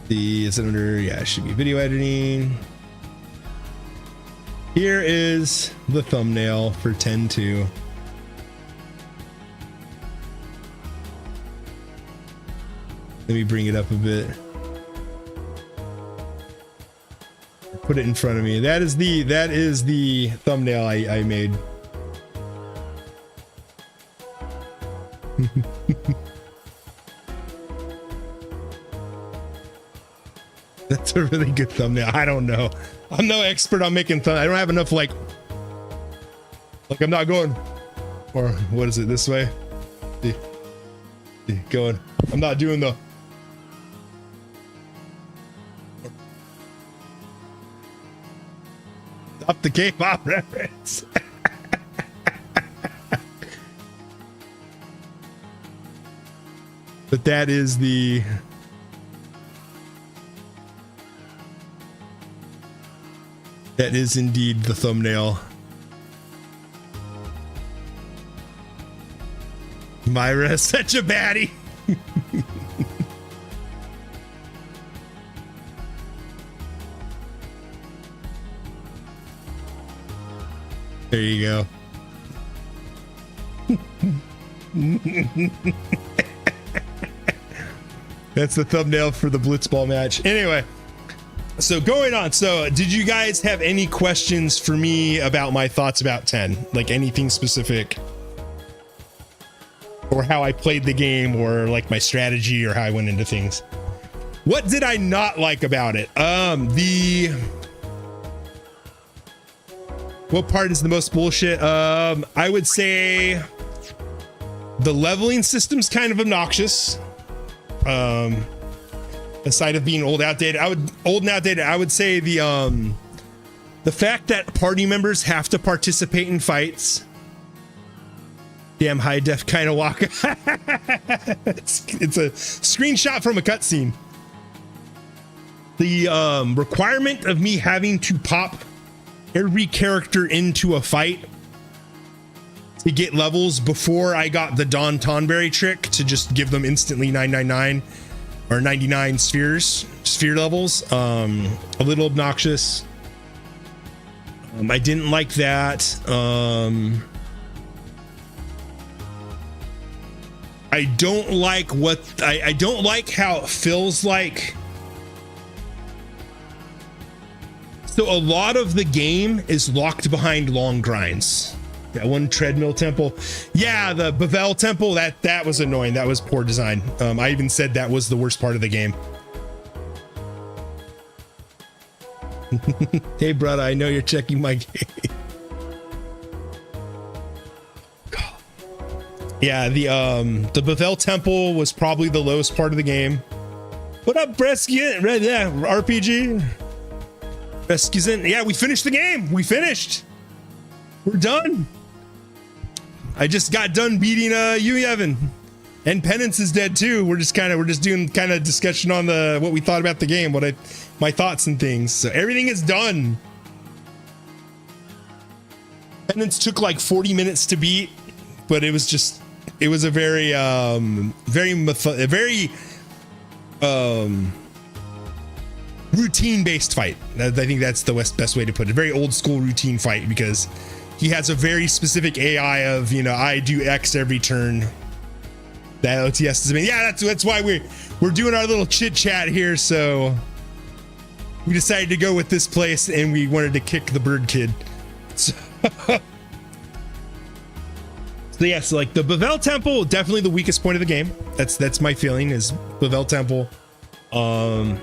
Is it under? Yeah, it should be video editing. Here is the thumbnail for 10-2. Let me bring it up a bit. Put it in front of me. That is the thumbnail I made. That's a really good thumbnail. I don't know. I'm no expert on making thumbnails. I don't have enough like I'm not going, or what is it, this way? See, going. I'm not doing the. Up the K-pop reference. But that is the. That is indeed the thumbnail. Myra is such a baddie. There you go. That's the thumbnail for the Blitzball match. Anyway. So going on, so did you guys have any questions for me about my thoughts about 10? Like anything specific? Or how I played the game, or like my strategy, or how I went into things? What did I not like about it? What part is the most bullshit? I would say the leveling system's kind of obnoxious. Aside of being old and outdated, I would say the fact that party members have to participate in fights. Damn high def kind of walk. It's a screenshot from a cutscene. The requirement of me having to pop every character into a fight to get levels before I got the Don Tonberry trick to just give them instantly 999 or 99 sphere levels. A little obnoxious. I didn't like that. I don't like I don't like how it feels like. So a lot of the game is locked behind long grinds. That one treadmill temple. Yeah, the Bavel temple, that was annoying. That was poor design. I even said that was the worst part of the game. Hey, brother, I know you're checking my game. Yeah, the Bavel temple was probably the lowest part of the game. What up, Brescian? Yeah, RPG. Brescian. Yeah, we finished the game. We finished. We're done. I just got done beating you, Evan, and Penance is dead too. We're just doing kind of discussion on what we thought about the game, my thoughts and things. So everything is done. Penance took like 40 minutes to beat, but it was a very routine based fight. I think that's the best way to put it. Very old school routine fight, because he has a very specific AI of, you know, I do X every turn. That OTS is, I mean, yeah, that's why we're doing our little chit chat here. So we decided to go with this place, and we wanted to kick the bird kid. So, so yeah, so like the Bavel Temple, definitely the weakest point of the game. That's my feeling, is Bavel Temple. Were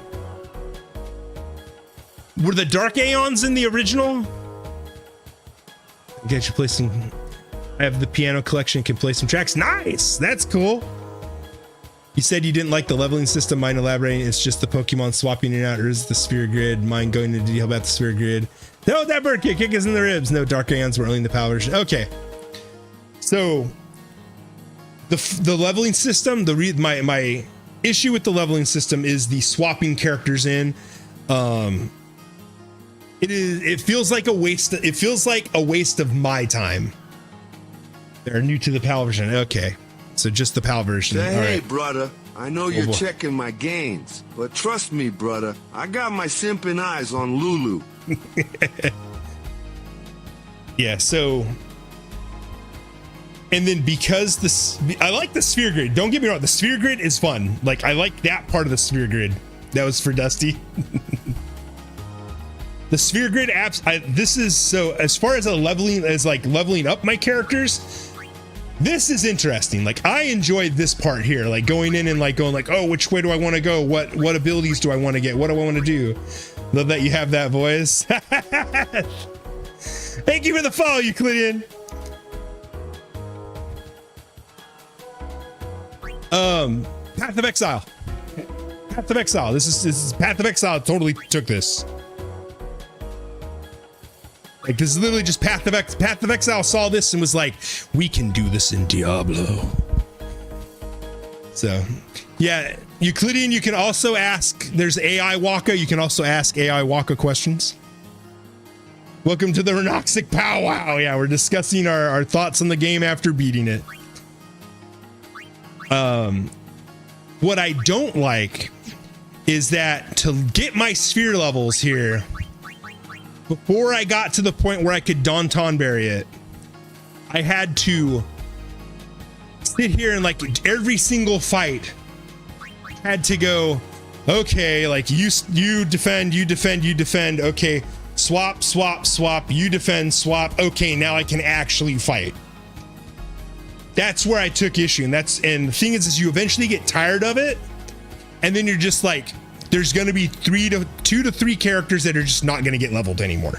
the Dark Aeons in the original? Get you play some. I have the piano collection, can play some tracks. Nice, that's cool. You said you didn't like the leveling system. Mind elaborating? It's just the Pokemon swapping in and out, or is the Sphere Grid? Mind going into detail about the Sphere Grid? No, that bird kick is in the ribs. No, Dark Aeons were only in the power version. Okay, so the leveling system. My issue with the leveling system is the swapping characters in. It feels like a waste. It feels like a waste of my time. They're new to the PAL version. Okay, so just the PAL version. Say, all hey, right. brother, I know you're checking my gains, but trust me, brother, I got my simping eyes on Lulu. Yeah, so, and then because I like the Sphere Grid. Don't get me wrong, the Sphere Grid is fun. Like, I like that part of the Sphere Grid. That was for Dusty. The Sphere Grid apps. This is, so as far as leveling up my characters, this is interesting. Like, I enjoyed this part here, like going in and like going like, oh, which way do I want to go? What abilities do I want to get? What do I want to do? Love that you have that voice. Thank you for the follow, Euclidean. Path of Exile. Path of Exile. This is Path of Exile. Totally took this. Like, this is literally just Path of Exile saw this and was like, we can do this in Diablo. So, yeah, Euclidean, you can also ask, there's AI Waka, you can also ask AI Waka questions. Welcome to the Renoxic Powwow. Yeah, we're discussing our thoughts on the game after beating it. What I don't like is that to get my sphere levels here, before I got to the point where I could Daunton Berry it, I had to sit here and like every single fight had to go, okay, like you defend, you defend, you defend. Okay, swap, swap, swap, you defend, swap. Okay, now I can actually fight. That's where I took issue. And the thing is you eventually get tired of it. And then you're just like, there's going to be 2 to 3 characters that are just not going to get leveled anymore.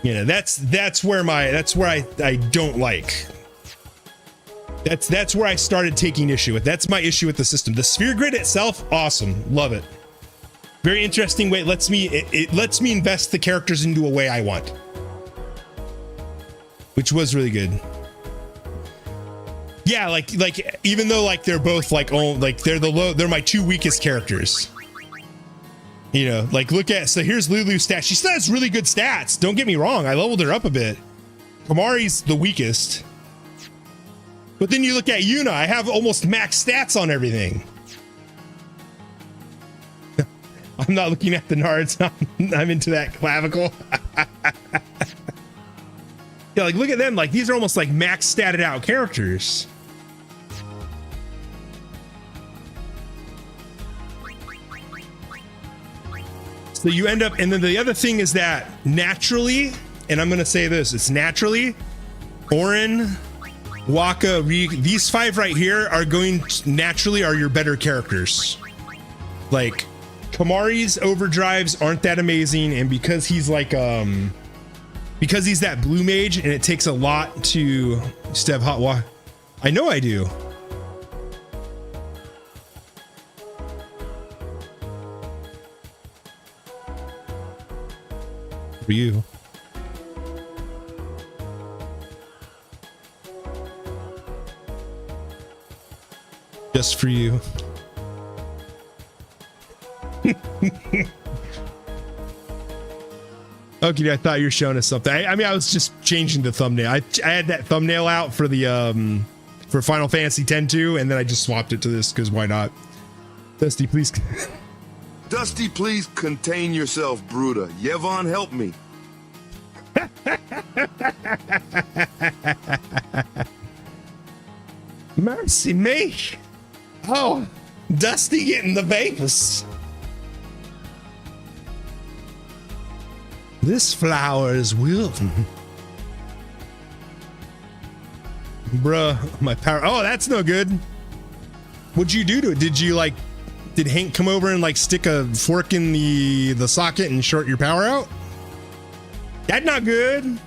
You know, that's where I don't like. That's where I started taking issue with. That's my issue with the system. The Sphere Grid itself, awesome, love it. Very interesting way. It lets me invest the characters into a way I want, which was really good. Yeah, like even though like they're both like, oh, like they're my 2 weakest characters. You know, like so here's Lulu's stats. She still has really good stats. Don't get me wrong. I leveled her up a bit. Kamari's the weakest. But then you look at Yuna. I have almost max stats on everything. I'm not looking at the nards. I'm into that clavicle. Yeah, like look at them. Like these are almost like max statted out characters. So you end up, and then the other thing is that naturally, and I'm going to say this, it's naturally, Orin, Waka, these 5 right here are naturally your better characters. Like, Kamari's overdrives aren't that amazing, and because he's like, because he's that blue mage, and it takes a lot to step hot water. I know I do. For you. Just for you. Okay, I thought you were showing us something. I mean, I was just changing the thumbnail. I had that thumbnail out for the for Final Fantasy X-2, and then I just swapped it to this because why not? Dusty, please. Dusty, please contain yourself, Bruder. Yevon, help me. Mercy me. Oh, Dusty getting the vapors. This flower is wilting. Bruh, my power. Oh, that's no good. What'd you do to it? Did you did Hank come over and stick a fork in the socket and short your power out? That's not good.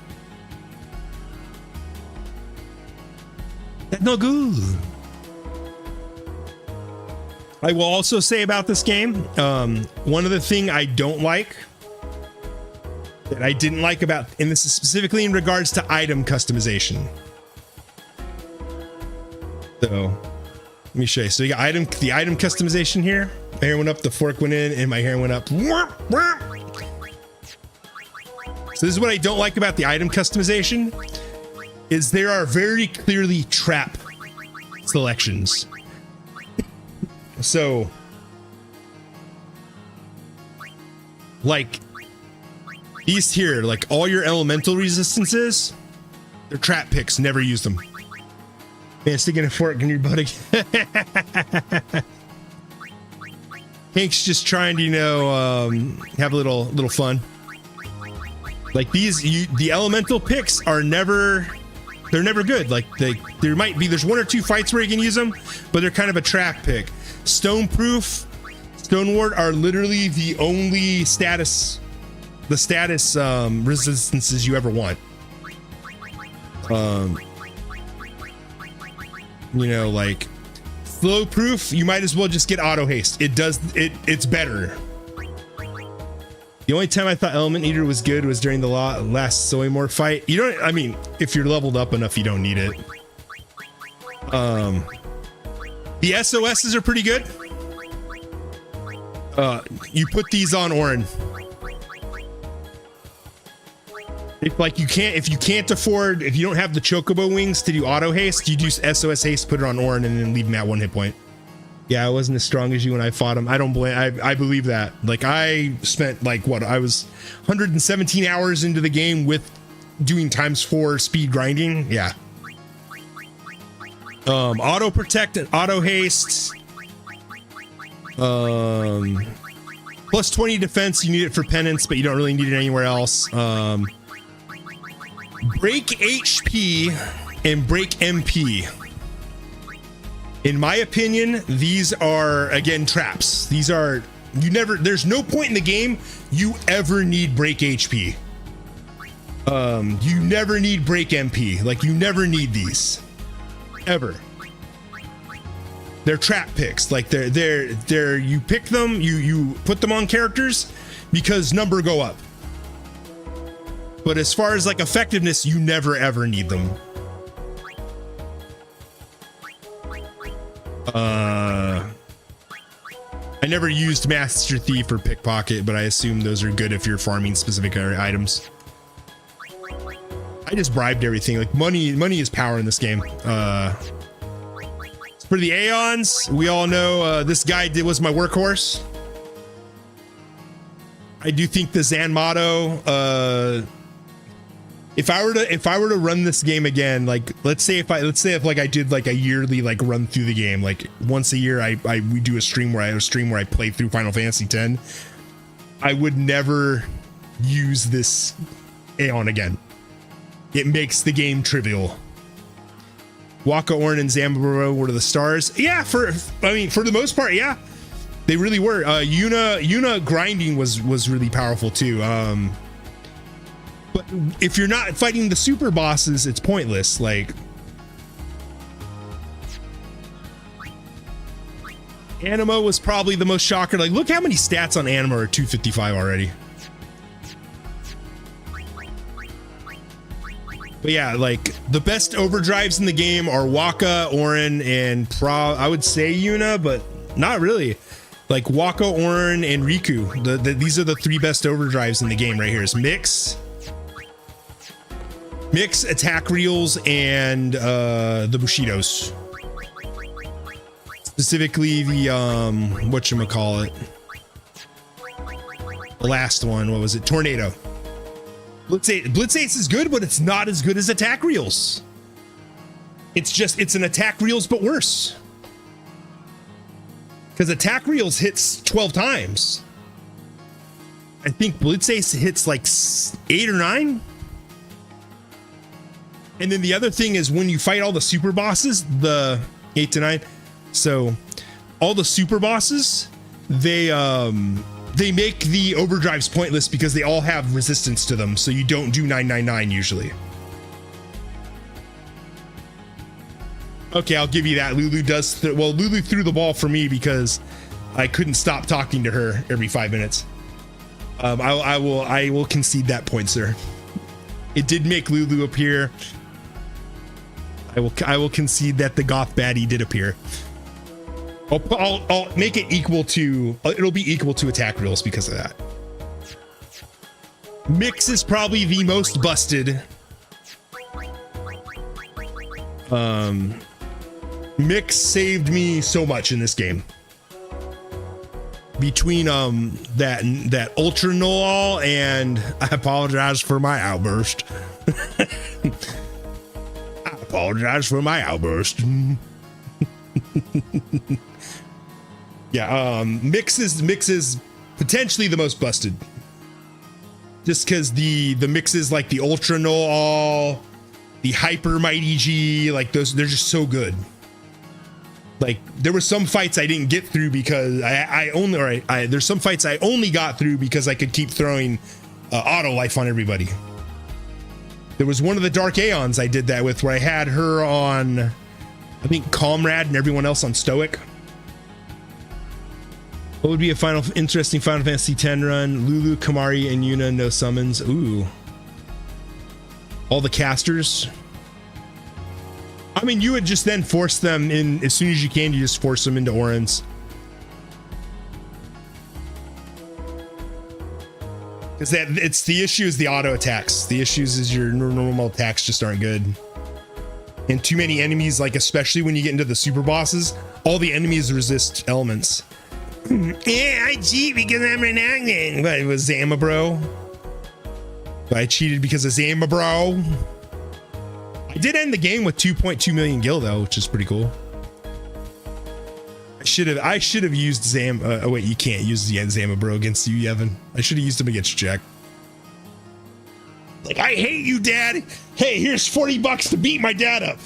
That's not good. I will also say about this game, one of the thing I don't like, that I didn't like about, and this is specifically in regards to item customization. So let me show you. So you got the item customization here. My hair went up, the fork went in, and my hair went up. So this is what I don't like about the item customization, is there are very clearly trap selections. So these here, all your elemental resistances, they're trap picks, never use them. Man, sticking a fork in your butt again. Hank's just trying to, have a little fun. The elemental picks are never, they're never good. There's one or two fights where you can use them, but they're kind of a trap pick. Stoneproof, Stone Ward are literally the only status resistances you ever want. Flow proof, you might as well just get auto haste. It's better. The only time I thought Element Eater was good was during the last Soymore fight. If you're leveled up enough, you don't need it. The SOSs are pretty good. You put these on Orin. If you don't have the Chocobo wings to do auto haste, you do SOS haste, put it on Orin, and then leave him at 1 hit point. Yeah, I wasn't as strong as you when I fought him. I don't blame. I believe that. I spent I was 117 hours into the game with doing ×4 speed grinding. Yeah. Auto protect and auto haste. Plus 20 defense. You need it for Penance, but you don't really need it anywhere else. Break HP and break MP. In my opinion, these are, again, traps. There's no point in the game you ever need break HP. You never need break MP. You never need these. Ever. They're trap picks. You pick them, you put them on characters because number go up. But as far as effectiveness, you never ever need them. I never used Master Thief or Pickpocket, but I assume those are good if you're farming specific items. I just bribed everything. Money is power in this game. For the Aeons, we all know this guy was my workhorse. I do think the Zanmato, if I were to run this game again, let's say if I did a yearly run through the game, once a year we do a stream where I play through Final Fantasy X, I would never use this Aeon again. It makes the game trivial. Waka, Orin, and Zambaro were the stars. Yeah, for the most part, yeah, they really were. Yuna grinding was really powerful too. But if you're not fighting the super bosses, it's pointless. Anima was probably the most shocker. Look how many stats on Anima are 255 already. But yeah, the best overdrives in the game are Waka, Orin, and I would say Yuna, but not really. Waka, Orin, and Riku. These are the 3 best overdrives in the game right here. Is Mix, attack reels, and the Bushidos. Specifically the whatchamacallit. The last one, what was it? Tornado. Blitz Ace is good, but it's not as good as attack reels. It's an attack reels, but worse. Because attack reels hits 12 times. I think Blitz Ace hits like 8 or 9. And then the other thing is when you fight all the super bosses, the 8 to 9. So all the super bosses, they make the overdrives pointless because they all have resistance to them. So you don't do 999 usually. Okay, Will give you that. Lulu does. Lulu threw the ball for me because I couldn't stop talking to her every 5 minutes. I will concede that point, sir. It did make Lulu appear. I will concede that the goth baddie did appear. I'll make it equal to. It'll be equal to attack reels because of that. Mix is probably the most busted. Mix saved me so much in this game. Between that ultra null and I apologize for my outburst. I apologize for my outburst. Yeah, mix is potentially the most busted. Just because the mixes like the ultra null, the hyper mighty G, like those, they're just so good. Like there were some fights I didn't get through because there's some fights I only got through because I could keep throwing auto life on everybody. There was one of the Dark Aeons I did that with where I had her on, I think, Comrade and everyone else on Stoic. What would be a interesting Final Fantasy X run? Lulu, Kamari, and Yuna, no summons. Ooh. All the casters. I mean, you would just then force them in as soon as you can. You just force them into Orans. Because it's the issue is the auto attacks. The issues is your normal attacks just aren't good. And too many enemies, like especially when you get into the super bosses, all the enemies resist elements. Yeah, I cheat because I'm reneging. But it was Zama, bro. I cheated because of Zama, bro. I did end the game with 2.2 million gil though, which is pretty cool. I should have used Zam. Oh wait, you can't use the Zama bro against you, Evan. I should have used him against Jack. Like, I hate you, Dad. Hey, here's $40 to beat my dad up.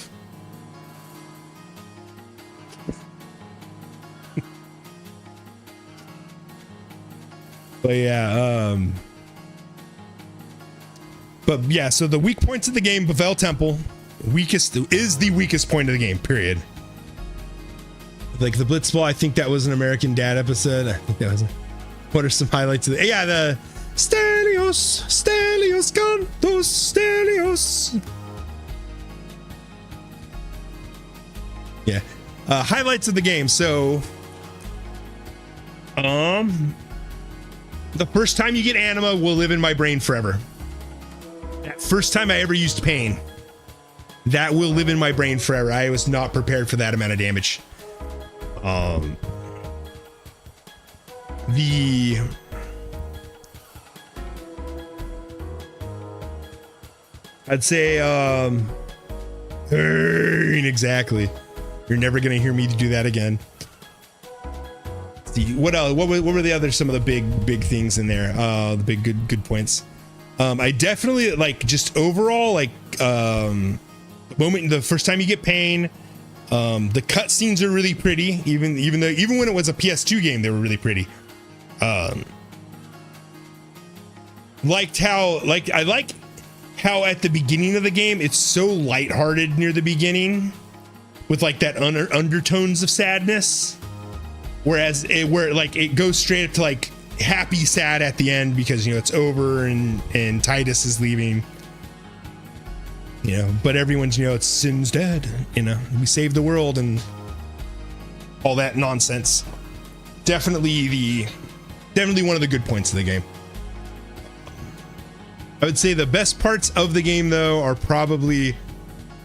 But yeah, so the weak points of the game, Bavel Temple, is the weakest point of the game, period. Like the Blitzball, I think that was an American Dad episode. I think that was. What are some highlights of the? Yeah, the Stelios Cantos Stelios. Yeah, highlights of the game. So, the first time you get anima will live in my brain forever. That first time I ever used pain, that will live in my brain forever. I was not prepared for that amount of damage. I'd say exactly. You're never gonna hear me do that again. See, what else? What were the other some of the big things in there? The big good points. I definitely like just overall like the first time you get pain. The cutscenes are really pretty, even when it was a PS2 game, they were really pretty. I like how at the beginning of the game it's so lighthearted near the beginning, with like that undertones of sadness, whereas it goes straight up to like happy sad at the end because it's over and Tidus is leaving. But everyone's, it's Sin's dead, we saved the world and all that nonsense. Definitely one of the good points of the game. I would say the best parts of the game though are probably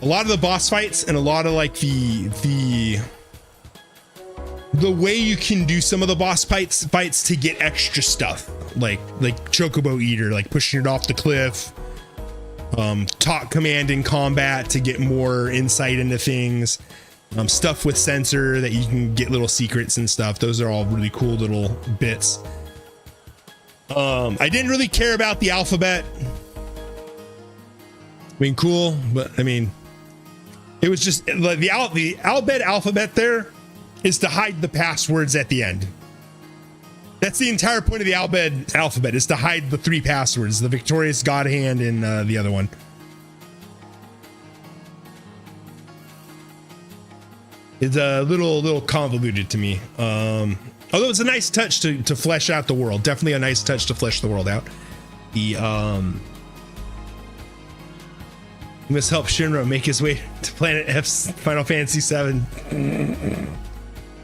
a lot of the boss fights and a lot of like the way you can do some of the boss fights to get extra stuff, like Chocobo Eater, like pushing it off the cliff, talk command in combat to get more insight into things, stuff with sensor that you can get little secrets and stuff. Those are all really cool little bits. I didn't really care about the alphabet. I mean, cool, but I mean, it was just like the alphabet there is to hide the passwords at the end. That's the entire point of the alphabet is to hide the 3 passwords, the victorious God Hand and the other one. It's a little convoluted to me. Although it's a nice touch to flesh out the world. Definitely a nice touch to flesh the world out. The we must help Shinra make his way to Planet F's Final Fantasy VII.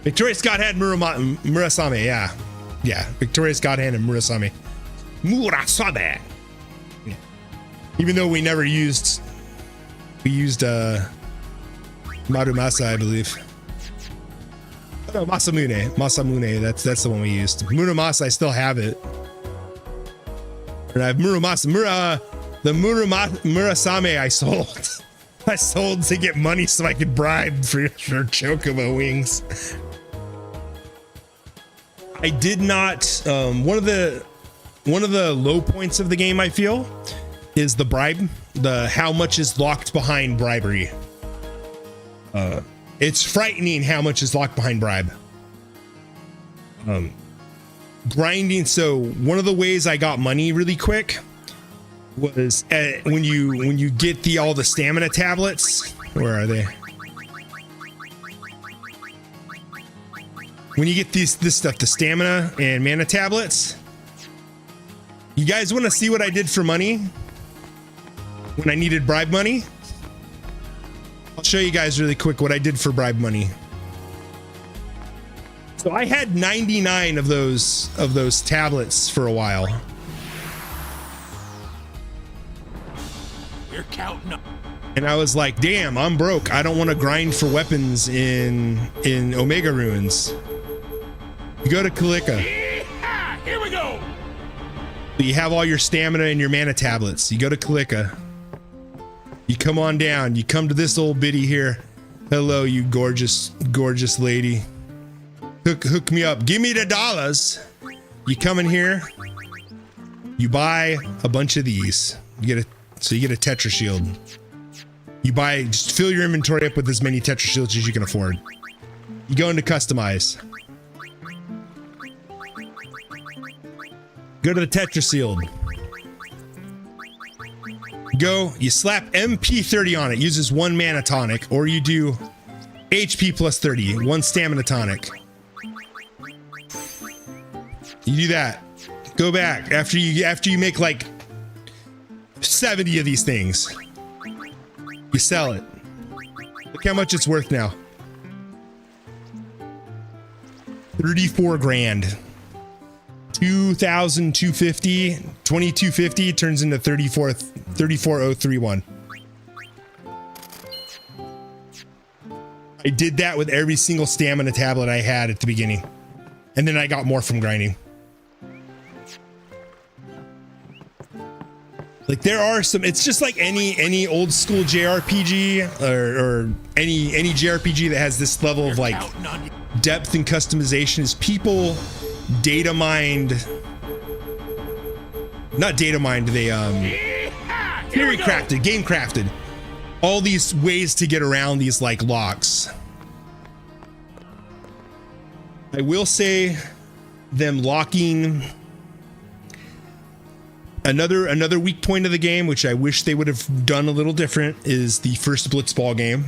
Victorious Godhand Murasame, yeah. Victorious Godhand and Murasame. Yeah. Even though we never used, Marumasa, I believe. Oh, no, Masamune. That's the one we used. Muramasa, I still have it. And I have Muramasa. The Murasame I sold. I sold to get money so I could bribe for Chocobo wings. I did not. One of the low points of the game, I feel, is the bribe. The how much is locked behind bribery. It's frightening how much is locked behind bribe. Grinding. So one of the ways I got money really quick was when you get all the stamina tablets. Where are they? When you get this stuff, the stamina and mana tablets. You guys want to see what I did for money when I needed bribe money? I'll show you guys really quick what I did for bribe money. So I had 99 of those tablets for a while. You're counting up. And I was like, damn, I'm broke. I don't want to grind for weapons in Omega Ruins. You go to Kalika. Here we go. You have all your stamina and your mana tablets. You go to Kalika. You come on down. You come to this old biddy here. Hello, you gorgeous lady. Hook me up. Give me the dollars. You come in here. You buy a bunch of these. You get a Tetra shield. You just fill your inventory up with as many Tetra shields as you can afford. You go into customize. Go to the Tetra shield. You slap MP30 on it, uses 1 mana tonic, or you do HP plus 30, 1 stamina tonic. You do that. Go back after you make like 70 of these things. You sell it. Look how much it's worth now. 34 grand. 2,250, 2,250 turns into 34,031. I did that with every single stamina tablet I had at the beginning. And then I got more from grinding. Like there are some, it's just like any old school JRPG or any JRPG that has this level of like depth and customization is people data mined, not data mined, they theory crafted, game crafted all these ways to get around these like locks. I will say them locking another weak point of the game, which I wish they would have done a little different, is the first Blitzball game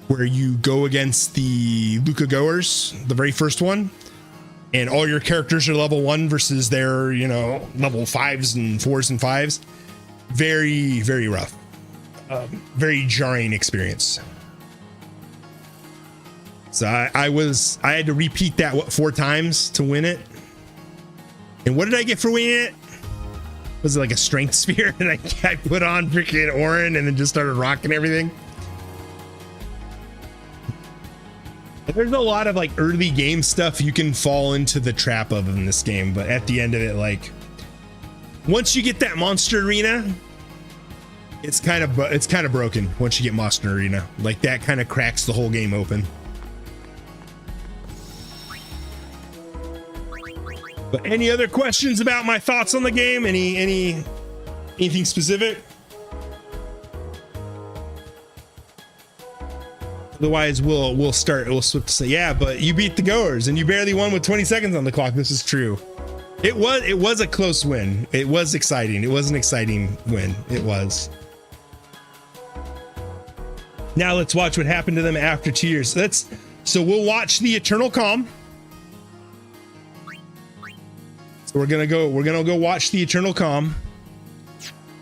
where you go against the Luca Goers, the very first one. And all your characters are level 1 versus their, level 5s and 4s and 5s. Very, very rough. Very jarring experience. So I had to repeat that 4 times to win it. And what did I get for winning it? Was it like a strength sphere? And I put on freaking Orin and then just started rocking everything. There's a lot of like early game stuff you can fall into the trap of in this game, but at the end of it, like once you get that monster arena, It's kind of broken once you get Monster Arena. Like that kind of cracks the whole game open. But any other questions about my thoughts on the game? Anything specific? Otherwise, we'll switch to say, yeah, but you beat the Goers and you barely won with 20 seconds on the clock. This is true. It was a close win. It was exciting. It was an exciting win. It was. Now let's watch what happened to them after 2 years. So we'll watch the Eternal Calm. So we're gonna go watch the Eternal Calm.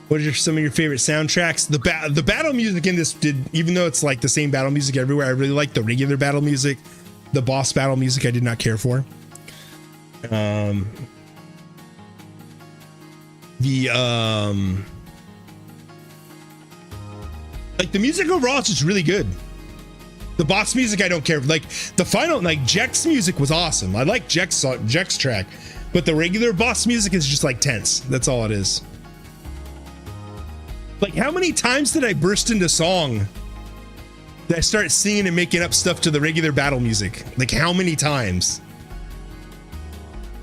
What are some of your favorite soundtracks? The battle music in this even though it's like the same battle music everywhere, I really like the regular battle music. The boss battle music I did not care for. Like the music overall is just really good. The boss music I don't care. Like the final, like Jek's music was awesome. I like Jek's track, but the regular boss music is just like tense. That's all it is. Like how many times did I burst into song that I start singing and making up stuff to the regular battle music? Like how many times?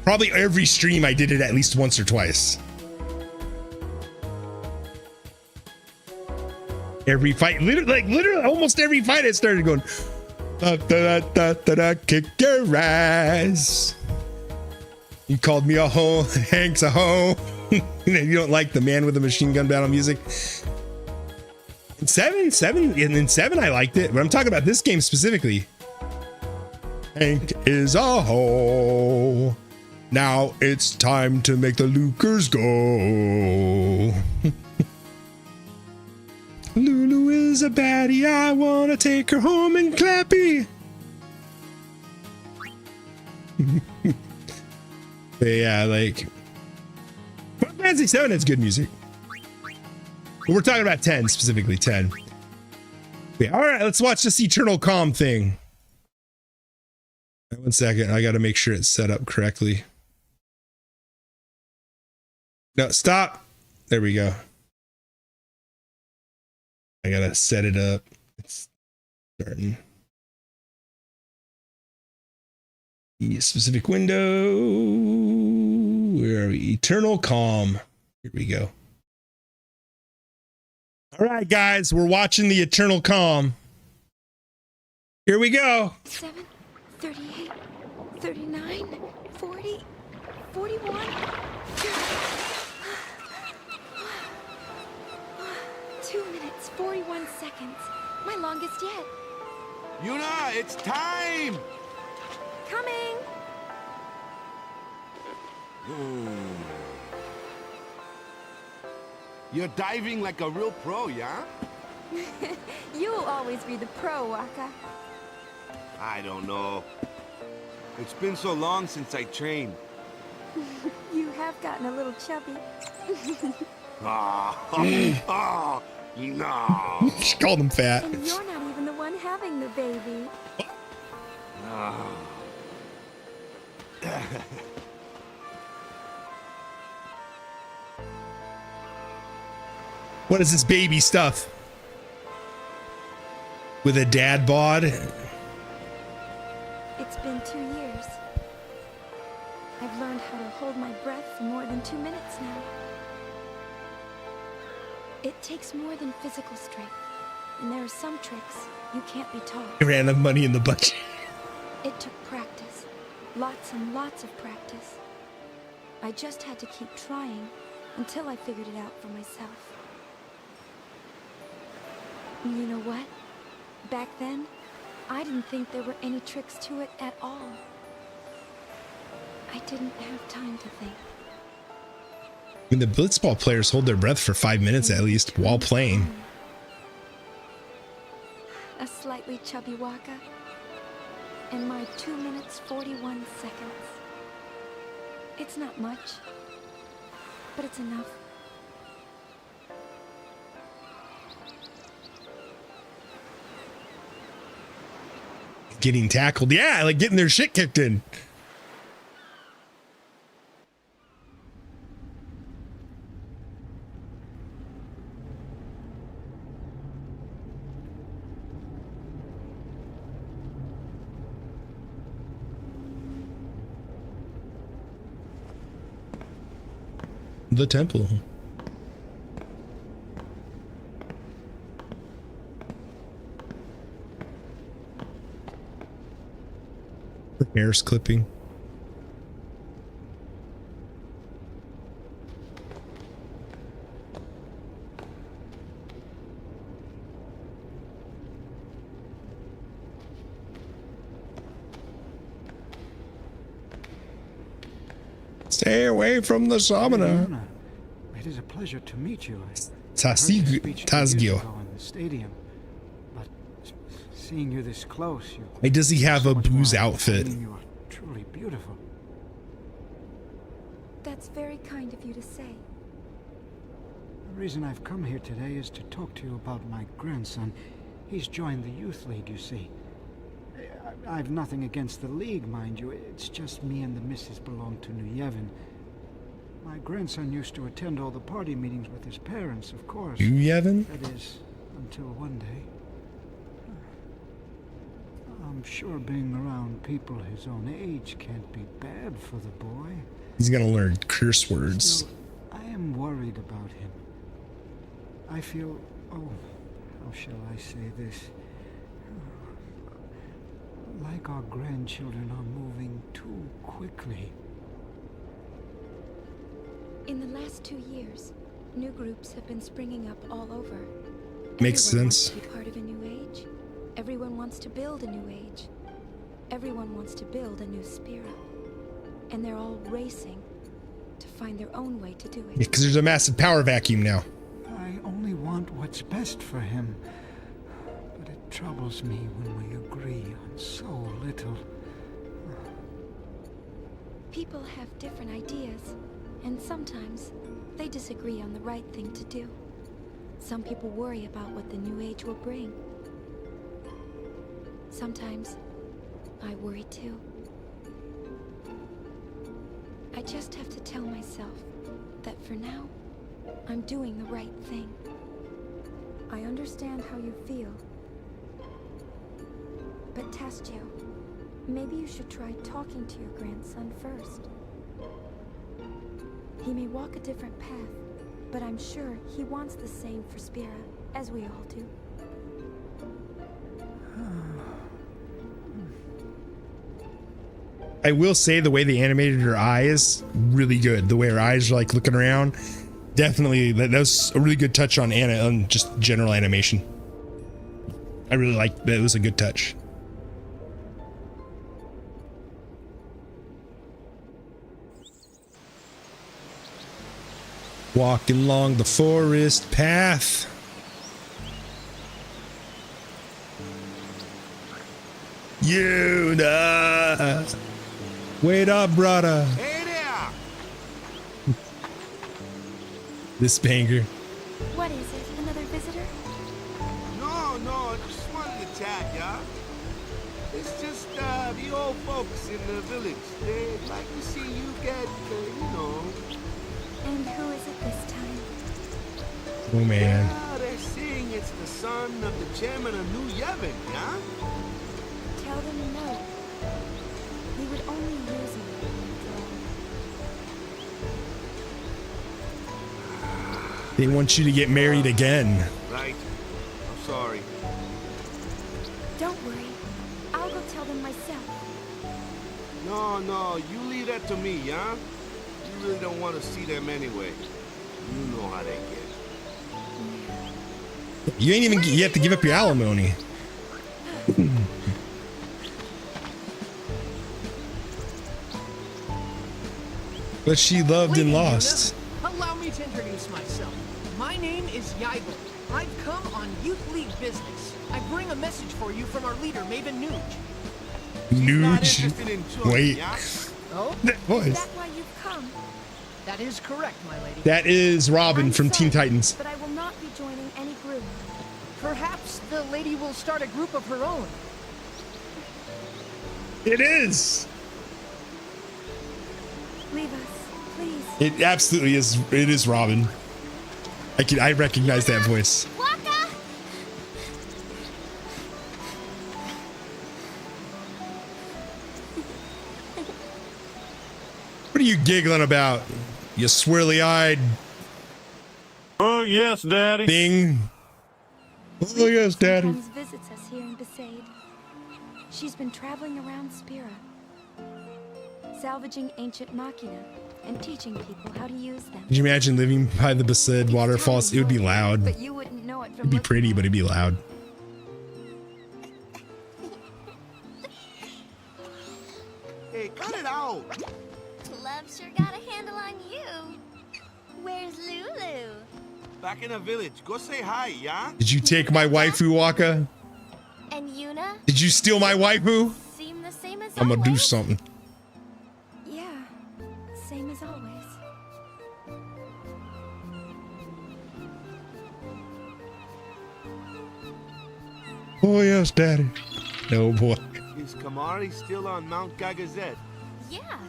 Probably every stream I did it at least once or twice. Every fight, literally almost every fight I started going kick your ass. You called me a hoe, Hank's a hoe. You don't like the man with the machine gun battle music. In seven I liked it, but I'm talking about this game specifically. Hank is a hoe. Now it's time to make the Lucers go. Lulu is a baddie, I wanna take her home and clappy. But yeah, like Final Fantasy 7 has good music. But we're talking about 10 specifically, 10. Yeah, all right, let's watch this Eternal Calm thing. 1 second, I gotta make sure it's set up correctly. No, stop. There we go. I gotta set it up. It's starting. The specific window. Where are we? Eternal Calm. Here we go. All right, guys, we're watching the Eternal Calm. Here we go. 7, 38, 39, 40, 41. 2 minutes, 41 seconds. My longest yet. Yuna, it's time! Coming! You're diving like a real pro, yeah? You'll always be the pro, Waka. I don't know. It's been so long since I trained. You have gotten a little chubby. Oh, no. She called him fat. And you're not even the one having the baby. What is this baby stuff? With a dad bod? It's been 2 years. I've learned how to hold my breath for more than 2 minutes now. It takes more than physical strength, and there are some tricks you can't be taught. Random money in the budget. It took practice, lots and lots of practice. I just had to keep trying until I figured it out for myself. You know what? Back then, I didn't think there were any tricks to it at all. I didn't have time to think. I mean, the Blitzball players hold their breath for 5 minutes at least while playing. A slightly chubby Waka, and my 2 minutes 41 seconds. It's not much, but it's enough. Getting tackled. Yeah, like getting their shit kicked in. the temple. Hair's clipping. Stay away from the summoner. Yuna, it is a pleasure to meet you. Tazgio. In the stadium, but seeing you this close, Why does he have so a much booze more outfit? appealing. You are truly beautiful. That's very kind of you to say. The reason I've come here today is to talk to you about my grandson. He's joined the youth league, you see. I've nothing against the league, mind you. It's just me and the missus belong to New Yevon. My grandson used to attend all the party meetings with his parents, of course. You, Yevon? That is, until one day. I'm sure being around people his own age can't be bad for the boy. He's gonna learn curse words. Still, I am worried about him. I feel, oh, how shall I say this? Like our grandchildren are moving too quickly. In the last 2 years, new groups have been springing up all over. Makes Everyone sense. wants to be part of a new age. Everyone wants to build a new age. Everyone wants to build a new Spira. And they're all racing to find their own way to do it. Yeah, because there's a massive power vacuum now. I only want what's best for him. But it troubles me when we agree on so little. People have different ideas, and sometimes they disagree on the right thing to do. Some people worry about what the new age will bring. Sometimes I worry too. I just have to tell myself that for now, I'm doing the right thing. I understand how you feel. But Tastio, maybe you should try talking to your grandson first. He may walk a different path, but I'm sure he wants the same for Spira, as we all do. I will say the way they animated her eyes, really good. The way her eyes are like looking around, definitely that was a really good touch on just general animation. I really liked that. It was a good touch. Walking along the forest path. Yuna! Wait up, brother. Hey there! This banger. What is it? Another visitor? No, just wanted to chat, yeah? It's just the old folks in the village. They'd like to see you get, you know. And who is it this time? Oh man. Yeah, they're saying it's the son of the chairman of New Yevon, yeah? Tell them no. He would only use me after all. They want you to get married again. Right. I'm sorry. Don't worry. I'll go tell them myself. No, you leave that to me, yeah? You really don't want to see them anyway. You know how they get. You ain't even, you have to give up your alimony. But she loved and Lady lost. Yuna, allow me to introduce myself. My name is Yaigel. I've come on Youth League business. I bring a message for you from our leader, Maven Nuge. Not Nuge. interested in joining, Wait. yeah? Oh, That Is voice. that why you've come? that is correct, my lady. That is Robin I'm from Teen sorry, Titans. But I will not be joining any group. Perhaps the lady will start a group of her own. It is. Leave us, please. It absolutely is. It is Robin. I recognize that voice. Waka! What are you giggling about? You swirly-eyed Oh, yes, Daddy. thing. Oh, yes, Daddy. Sometimes visits us here in Besaid. She's been traveling around Spira, salvaging ancient machina and teaching people how to use them. Could you imagine living by the Besaid waterfalls? It would be loud. But you wouldn't know it from It'd be pretty, but it'd be loud. Hey, cut it out. Love sure got a handle on you. Where's Lulu? Back in the village. Go say hi, yeah? Did you take my waifu, Waka? And Yuna? Did you steal my waifu? Seem the same as I'm gonna do always. something. Yeah, same as always. Oh, yes, Daddy. Oh, boy. Is Kamari still on Mount Gagazet? Yeah,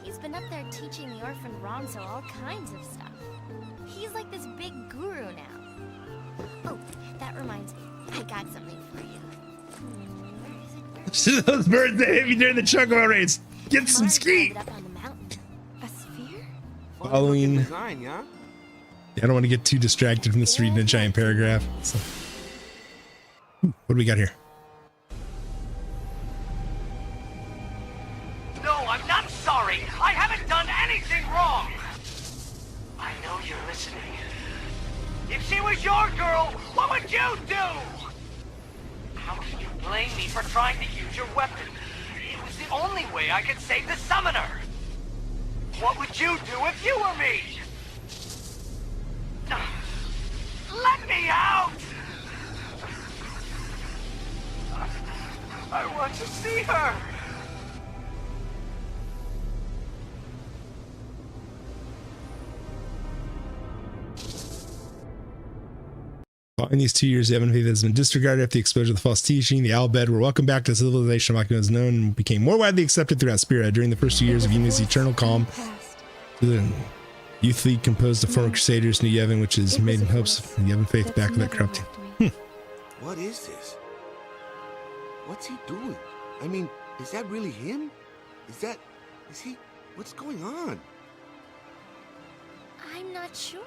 he's been up there teaching the orphan Ronzo all kinds of stuff. He's like this big guru now. Oh, that reminds me. I got something for you. Where is it? Those birds that hit me during the chocobo race. Get some Kamari ski. found it up on the mountain. A sphere? Following. Design, yeah? I don't want to get too distracted from this reading a giant paragraph. So. What do we got here? No, I'm not sorry. I haven't done anything wrong. I know you're listening. If she was your girl, what would you do? How can you blame me for trying to use your weapon? It was the only way I could save the summoner. What would you do if you were me? Let me out! I want to see her! In these 2 years, the Evan faith has been disregarded after the exposure of the false teaching. The Alllowed were welcomed back to civilization. Machina was known and became more widely accepted throughout Spira. During the first 2 years of Yuna's eternal calm, the Youth League composed of former Crusaders, New Yevon, which is made in hopes of the Yevon faith back in that corrupting. What is this? What's he doing? I mean, is that really him? Is he, what's going on? I'm not sure.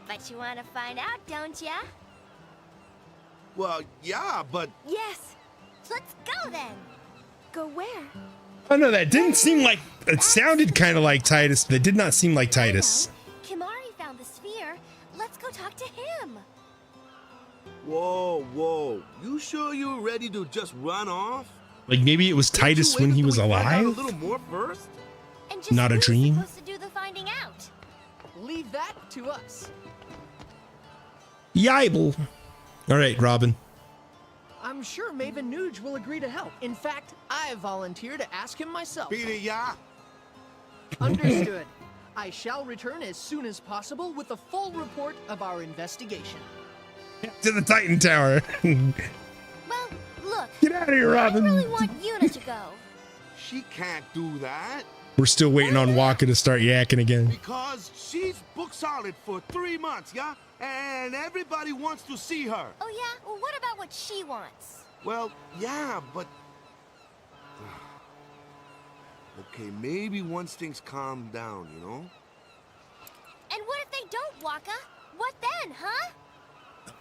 But you want to find out, don't ya? Well, yeah, but... Yes. Let's go then. Go where? Oh no, that didn't seem like, it sounded kind of like Tidus, but it did not seem like Tidus. Kimari found the sphere. Let's go talk to him. Whoa, whoa. You sure you're ready to just run off? Like maybe it was Tidus when he was A alive? little more first? And just Not a who's dream? supposed to do the finding out? Leave that to us. Yibel. All right, Robin. I'm sure Maven Nuge will agree to help. In fact, I volunteer to ask him myself. Beat it, yeah? Understood. I shall return as soon as possible with a full report of our investigation. To the Titan Tower. Well, look. Get out of here, Robin. I really want Yuna to go. She can't do that. We're still waiting on Waka to start yakking again. Because she's book solid for 3 months, yeah? And everybody wants to see her. Oh yeah? Well, what about what she wants? Well, yeah, but... Okay, maybe once things calm down, you know? And what if they don't, Waka? What then, huh?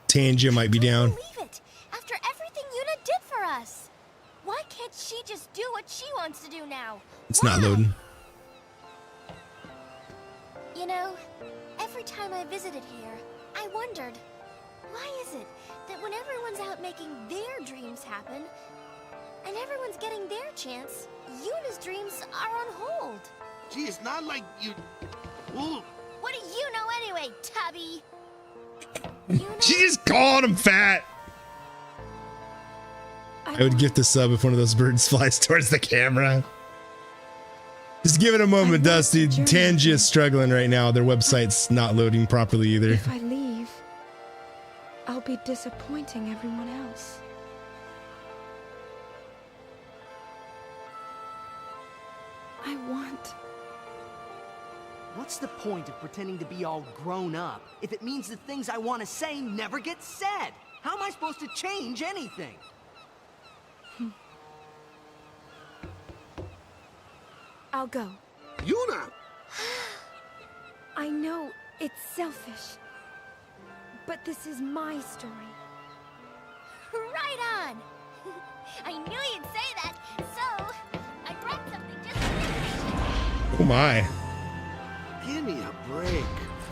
Tangia might be down. Believe it. After everything Yuna did for us. Why can't she just do what she wants to do now? It's not loading. You know, every time I visited here, I wondered, why is it that when everyone's out making their dreams happen, and everyone's getting their chance, Yuna's dreams are on hold? Gee, it's not like you... Ooh. What do you know anyway, Tubby? She just called him fat. I would gift a sub if one of those birds flies towards the camera. Just give it a moment, Dusty. Tangia's struggling right now. Their website's not loading properly either. If I leave, I'll be disappointing everyone else. I want... What's the point of pretending to be all grown up if it means the things I want to say never get said? How am I supposed to change anything? I'll go. Yuna! I know it's selfish, but this is my story. Right on! I knew you'd say that, so I brought something just for you. Oh my. Give me a break.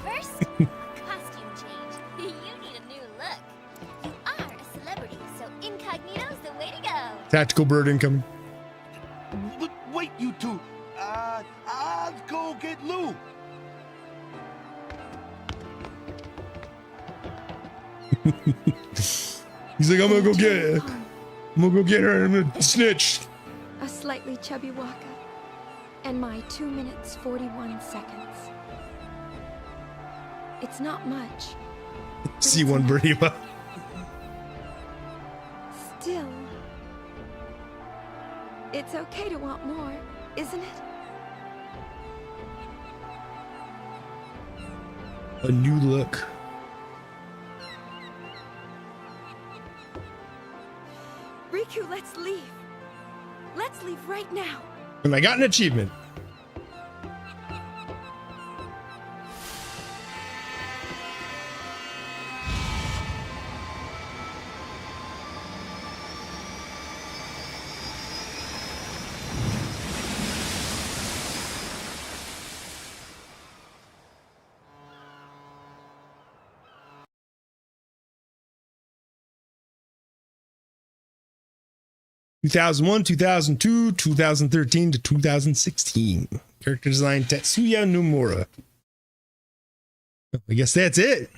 First, costume change. You need a new look. You are a celebrity, so incognito's the way to go. Tactical bird incoming. Wait, you two. I'll go get Lou. He's like, I'm gonna go get her. I'm gonna snitch. A slightly chubby Waka, and my 2 minutes 41 seconds. It's not much. See one birdie. Still, it's okay to want more, isn't it? A new look. Riku, let's leave. Let's leave right now. And I got an achievement. (2001, 2002, 2013 to 2016). Character design Tetsuya Nomura. I guess that's it.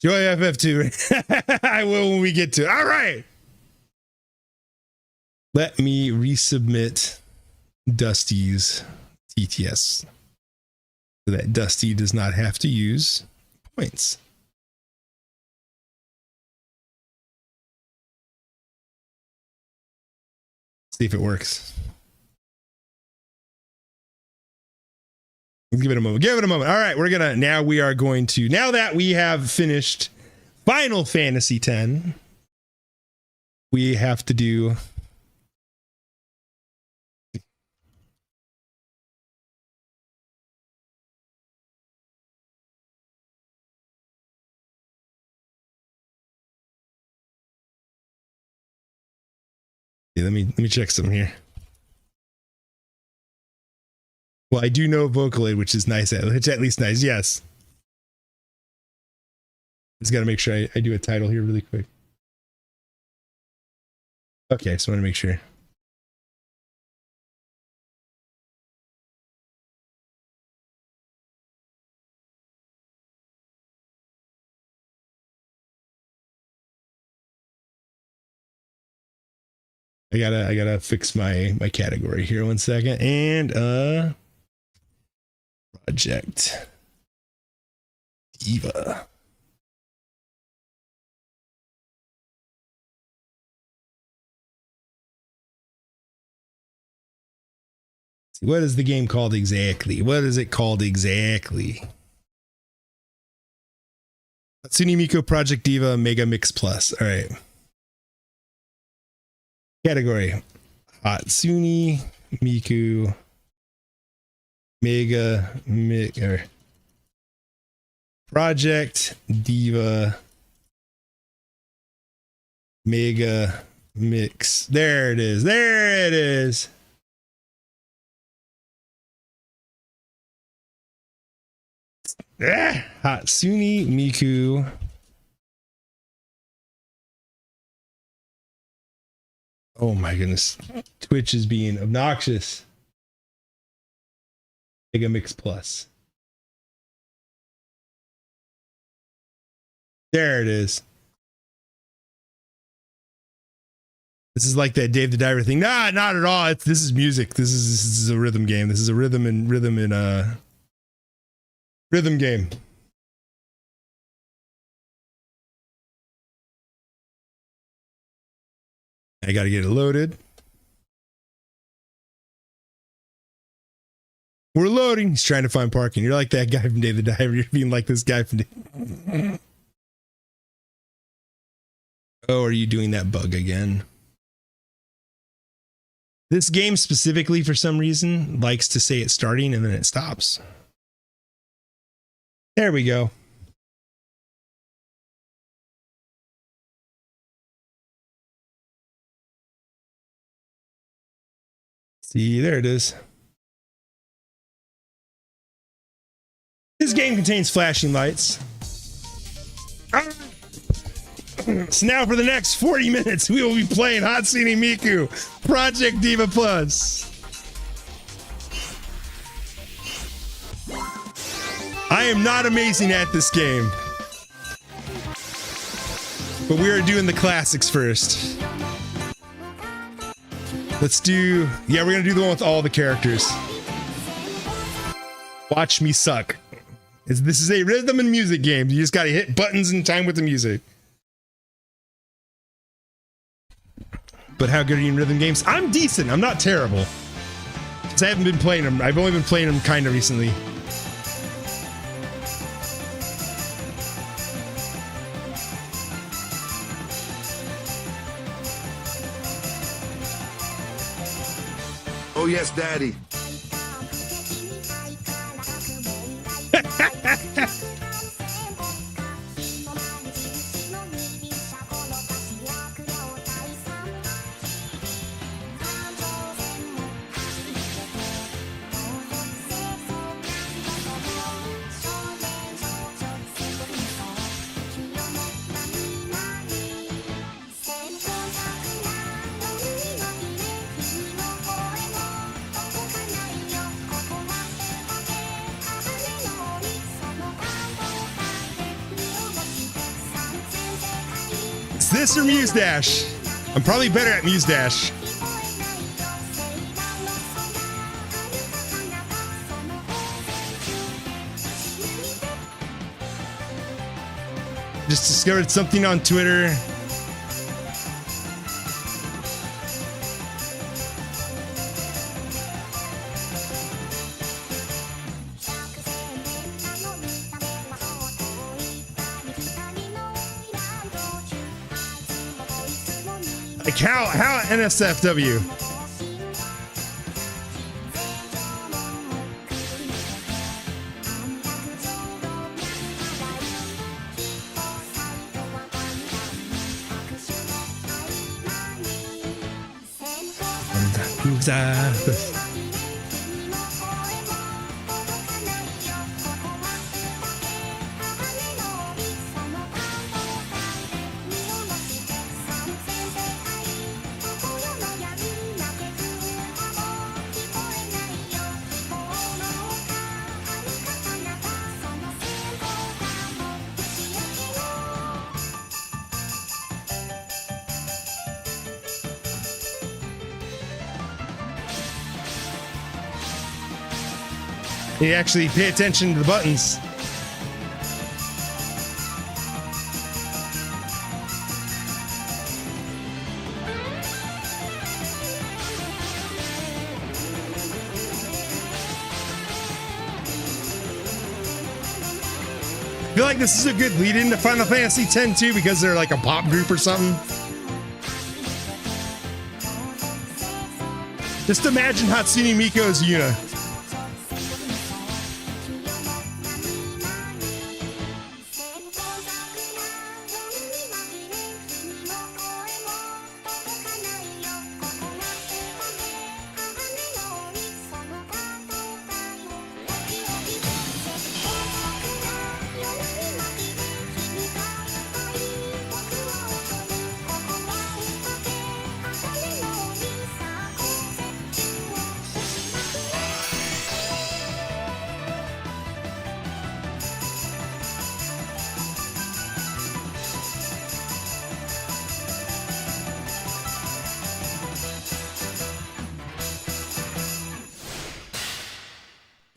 Joy FF2. I will when we get to it. All right. Let me resubmit Dusty's TTS so that Dusty does not have to use points. See if it works. Give it a moment. Give it a moment. All right, we are going to, now that we have finished Final Fantasy X, we have to do let me check something here. Well, I do know Vocaloid, which is nice. It's at least nice. Yes. Just got to make sure I do a title here really quick. Okay, just want to make sure. I gotta fix my category here 1 second. And Project Diva. What is the game called exactly? What is it called exactly? Hatsune Miku Project Diva Mega Mix Plus. All right. Category Hatsune Miku Mega Mix Project Diva Mega Mix. There it is. There it is. Hatsune Miku Oh my goodness. Twitch is being obnoxious. Mega Mix Plus. There it is. This is like that Dave the Diver thing. Nah, not at all. This is music. This is a rhythm game. This is a rhythm game. I gotta get it loaded. We're loading. He's trying to find parking. You're like that guy from Dave the Diver. You're being like this guy from Dave. Oh, are you doing that bug again? This game specifically, for some reason, likes to say it's starting and then it stops. There we go. See, there it is. This game contains flashing lights. So now for the next 40 minutes, we will be playing Hatsune Miku Project Diva Plus. I am not amazing at this game, but we are doing the classics first. Let's do, yeah, we're gonna do the one with all the characters. Watch me suck. This is a rhythm and music game. You just gotta hit buttons in time with the music. But how good are you in rhythm games? I'm decent. I'm not terrible. Because I haven't been playing them. I've only been playing them kind of recently. Oh yes, Daddy. Is this or Muse Dash? I'm probably better at Muse Dash. Just discovered something on Twitter. Like how NSFW? You actually pay attention to the buttons. I feel like this is a good lead into Final Fantasy X too, because they're like a pop group or something. Just imagine Hatsune Miku as Yuna.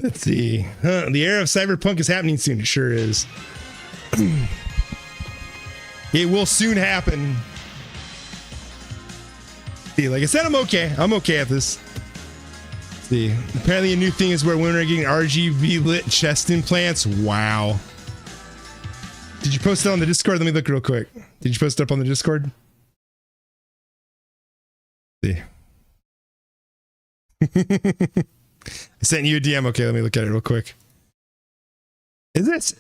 Let's see. The era of cyberpunk is happening soon. It sure is. It will soon happen. See, like I said, I'm okay. I'm okay at this. Let's see. Apparently a new thing is where women are getting RGB lit chest implants. Wow. Did you post it on the Discord? Let me look real quick. Did you post it up on the Discord? Let's see. I sent you a DM. Okay, let me look at it real quick. Is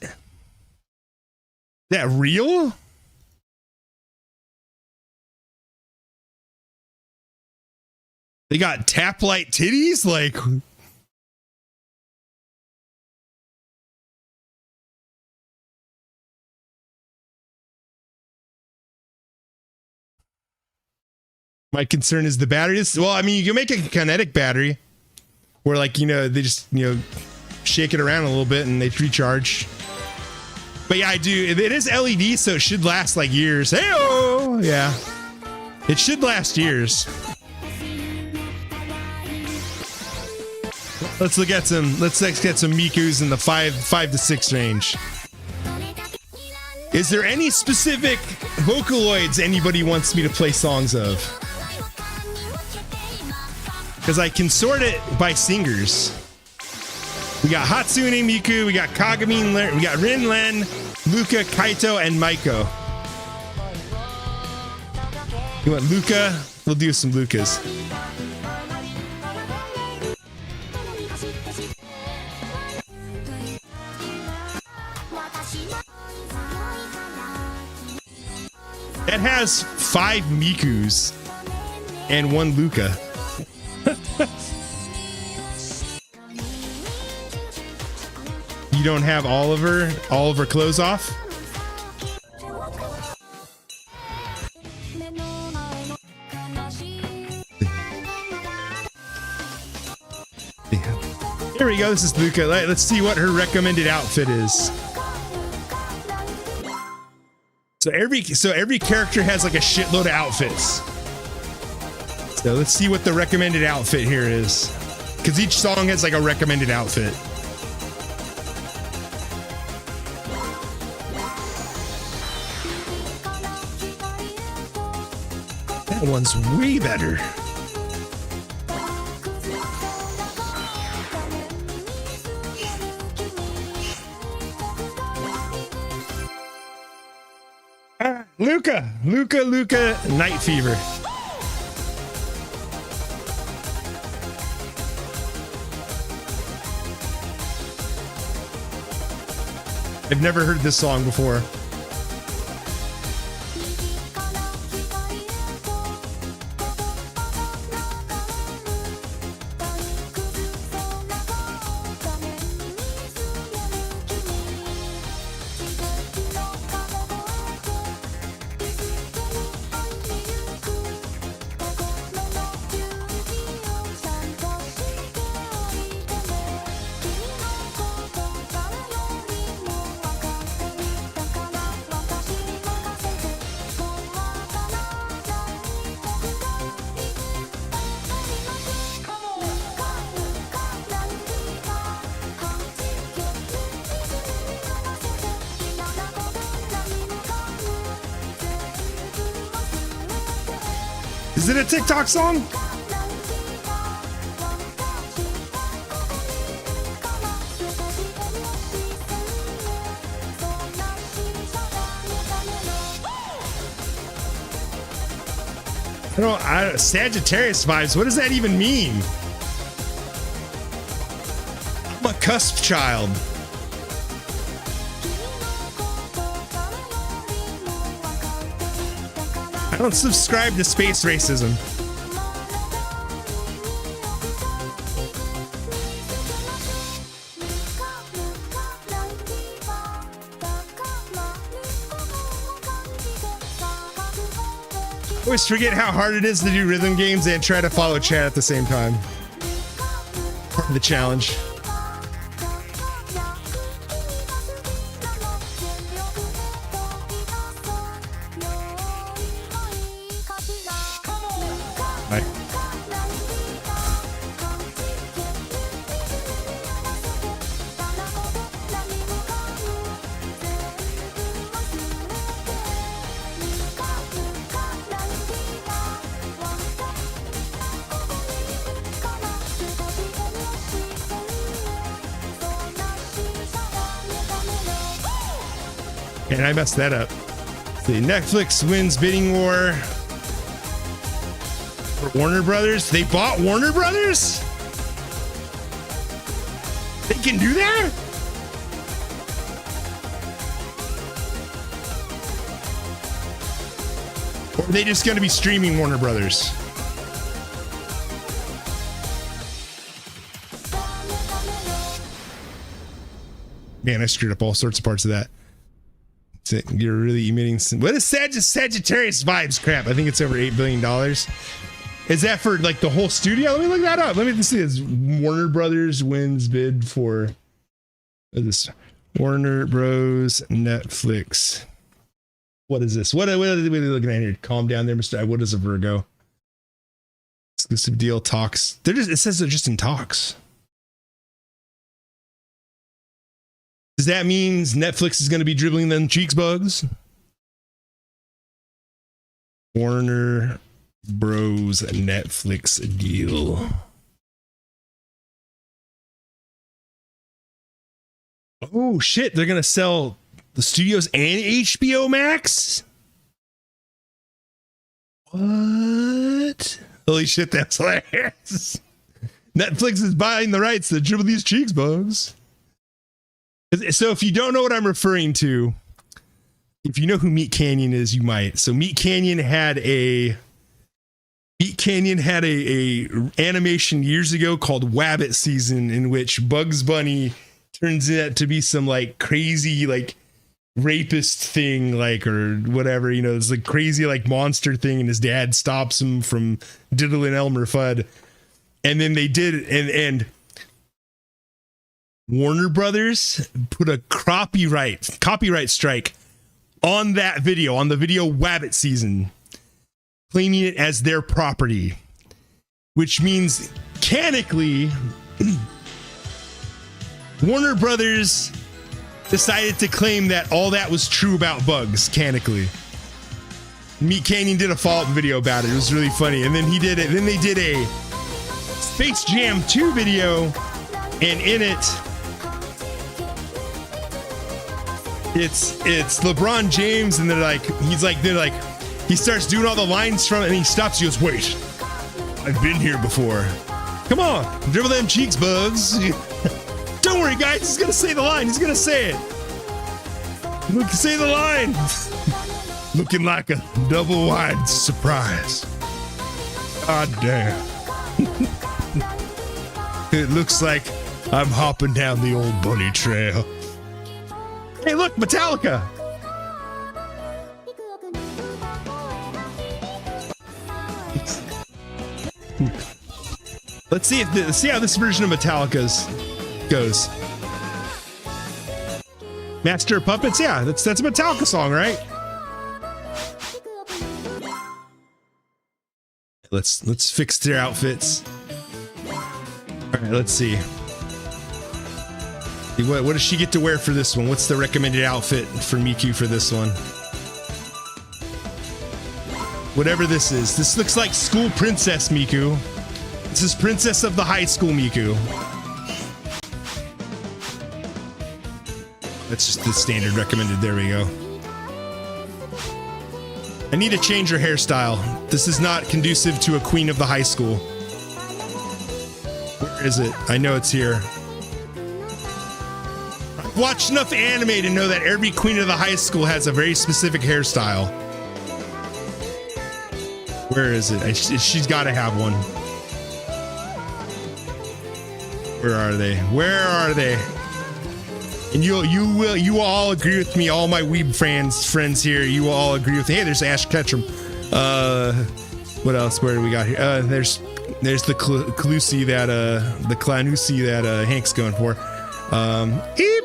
that real? They got tap light titties? Like, my concern is the batteries. Well, I mean, you can make a kinetic battery where, like, you know, they just, you know, shake it around a little bit and they recharge. But yeah, I do. It is LED, so it should last like years. Hey-oh! Yeah. It should last years. Let's get some Mikus in the 5 to 6 range. Is there any specific Vocaloids anybody wants me to play songs of? Because I can sort it by singers. We got Hatsune Miku, we got Kagami, we got Rinlen, Luca, Kaito, and Maiko. You want Luca? We'll do some Lucas. That has 5 Mikus and 1 Luca. You don't have all of her clothes off? Here we go. This is Luca. Let's see what her recommended outfit is. So every character has like a shitload of outfits. So let's see what the recommended outfit here is. Because each song has like a recommended outfit. That one's way better. Luca, Night Fever. I've never heard this song before. Is it a TikTok song? Sagittarius vibes. What does that even mean? I'm a cusp child. I don't subscribe to space racism. I always forget how hard it is to do rhythm games and try to follow chat at the same time. Part of the challenge. And I messed that up. See, Netflix wins bidding war for Warner Brothers. They bought Warner Brothers? They can do that? Or are they just going to be streaming Warner Brothers? Man, I screwed up all sorts of parts of that. You're really emitting some... What is Sagittarius vibes crap? I think it's over $8 billion. Is that for like the whole studio? Let me look that up. Let me see this. Warner Brothers wins bid for... What is this? Warner Bros. Netflix. What is this? What are we looking at here? Calm down there, Mr. What is a Virgo? Exclusive deal talks. It says they're just in talks. Does that mean Netflix is going to be dribbling them cheeks bugs? Warner Bros. Netflix deal. Oh shit, they're going to sell the studios and HBO Max? What? Holy shit, that's hilarious. Netflix is buying the rights to dribble these cheeks bugs. So if you don't know what I'm referring to, if you know who Meat Canyon is, you might. So Meat Canyon had a animation years ago called Wabbit Season, in which Bugs Bunny turns out to be some like crazy like rapist thing, like, or whatever, you know, it's like crazy like monster thing, and his dad stops him from diddling Elmer Fudd. And then they did, and Warner Brothers put a copyright strike on that video, on the video Wabbit Season, claiming it as their property, which means canonically Warner Brothers decided to claim that all that was true about Bugs canonically. Meat Canyon did a follow-up video about it. It was really funny. And then he did it. Then they did a Space Jam 2 video, and in it, it's LeBron James, and they're like, he starts doing all the lines from it, and he stops. He goes, "Wait, I've been here before. Come on, dribble them cheeks, Bugs." Don't worry, guys. He's gonna say the line. He's gonna say it. Look, say the line. Looking like a double wide surprise. God damn. It looks like I'm hopping down the old bunny trail. Hey, look, Metallica. Let's see how this version of Metallica's goes. Master of Puppets, yeah, that's a Metallica song, right? Let's fix their outfits. All right, let's see. What does she get to wear for this one? What's the recommended outfit for Miku for this one? Whatever this is. This looks like school princess Miku. This is Princess of the High School Miku. That's just the standard recommended. There we go. I need to change her hairstyle. This is not conducive to a queen of the high school. Where is it? I know it's here. I've watched enough anime to know that every queen of the high school has a very specific hairstyle. Where is it? She's got to have one. Where are they? Where are they? And you will all agree with me, all my weeb friends here. You will all agree with me. Hey, there's Ash Ketchum. What else? Where do we got here? There's the Clusi that the Clanusi that Hank's going for. Eep.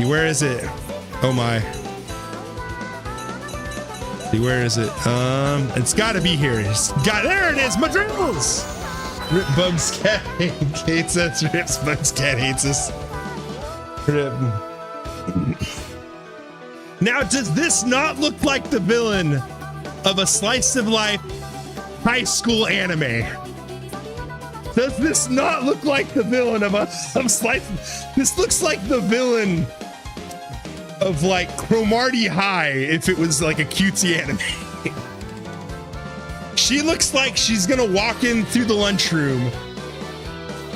Where is it? Oh my. Where is it? It's got to be here. There it is. Madrills. Rip Bugs Cat hates us. Rips Bugs Cat hates us. Rip. Now, does this not look like the villain of a slice of life high school anime? Does this not look like the villain of slice? This looks like the villain of like Cromartie High if it was like a cutesy anime. She looks like she's gonna walk in through the lunchroom,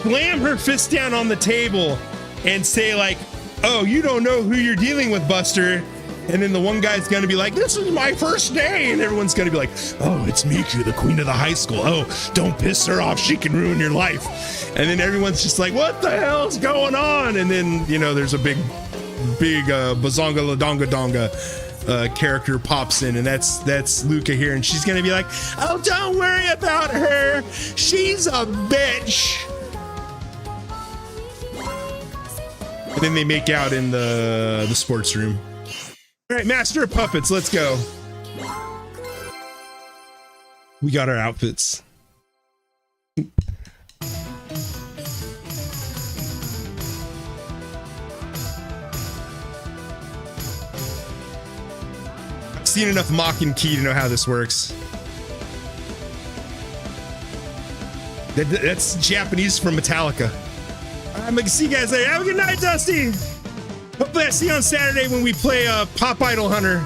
slam her fist down on the table and say like, oh, you don't know who you're dealing with, Buster. And then the one guy's gonna be like, this is my first day. And everyone's gonna be like, oh, it's Miku, the queen of the high school. Oh, don't piss her off. She can ruin your life. And then everyone's just like, what the hell's going on? And then, you know, there's a big Bazonga Ladonga Donga character pops in, and that's Luca here. And she's gonna be like, oh, don't worry about her. She's a bitch. And then they make out in the sports room. All right, Master of Puppets, let's go. We got our outfits. I've seen enough Mach and Key to know how this works. That's Japanese from Metallica. I'm gonna see you guys later. Have a good night, Dusty. Hopefully I see you on Saturday when we play Pop Idol Hunter.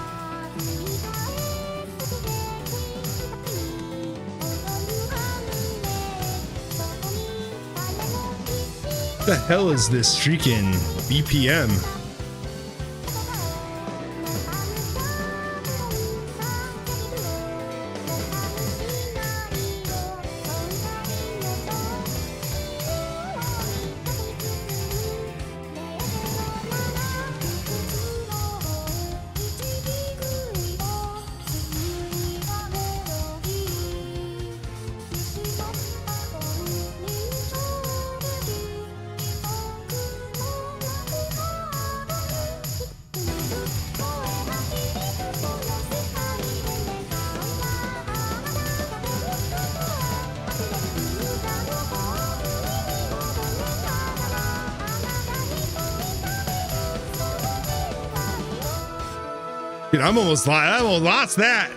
What the hell is this freaking BPM? Dude, I almost lost that.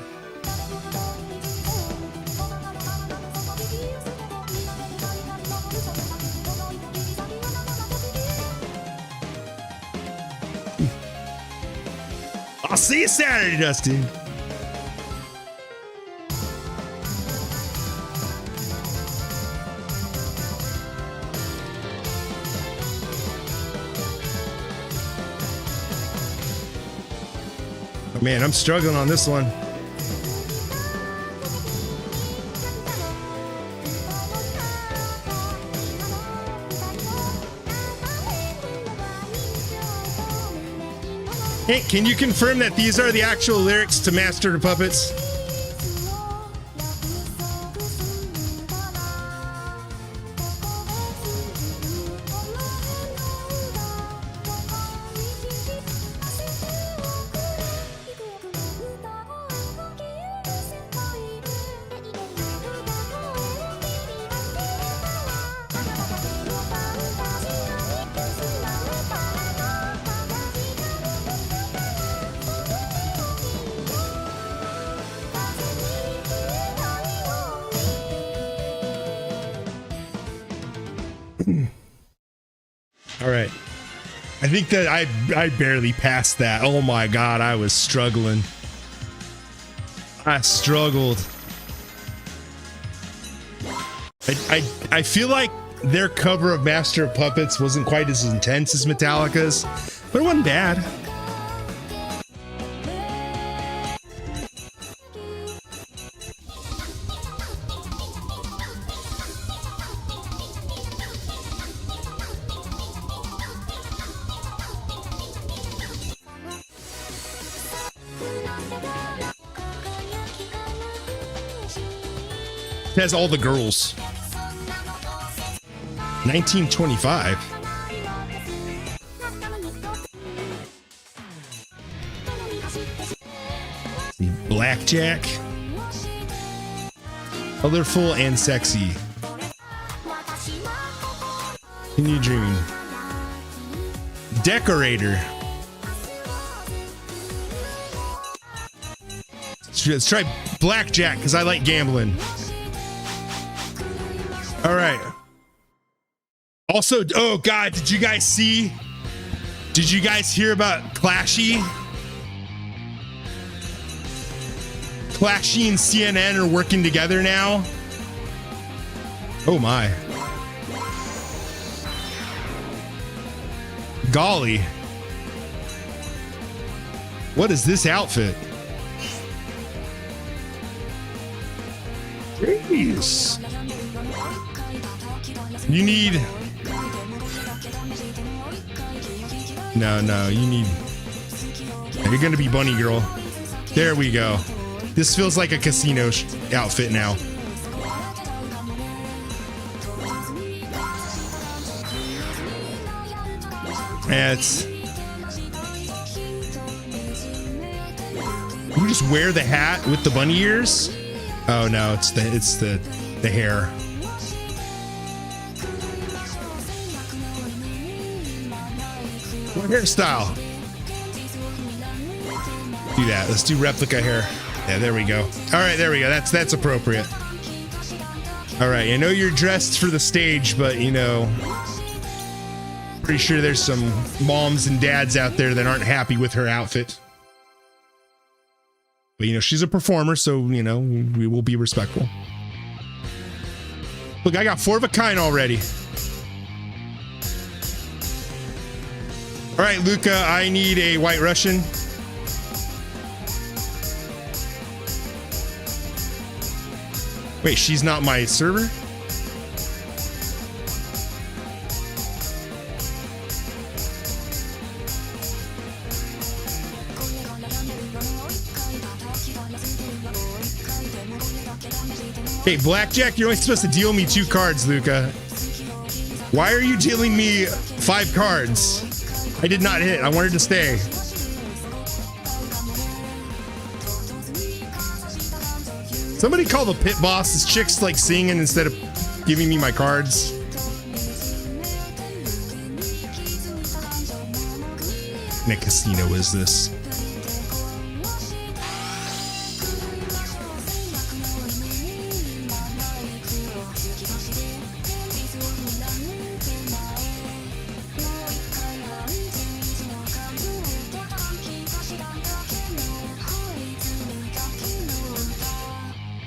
I'll see you Saturday, Dusty. Man, I'm struggling on this one. Hey, can you confirm that these are the actual lyrics to Master of Puppets? All right. I think that I barely passed that. Oh my God, I was struggling. I struggled. I feel like their cover of Master of Puppets wasn't quite as intense as Metallica's, but it wasn't bad. It has all the girls. 1925. Blackjack. Colorful and sexy. Continue dreaming. Decorator. Let's try blackjack because I like gambling. All right. Also, oh God, did you guys see? Did you guys hear about Clashy? Clashy and CNN are working together now. Oh my. Golly. What is this outfit? Jeez. You need... No, you need... You're gonna be bunny girl. There we go. This feels like a casino outfit now. It's... You just wear the hat with the bunny ears? Oh no, it's the hair. What hairstyle? Do that. Let's do replica hair. Yeah, there we go. All right, there we go. That's appropriate. All right, I know you're dressed for the stage, but you know, pretty sure there's some moms and dads out there that aren't happy with her outfit. But you know, she's a performer, so you know, we will be respectful. Look, I got 4 of a kind already. All right, Luca, I need a White Russian. Wait, she's not my server? Hey, Blackjack, you're only supposed to deal me 2 cards, Luca. Why are you dealing me 5 cards? I did not hit. I wanted to stay. Somebody call the pit boss. This chick's like singing instead of giving me my cards. In a casino is this?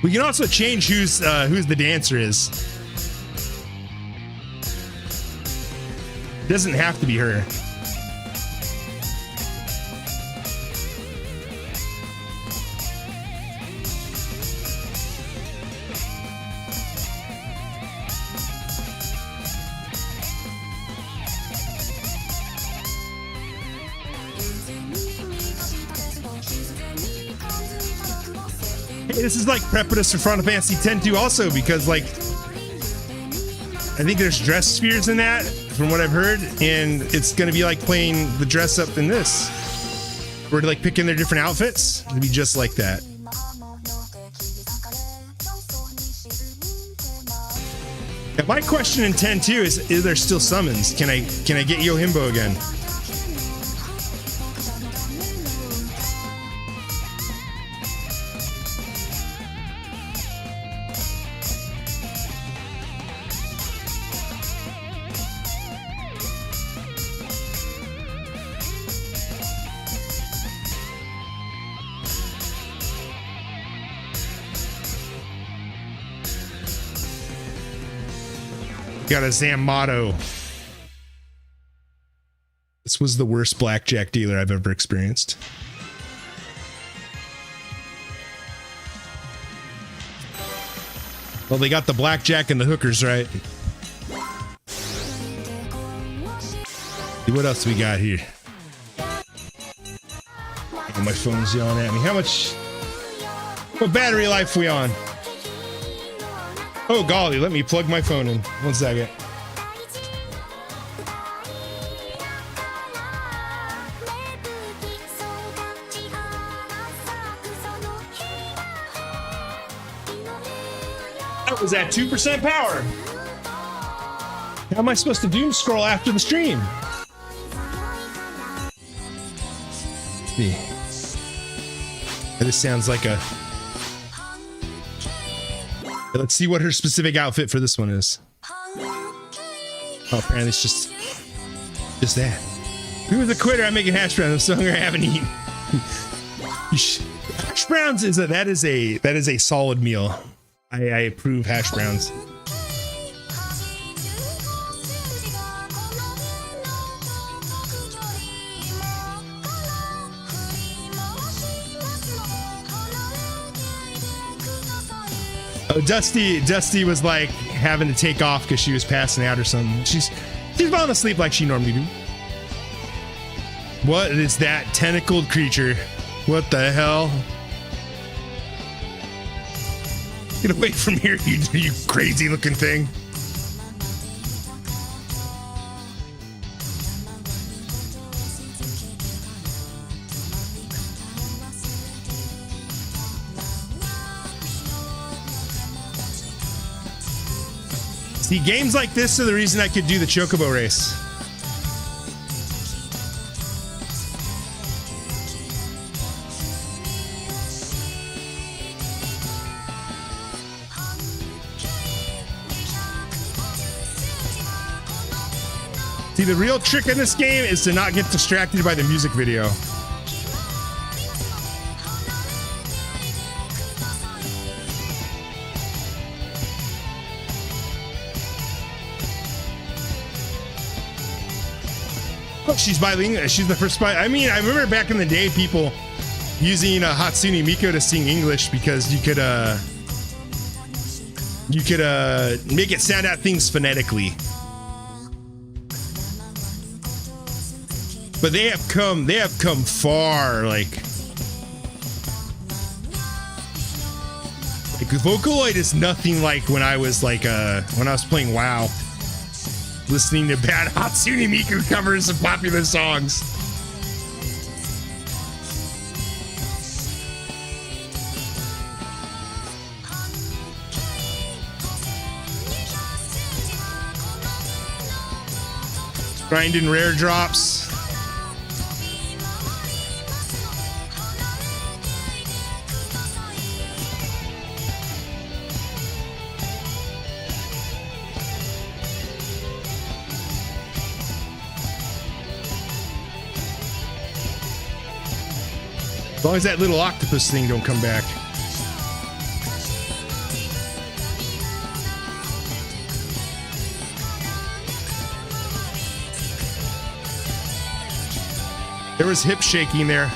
We can also change who's the dancer is. It doesn't have to be her. This is like prepping us for Final Fantasy X too, also because like I think there's dress spheres in that from what I've heard, and it's gonna be like playing the dress up in this. We're like picking their different outfits. It'll be just like that. Yeah, my question in 10 too is there still summons? Can I get Yohimbo again? Got a Zamato. This was the worst blackjack dealer I've ever experienced. Well, they got the blackjack and the hookers right. See what else we got here. Oh, my phone's yelling at me. How much? What battery life we on? Oh golly, let me plug my phone in. 1 second. That was at 2% power. How am I supposed to doom scroll after the stream? Let's see. This sounds like a... Let's see what her specific outfit for this one is. Oh, apparently it's just that. Who's a quitter? I'm making hash browns. I'm so hungry I haven't eaten. Hash browns is that is a solid meal. I approve hash browns. Dusty was like having to take off because she was passing out or something. She's falling asleep like she normally do. What is that tentacled creature? What the hell? Get away from here, you crazy looking thing. See, games like this are the reason I could do the Chocobo race. See, the real trick in this game is to not get distracted by the music video. Oh, she's bilingual. She's the first I mean, I remember back in the day, people using Hatsune Miku to sing English because you could make it sound out things phonetically. But they have come far, like Vocaloid is nothing like when I was playing WoW, listening to bad Hatsune Miku covers of popular songs. Grinding rare drops. As long as that little octopus thing don't come back. There was hip shaking there.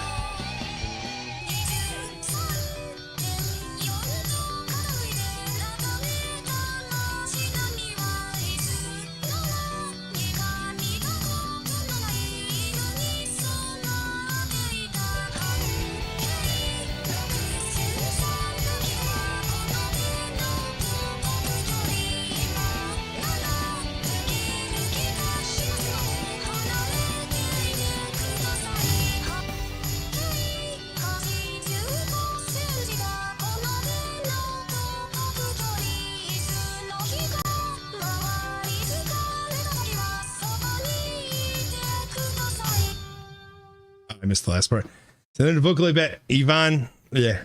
I missed the last part. So then the Vocaloid bet Ivan, yeah.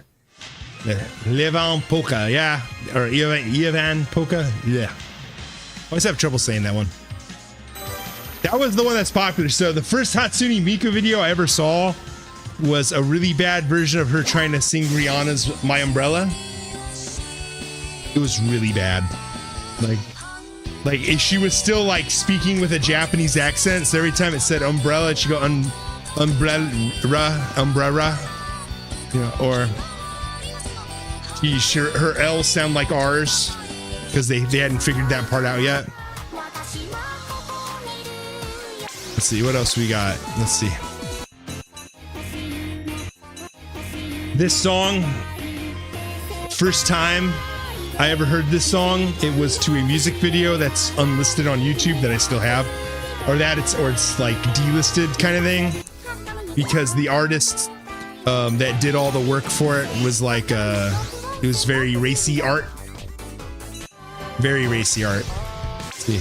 Levan Polka, yeah. Or Ivan Polka, yeah. I always have trouble saying that one. That was the one that's popular. So the first Hatsune Miku video I ever saw was a really bad version of her trying to sing Rihanna's My Umbrella. It was really bad. Like she was still like speaking with a Japanese accent, so every time it said umbrella, she'd go umbrella, you know, or her L's sound like R's because they hadn't figured that part out yet. Let's see what else we got. Let's see. This song, first time I ever heard this song, it was to a music video that's unlisted on YouTube that I still have, or it's like delisted kind of thing, because the artist that did all the work for it was like it was very racy art, very racy art. Let's see.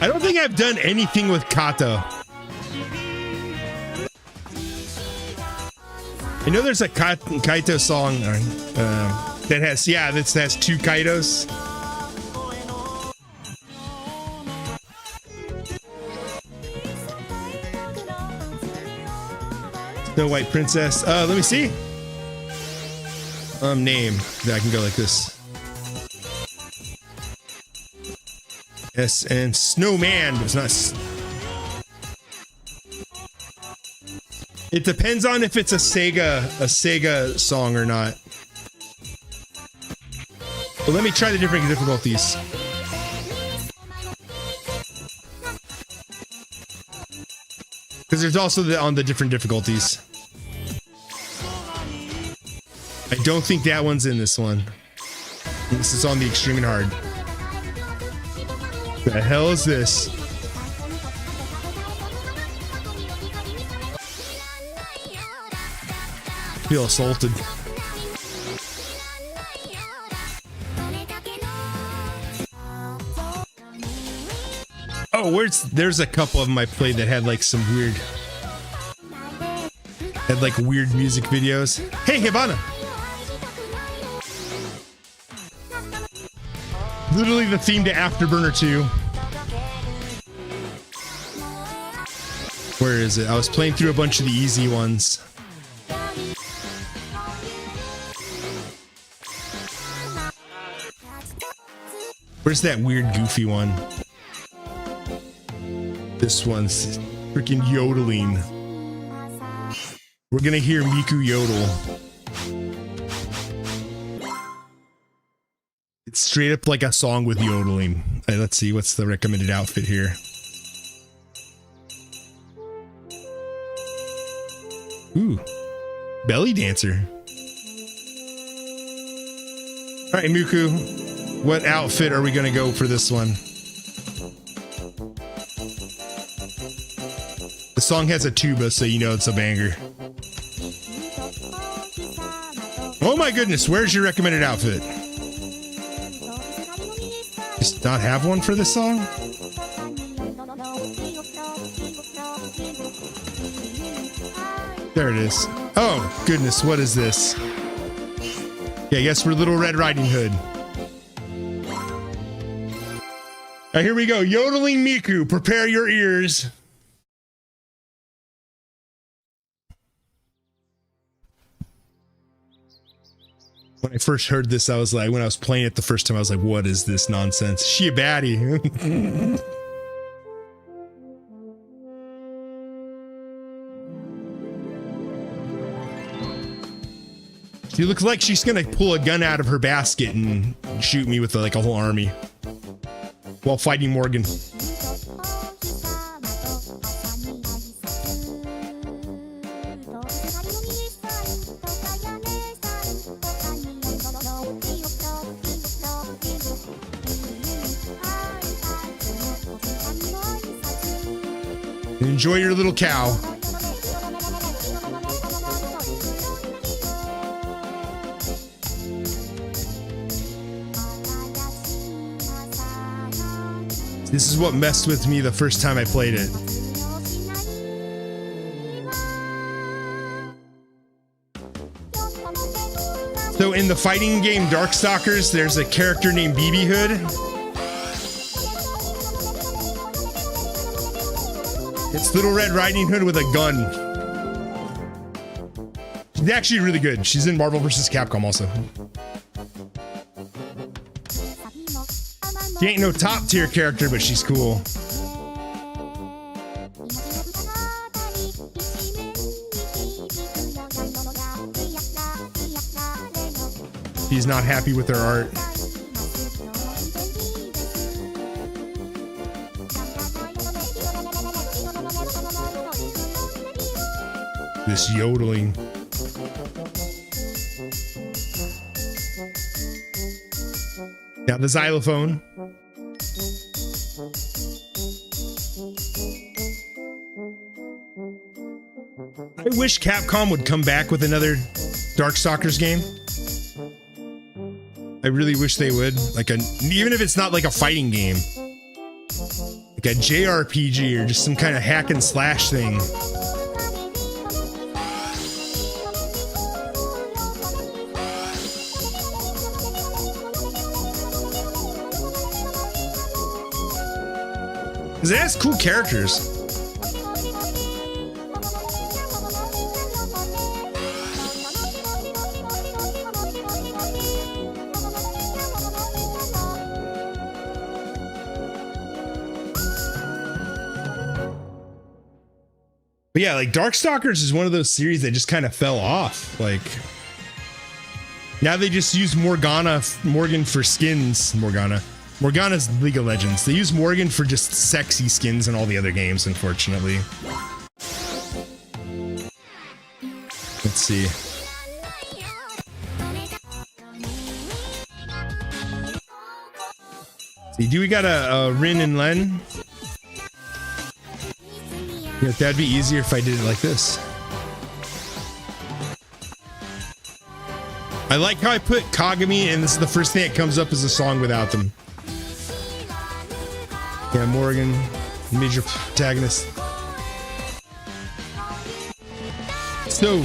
I don't think I've done anything with Kato. I know there's a Kaito song that has two Kaitos. Snow White Princess. Let me see. Name. I can go like this. S and Snowman. It's not. It depends on if it's a Sega song or not. Well, let me try the different difficulties. Because there's also on the different difficulties. I don't think that one's in this one. This is on the extreme and hard. The hell is this? Feel assaulted. Oh, there's a couple of them I played that had like some weird, weird music videos. Hey, Havana. Literally the theme to Afterburner 2. Where is it? I was playing through a bunch of the easy ones. Where's that weird goofy one? This one's freaking yodeling. We're gonna hear Miku yodel. It's straight up like a song with yodeling. Let's see, what's the recommended outfit here? Ooh, belly dancer. All right, Miku, what outfit are we gonna go for this one? The song has a tuba, so you know it's a banger. Oh my goodness, where's your recommended outfit? Just not have one for this song? There it is. Oh goodness, what is this? Yeah, I guess we're Little Red Riding Hood. All right, here we go. Yodeling Miku, prepare your ears. When I first heard this, I was like, when I was playing it the first time, I was like, what is this nonsense? Is she a baddie? She looks like she's gonna pull a gun out of her basket and shoot me with like a whole army while fighting Morgan. Enjoy your little cow. This is what messed with me the first time I played it. So in the fighting game Darkstalkers, there's a character named BB Hood. It's Little Red Riding Hood with a gun. She's actually really good. She's in Marvel vs. Capcom also. She ain't no top tier character, but she's cool. She's not happy with her art. This yodeling. Now the xylophone. I wish Capcom would come back with another Darkstalkers game. I really wish they would. Even if it's not like a fighting game, like a JRPG or just some kind of hack and slash thing. Because it has cool characters. But yeah, like Darkstalkers is one of those series that just kind of fell off. Like Now they just use Morgan for skins. Morgana's League of Legends. They use Morgan for just sexy skins in all the other games, unfortunately. Let's see. Do we got a Rin and Len? Yeah, that'd be easier if I did it like this. I like how I put Kagami, and this is the first thing that comes up as a song without them. Yeah, Morgan, major protagonist. So,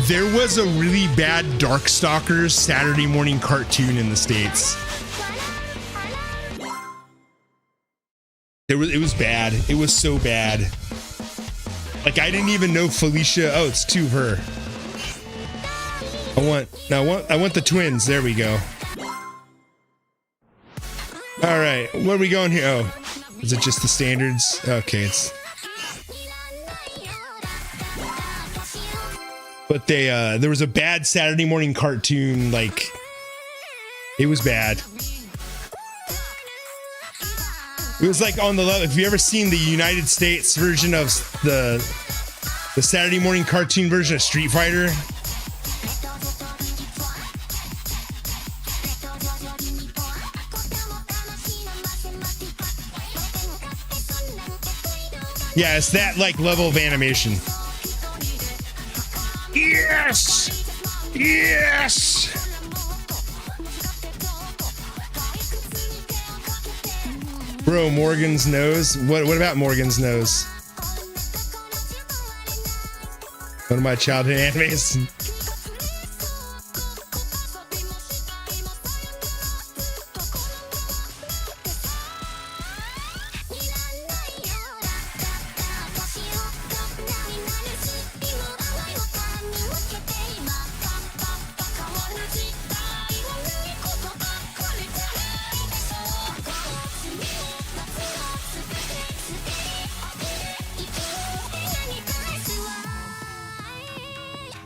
there was a really bad Darkstalkers Saturday morning cartoon in the States. It was bad. It was so bad. Like, I didn't even know Felicia. Oh, it's two of her. I want the twins. There we go. All right, where are we going here? Oh, is it just the standards? Okay, it's. But there was a bad Saturday morning cartoon. Like, it was bad. It was like on the level. Have you ever seen the United States version of the Saturday morning cartoon version of Street Fighter? Yeah, it's that like level of animation. Yes! Yes! Bro, Morgan's nose. What about Morgan's nose? One of my childhood animes.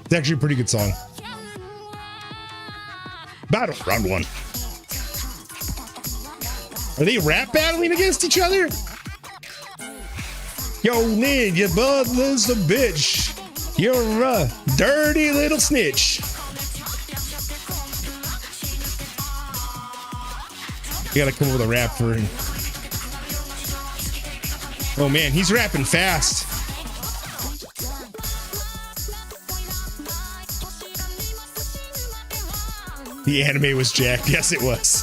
It's actually a pretty good song. Battle round one. Are they rap battling against each other? Yo, Ned, your brother's a bitch. You're a dirty little snitch. You gotta come up with a rap for him. Oh man, he's rapping fast. The anime was jacked. Yes, it was.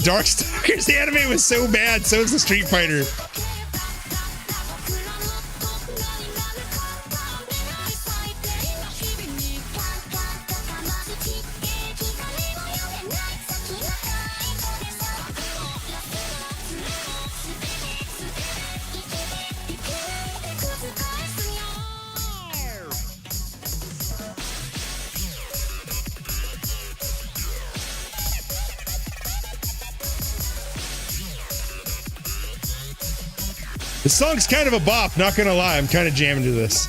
Darkstalkers, the anime was so bad. So is the Street Fighter. The song's kind of a bop, not gonna lie. I'm kind of jamming to this.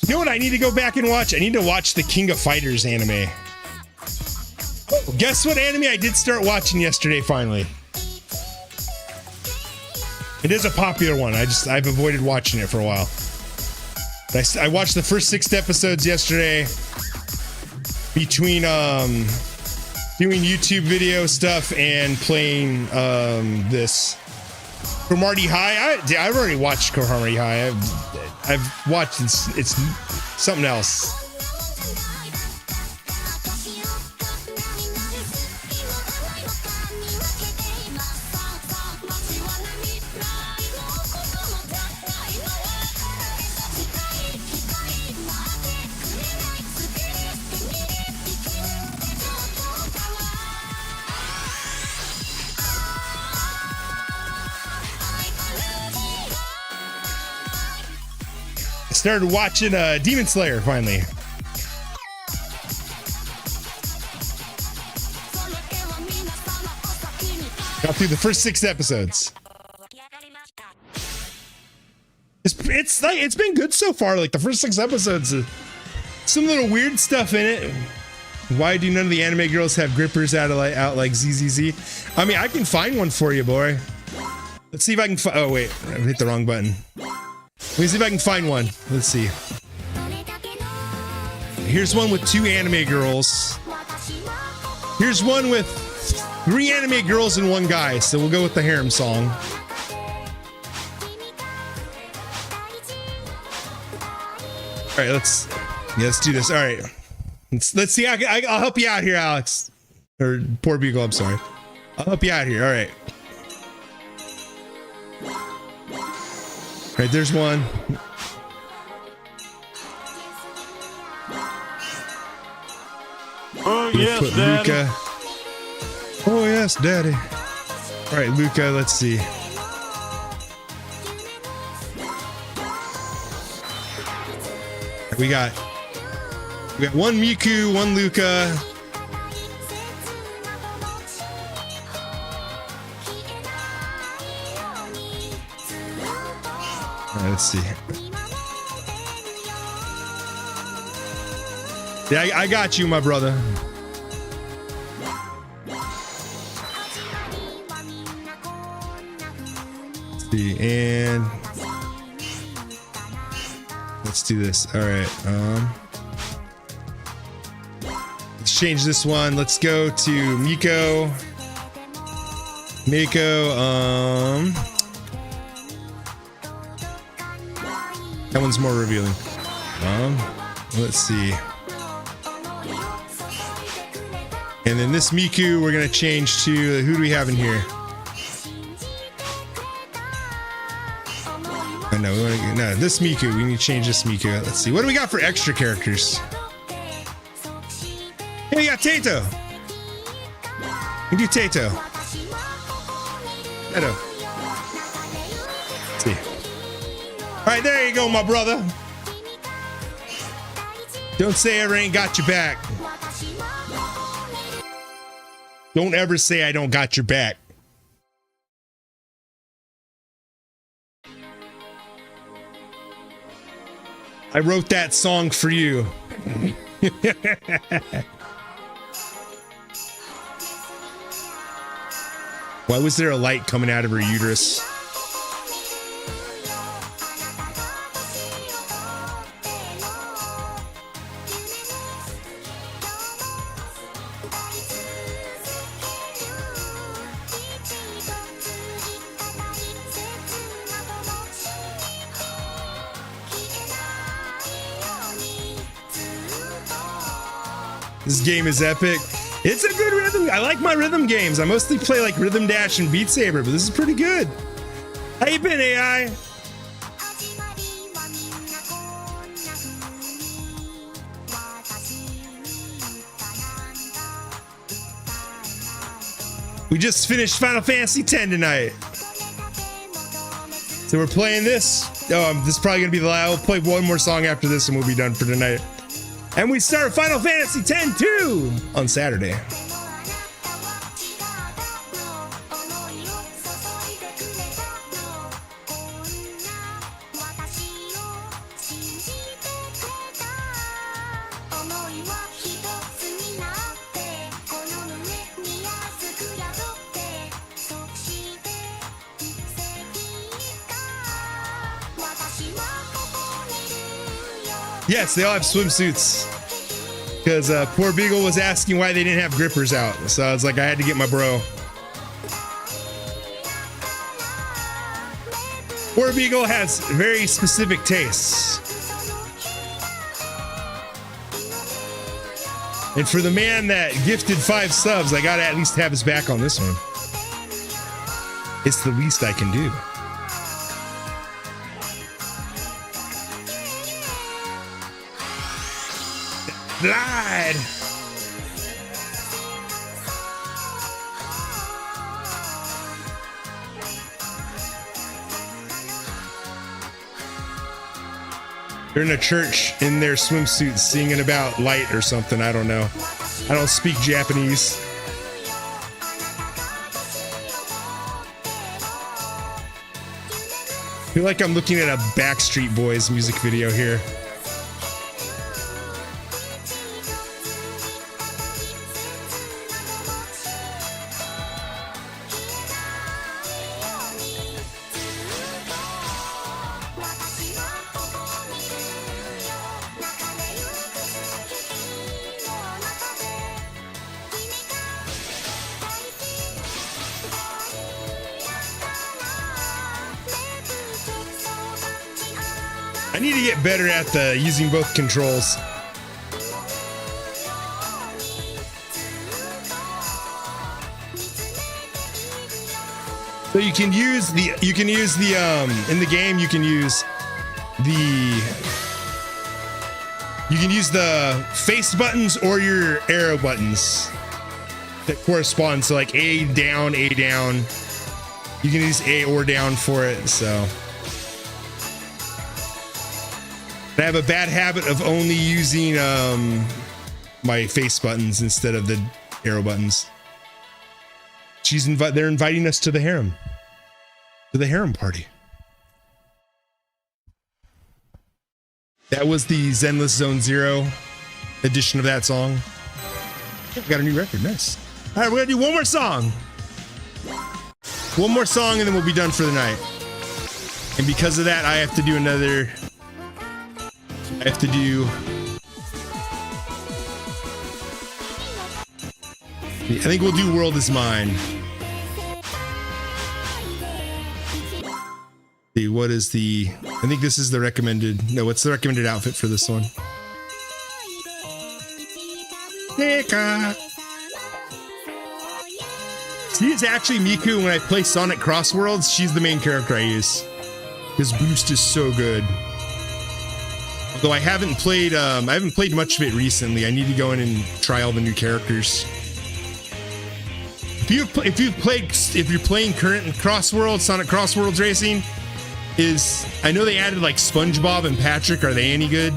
You know what I need to go back and watch? I need to watch the King of Fighters anime. Oh, guess what anime I did start watching yesterday, finally? It is a popular one. I've avoided watching it for a while. I watched the first 6 episodes yesterday between doing YouTube video stuff and playing this Cromartie High. I've already watched Cromartie High. I've watched it's something else. Started watching Demon Slayer finally. Got through the first 6 episodes. It's been good so far. Like the first 6 episodes, some little weird stuff in it. Why do none of the anime girls have grippers out like ZZZ? I mean, I can find one for you, boy. Let's see if I can find. Oh wait, I hit the wrong button. Let me see if I can find one. Let's see. Here's one with 2 anime girls. Here's one with 3 anime girls and 1 guy. So we'll go with the harem song. All right, let's do this. All right, let's see. I'll help you out here, Alex, or Poor Beagle. I'm sorry. I'll help you out here. All right. All right, there's one. Oh yes, Daddy. Luca. Oh yes, Daddy. All right, Luca. Let's see. We got 1 Miku, 1 Luca. All right, let's see. Yeah, I got you, my brother. Let's see, and let's do this. All right. Let's change this one. Let's go to Miko. That one's more revealing. Let's see. And then this Miku, we're gonna change to, who do we have in here? Oh, no, no, this Miku. We need to change this Miku. Let's see. What do we got for extra characters? Hey, we got Tato. We do Tato. Tato. Let's see. All right, there you go, my brother. Don't say I ain't got your back. Don't ever say I don't got your back. I wrote that song for you. Why was there a light coming out of her uterus? This game is epic. It's a good rhythm. I like my rhythm games. I mostly play like Rhythm Dash and Beat Saber, but this is pretty good. How you been, AI? We just finished Final Fantasy X tonight. So we're playing this. Oh, this is probably gonna be the last. I'll play one more song after this and we'll be done for tonight. And we start Final Fantasy X too on Saturday. Yes, they all have swimsuits. Because Poor Beagle was asking why they didn't have grippers out. So I was like, I had to get my bro. Poor Beagle has very specific tastes. And for the man that gifted 5 subs, I gotta at least have his back on this one. It's the least I can do. Lied. They're in a church in their swimsuits singing about light or something. I don't know. I don't speak Japanese. I feel like I'm looking at a Backstreet Boys music video here. I need to get better at using both controls. So you can use the in the game you can use the face buttons or your arrow buttons that correspond. So like A down. You can use A or down for it. So I have a bad habit of only using my face buttons instead of the arrow buttons. They're inviting us to the harem. To the harem party. That was the Zenless Zone Zero edition of that song. We got a new record, nice. All right, we're gonna do one more song. One more song and then we'll be done for the night. And because of that, I have to do another... I think we'll do World Is Mine. See, what is the... I think this is the recommended... No, what's the recommended outfit for this one? Nika. See, it's actually Miku when I play Sonic Cross Worlds. She's the main character I use. His boost is so good. Although I haven't played much of it recently. I need to go in and try all the new characters. If you're playing current Sonic Cross Worlds Racing, I know they added like SpongeBob and Patrick. Are they any good?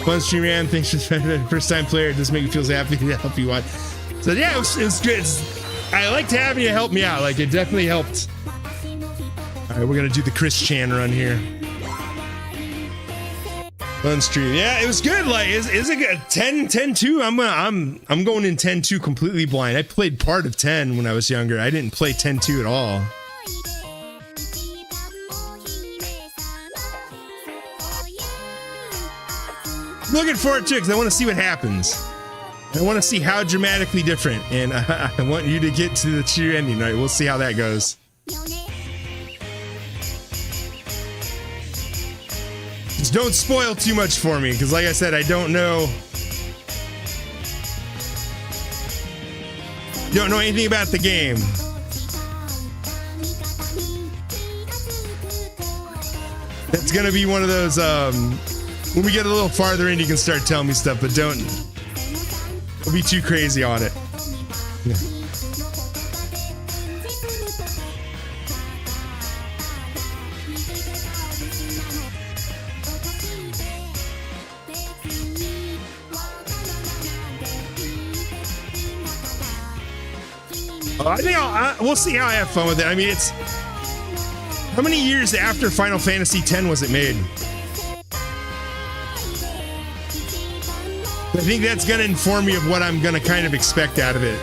Fun stream, man. Thanks for the first time player. It does make me feel happy to help you watch. So yeah, it was good. I liked having you help me out. Like it definitely helped. All right, we're gonna do the Chris Chan run here. Fun stream. Yeah, it was good. Like, is it good? 10-2? I'm going in 10-2 completely blind. I played part of 10 when I was younger. I didn't play 10-2 at all. Looking forward to it because I want to see what happens. I want to see how dramatically different, and I want you to get to the true ending. Right? We'll see how that goes. Just don't spoil too much for me, because like I said, I don't know anything about the game. It's gonna be one of those when we get a little farther in, you can start telling me stuff, but don't be too crazy on it. Yeah. I think we'll see how I have fun with it. I mean, it's... How many years after Final Fantasy X was it made? I think that's going to inform me of what I'm going to kind of expect out of it.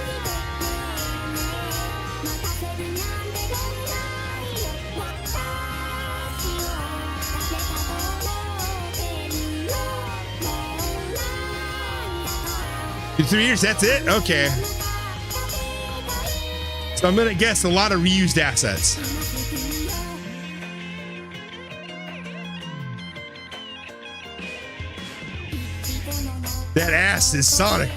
In 3 years, that's it? Okay. So I'm gonna guess a lot of reused assets. That ass is Sonic.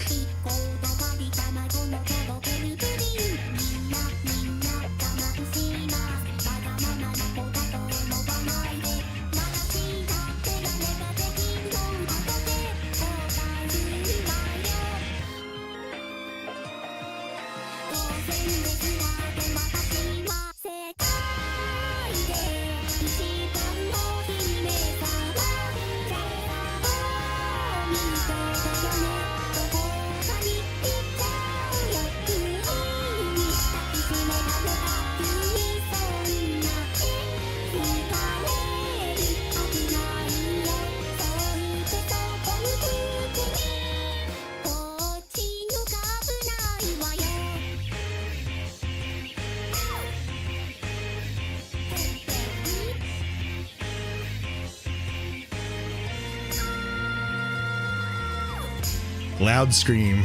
Loud scream.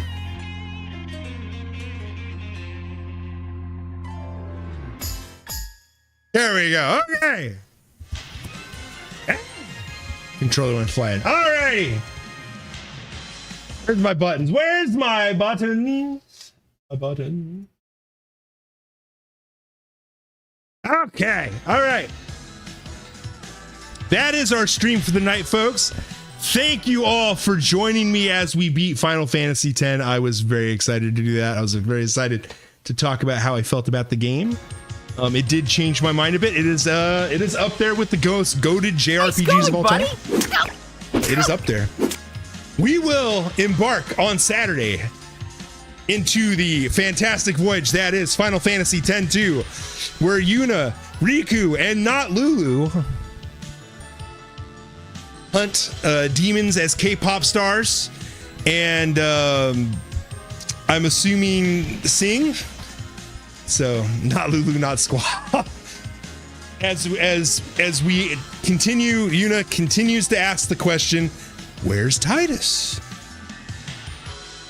There we go. Okay. Controller went flying. Alrighty. Where's my buttons? Where's my buttons? A button. Okay. All right. That is our stream for the night, folks. Thank you all for joining me as we beat Final Fantasy X. I was very excited to do that. I was very excited to talk about how I felt about the game. It did change my mind a bit. It is up there with the goated JRPGs of all time. It is up there. We will embark on Saturday into the fantastic voyage that is Final Fantasy X-2, where Yuna, Riku, and not Lulu hunt demons as K-pop stars, and I'm assuming sing. So not Lulu, not Squall. As we continue, Yuna continues to ask the question, "Where's Tidus?"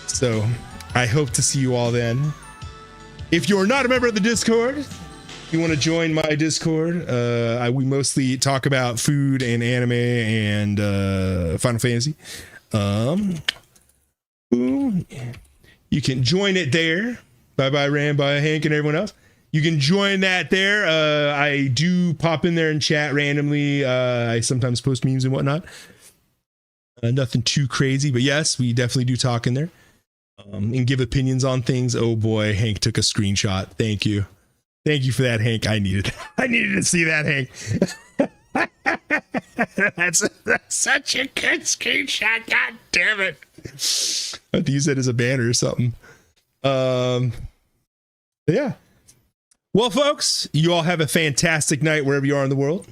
So I hope to see you all then. If you're not a member of the Discord, you want to join my Discord. We mostly talk about food and anime and Final Fantasy. You can join it there. Bye Ram, bye Hank, and everyone else. You can join that there. I do pop in there and chat randomly. I sometimes post memes and whatnot. Nothing too crazy, but yes, we definitely do talk in there and give opinions on things. Oh boy, Hank took a screenshot. Thank you for that, Hank. I needed to see that, Hank. That's such a good screenshot. God damn it! I have to use that as a banner or something. Yeah. Well, folks, you all have a fantastic night wherever you are in the world,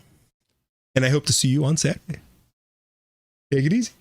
and I hope to see you on Saturday. Take it easy.